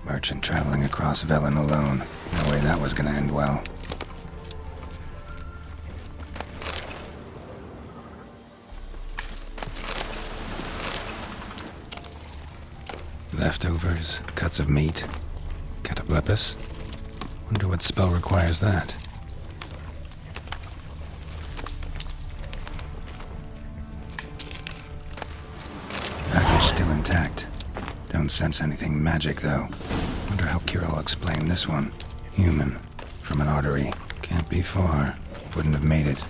S4: Merchant traveling across Velen alone. No way that was gonna end well. Leftovers, cuts of meat, cataplepis. Wonder what spell requires that. Package still intact. Don't sense anything magic, though. Wonder how Keira will explain this one. Human. From an artery. Can't be far. Wouldn't have made it.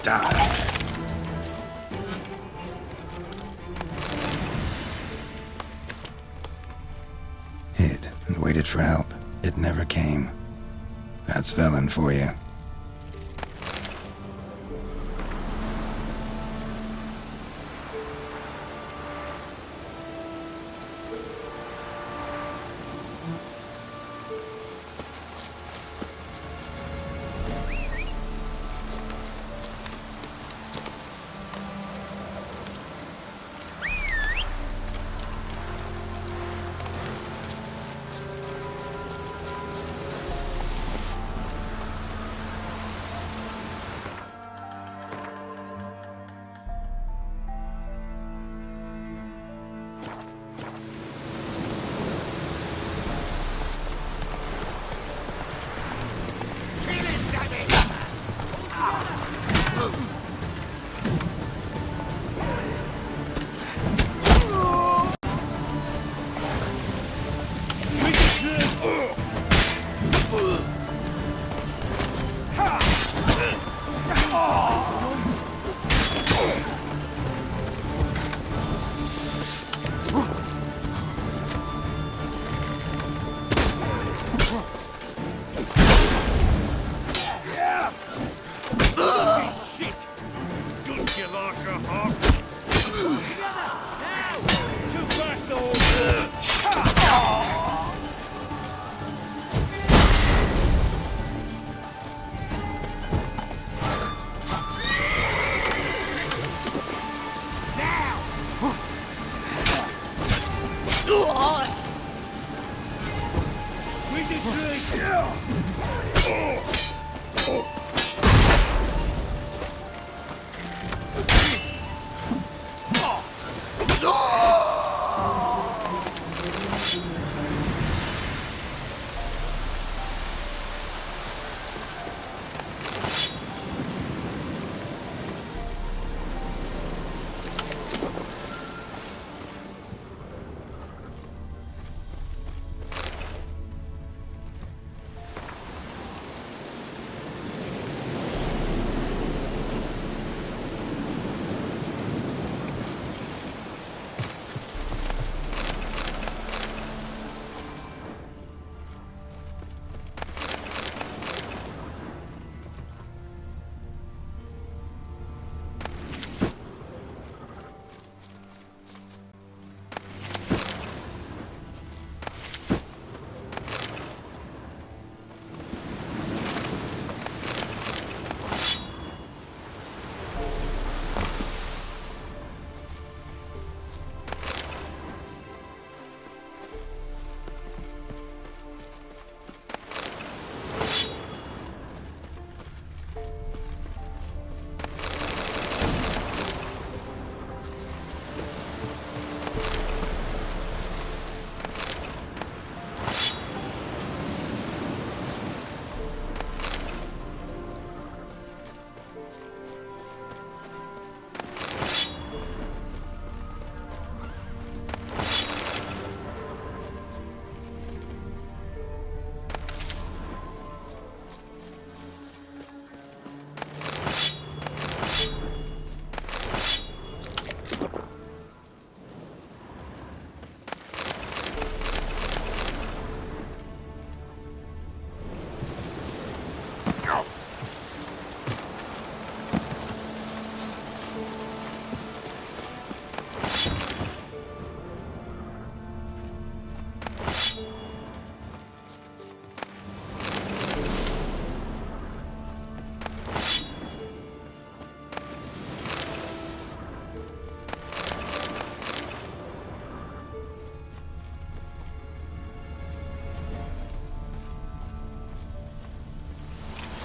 S4: Die. Hid and waited for help. It never came. That's Velen for you.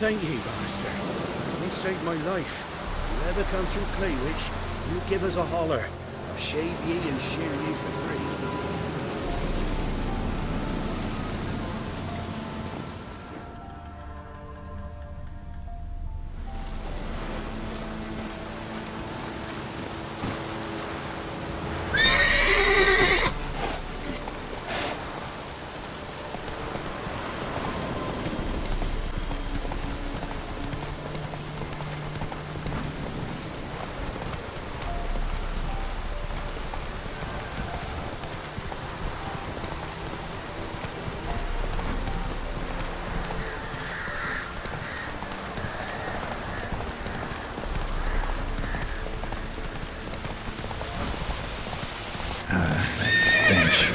S5: Thank ye, master. You saved my life. If you ever come through Claywich, you give us a holler. I'll shave ye and shear ye for free.
S4: That stench.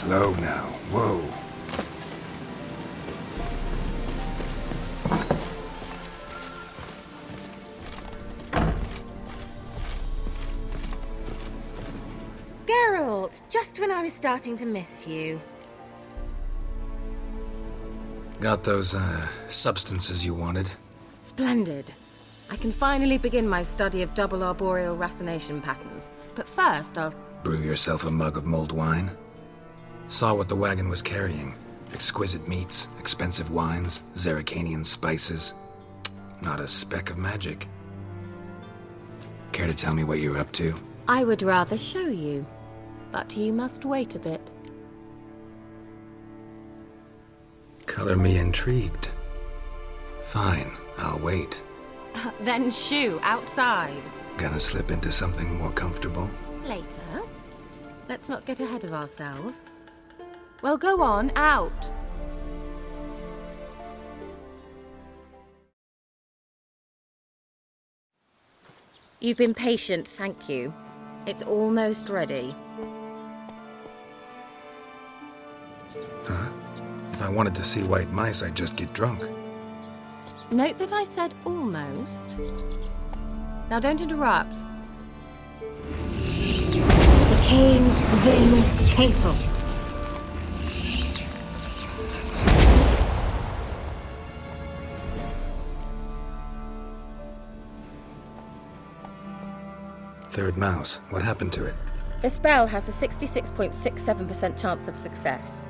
S4: Slow now. Whoa.
S20: Geralt, just when I was starting to miss you.
S4: Got those, substances you wanted?
S20: Splendid. I can finally begin my study of double arboreal racination patterns. But first, I'll...
S4: Brew yourself a mug of mulled wine? Saw what the wagon was carrying. Exquisite meats, expensive wines, Zerrikanian spices. Not a speck of magic. Care to tell me what you're up to?
S20: I would rather show you. But you must wait a bit.
S4: Color me intrigued. Fine, I'll wait.
S20: Then shoo, outside.
S4: Gonna slip into something more comfortable?
S20: Later. Let's not get ahead of ourselves. Well, go on, out. You've been patient, thank you. It's almost ready.
S4: Huh? If I wanted to see white mice, I'd just get drunk.
S20: Note that I said almost. Now don't interrupt. The king vin faithful.
S4: Third mouse. What happened to it?
S20: The spell has a 66.67% chance of success.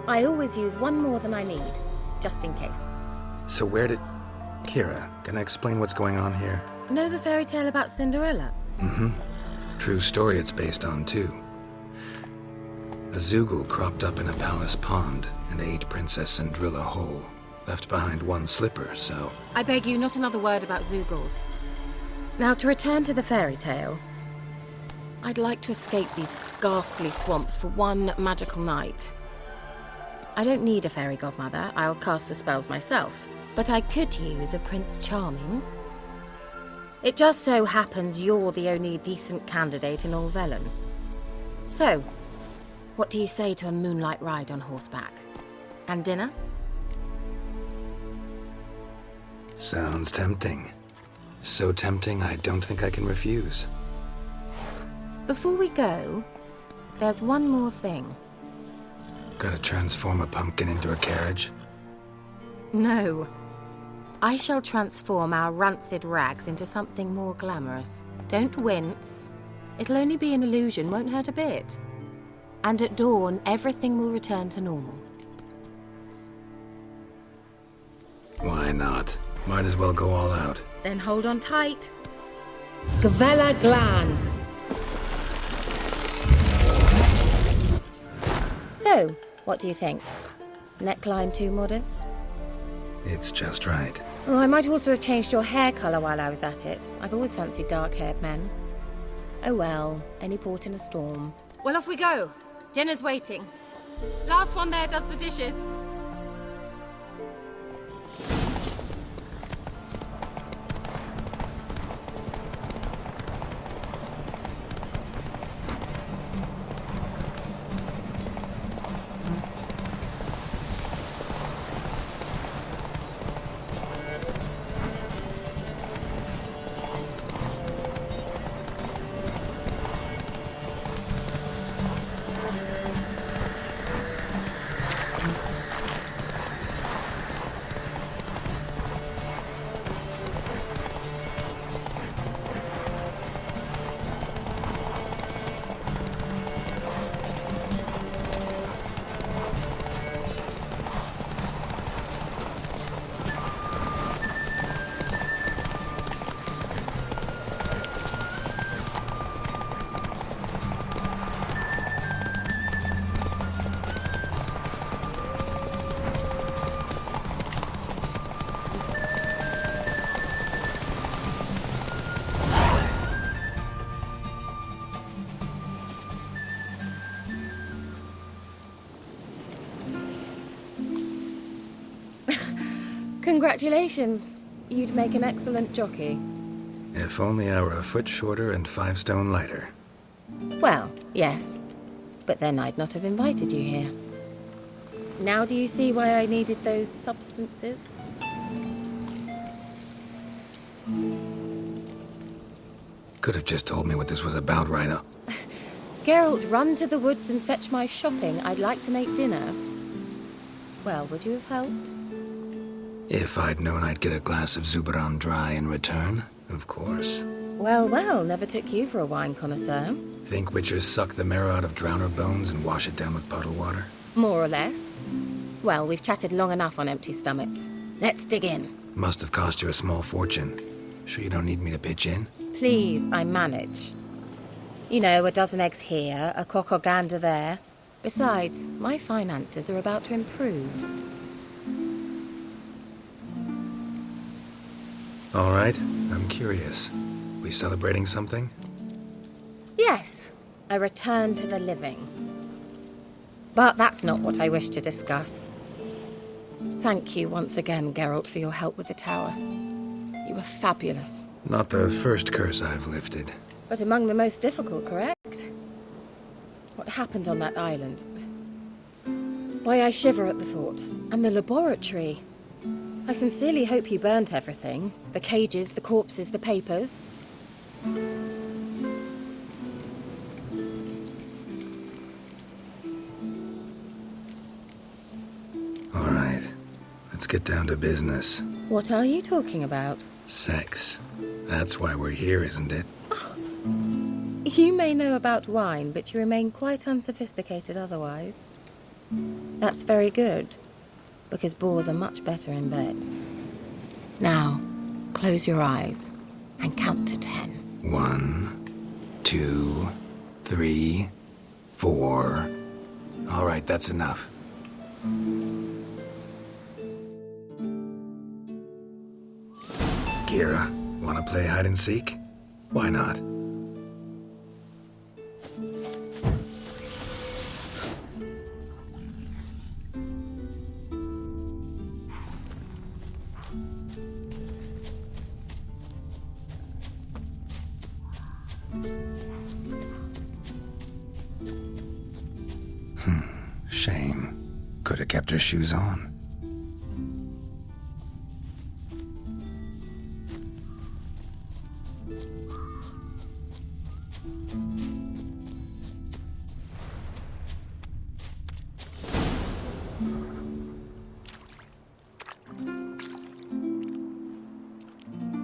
S20: I always use one more than I need, just in case.
S4: So where did... Keira, can I explain what's going on here?
S20: Know the fairy tale about Cinderella?
S4: Mm-hmm. True story it's based on, too. A Zoogle cropped up in a palace pond and ate Princess Cinderella whole. Left behind one slipper, so...
S20: I beg you, not another word about Zoogles. Now, to return to the fairy tale. I'd like to escape these ghastly swamps for one magical night. I don't need a fairy godmother, I'll cast the spells myself. But I could use a Prince Charming. It just so happens you're the only decent candidate in all Velen. So, what do you say to a moonlight ride on horseback? And dinner?
S4: Sounds tempting. So tempting, I don't think I can refuse.
S20: Before we go, there's one more thing.
S4: Gotta transform a pumpkin into a carriage?
S20: No. I shall transform our rancid rags into something more glamorous. Don't wince. It'll only be an illusion, won't hurt a bit. And at dawn, everything will return to normal.
S4: Why not? Might as well go all out.
S20: Then hold on tight. Gavella Glan. So, what do you think? Neckline too modest?
S4: It's just right.
S20: Oh, I might also have changed your hair colour while I was at it. I've always fancied dark-haired men. Oh well, any port in a storm. Well, off we go. Dinner's waiting. Last one there does the dishes. Congratulations. You'd make an excellent jockey.
S4: If only I were a foot shorter and 5 stone lighter.
S20: Well, yes. But then I'd not have invited you here. Now do you see why I needed those substances?
S4: Could have just told me what this was about right up.
S20: Geralt, run to the woods and fetch my shopping. I'd like to make dinner. Well, would you have helped?
S4: If I'd known I'd get a glass of Zubaram dry in return, of course.
S20: Well, well, never took you for a wine connoisseur.
S4: Think witchers suck the marrow out of drowner bones and wash it down with puddle water?
S20: More or less. Well, we've chatted long enough on empty stomachs. Let's dig in.
S4: Must have cost you a small fortune. Sure you don't need me to pitch in?
S20: Please, I manage. You know, a dozen eggs here, a cock or gander there. Besides, my finances are about to improve.
S4: All right, I'm curious. We celebrating something?
S20: Yes, a return to the living. But that's not what I wish to discuss. Thank you once again, Geralt, for your help with the tower. You were fabulous.
S4: Not the first curse I've lifted.
S20: But among the most difficult, correct? What happened on that island? Why, I shiver at the thought. And the laboratory. I sincerely hope you burnt everything. The cages, the corpses, the papers.
S4: All right, let's get down to business.
S20: What are you talking about?
S4: Sex. That's why we're here, isn't it?
S20: You may know about wine, but you remain quite unsophisticated otherwise. That's very good, because boars are much better in bed. Now, close your eyes and count to 10.
S4: 1, 2, 3, 4. All right, that's enough. Keira, wanna play hide and seek? Why not? Shame. Could have kept her shoes on.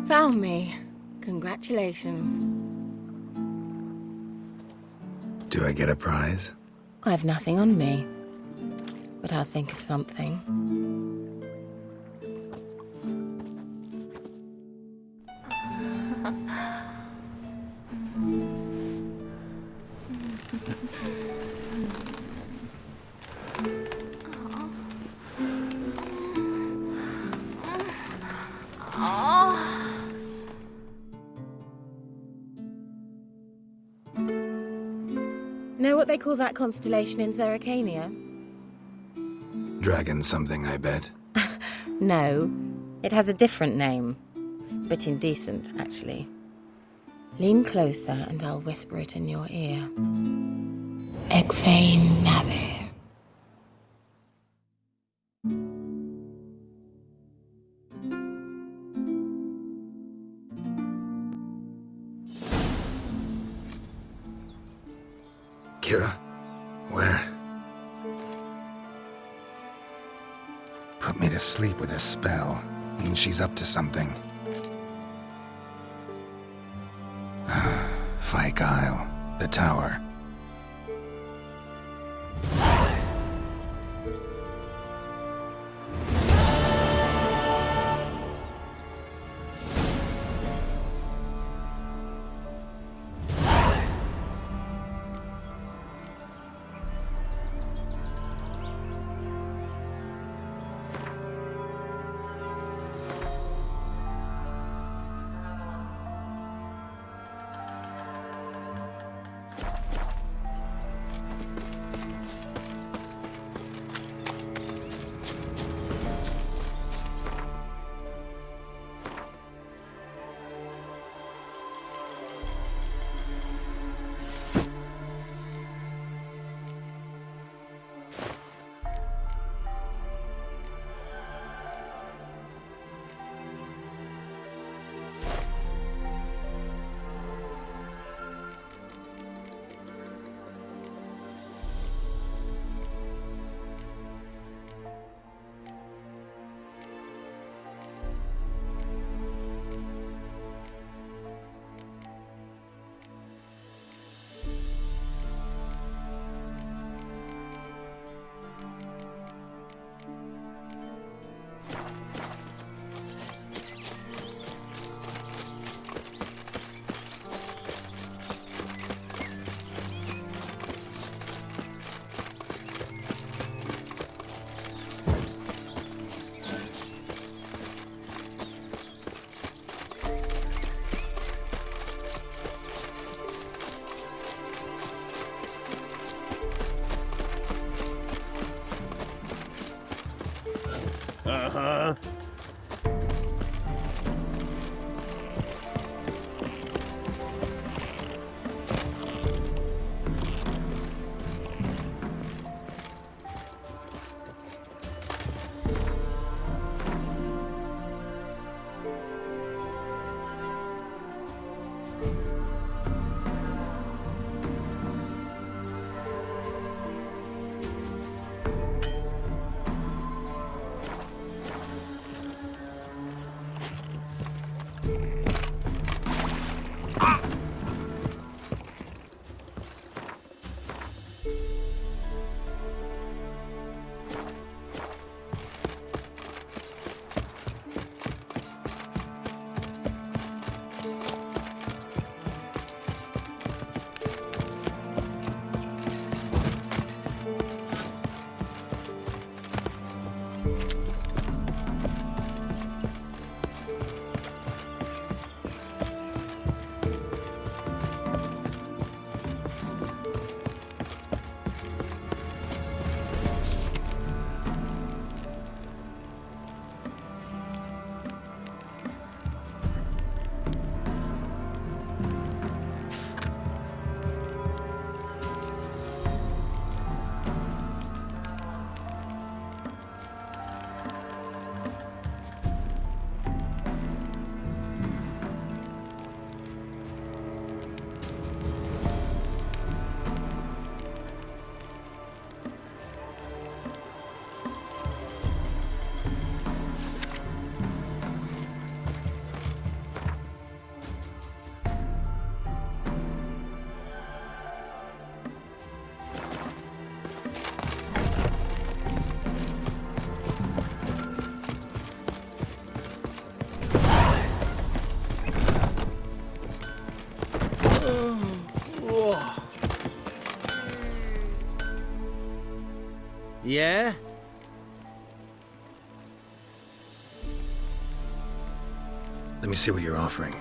S20: Found me. Congratulations.
S4: Do I get a prize?
S20: I've nothing on me, but I'll think of something. Know what they call that constellation in Zerrikania?
S4: Dragon something, I bet.
S20: No, it has a different name. Bit indecent, actually. Lean closer and I'll whisper it in your ear. Egfain Navir.
S4: Keira, where? Put me to sleep with a spell. Means she's up to something. Fyke Isle, the tower.
S15: Uh-huh. Yeah?
S4: Let me see what you're offering.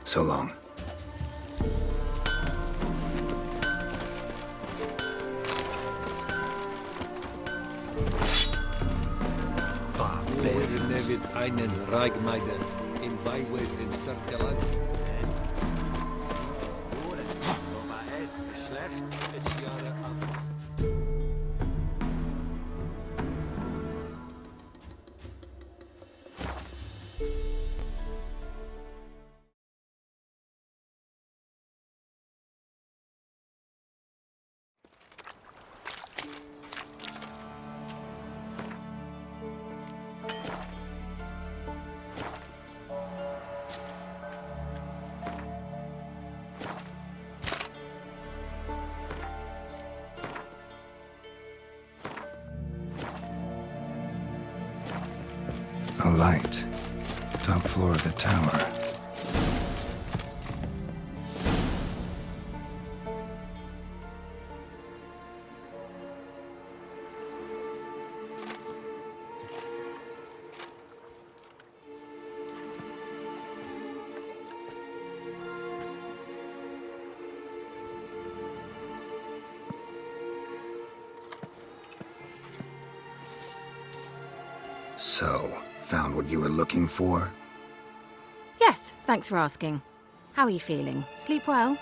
S4: So long.
S10: Wer wird einen Reigmeiden in Beiwes in Cirkeland? Schlecht ist Jahre an.
S4: A light. Top floor of the tower. So, found what you were looking for?
S20: Yes, thanks for asking. How are you feeling? Sleep well?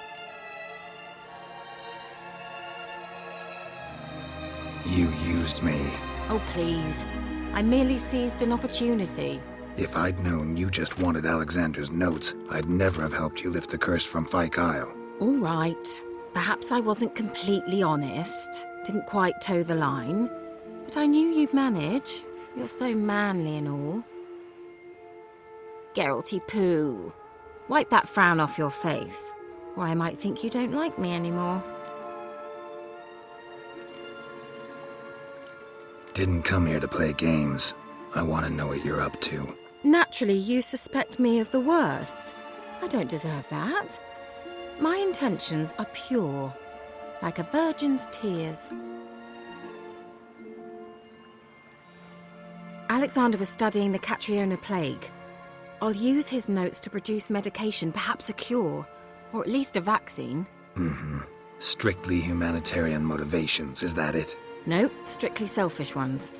S4: You used me.
S20: Oh, please. I merely seized an opportunity.
S4: If I'd known you just wanted Alexander's notes, I'd never have helped you lift the curse from Fyke Isle.
S20: All right. Perhaps I wasn't completely honest. Didn't quite toe the line. But I knew you'd manage. You're so manly and all. Geralty poo. Wipe that frown off your face, or I might think you don't like me anymore.
S4: Didn't come here to play games. I want to know what you're up to.
S20: Naturally, you suspect me of the worst. I don't deserve that. My intentions are pure, like a virgin's tears. Alexander was studying the Catriona plague. I'll use his notes to produce medication, perhaps a cure, or at least a vaccine.
S4: Mm-hmm. Strictly humanitarian motivations, is that it?
S20: Nope, strictly selfish ones.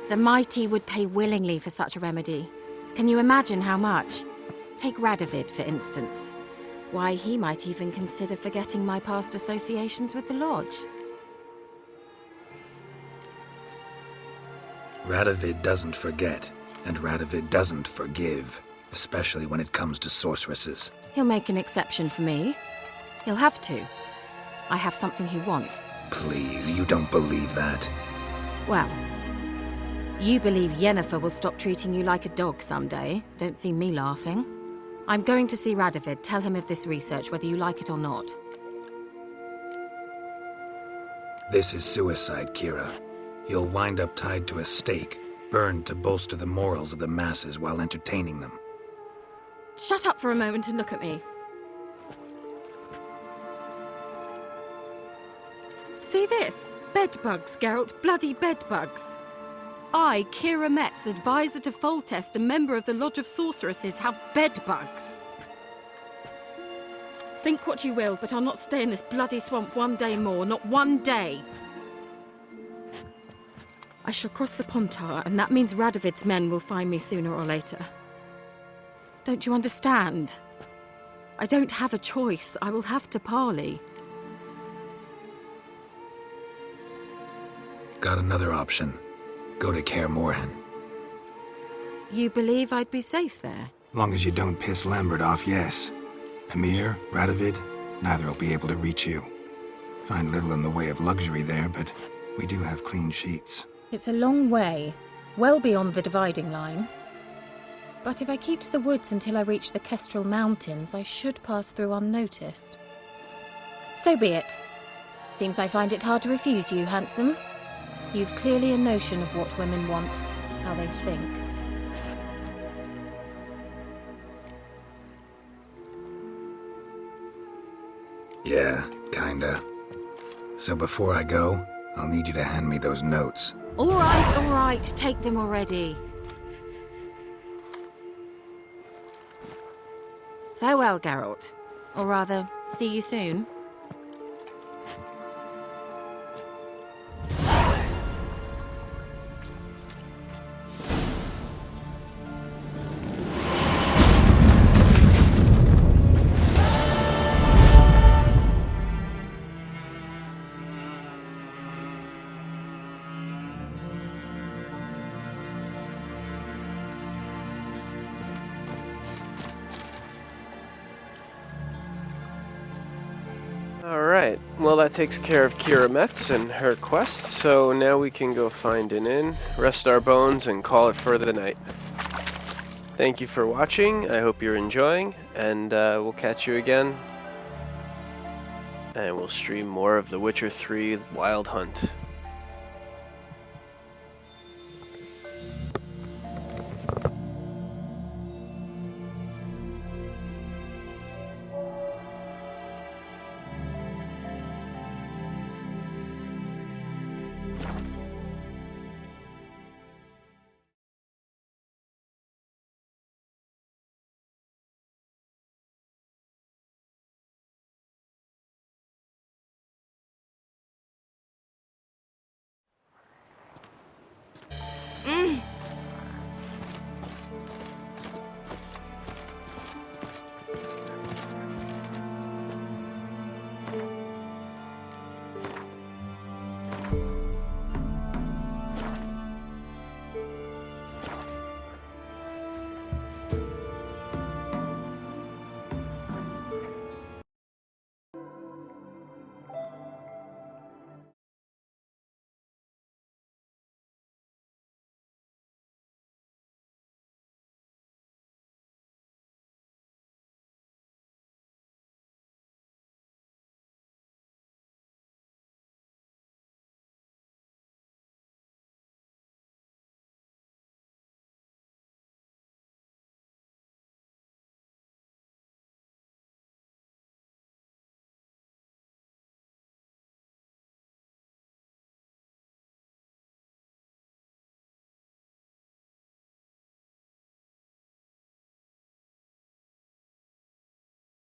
S20: The mighty would pay willingly for such a remedy. Can you imagine how much? Take Radovid, for instance. Why, he might even consider forgetting my past associations with the Lodge.
S4: Radovid doesn't forget, and Radovid doesn't forgive, especially when it comes to sorceresses.
S20: He'll make an exception for me. He'll have to. I have something he wants.
S4: Please, you don't believe that.
S20: Well, you believe Yennefer will stop treating you like a dog someday. Don't see me laughing. I'm going to see Radovid, tell him of this research, whether you like it or not.
S4: This is suicide, Keira. You'll wind up tied to a stake, burned to bolster the morals of the masses while entertaining them.
S20: Shut up for a moment and look at me. See this? Bedbugs, Geralt. Bloody bedbugs. I, Keira Metz, advisor to Foltest, a member of the Lodge of Sorceresses, have bedbugs. Think what you will, but I'll not stay in this bloody swamp one day more. Not one day. I shall cross the Pontar, and that means Radovid's men will find me sooner or later. Don't you understand? I don't have a choice. I will have to parley.
S4: Got another option. Go to Kaer Morhen.
S20: You believe I'd be safe there?
S4: Long as you don't piss Lambert off, yes. Emir, Radovid, neither will be able to reach you. Find little in the way of luxury there, but we do have clean sheets.
S20: It's a long way, well beyond the dividing line. But if I keep to the woods until I reach the Kestrel Mountains, I should pass through unnoticed. So be it. Seems I find it hard to refuse you, handsome. You've clearly a notion of what women want, how they think.
S4: Yeah, kinda. So before I go, I'll need you to hand me those notes.
S20: All right, take them already. Farewell, Geralt. Or rather, see you soon.
S1: Alright, well that takes care of Keira Metz and her quest, so now we can go find an inn, rest our bones, and call it for the night. Thank you for watching, I hope you're enjoying, and we'll catch you again. And we'll stream more of The Witcher 3 Wild Hunt.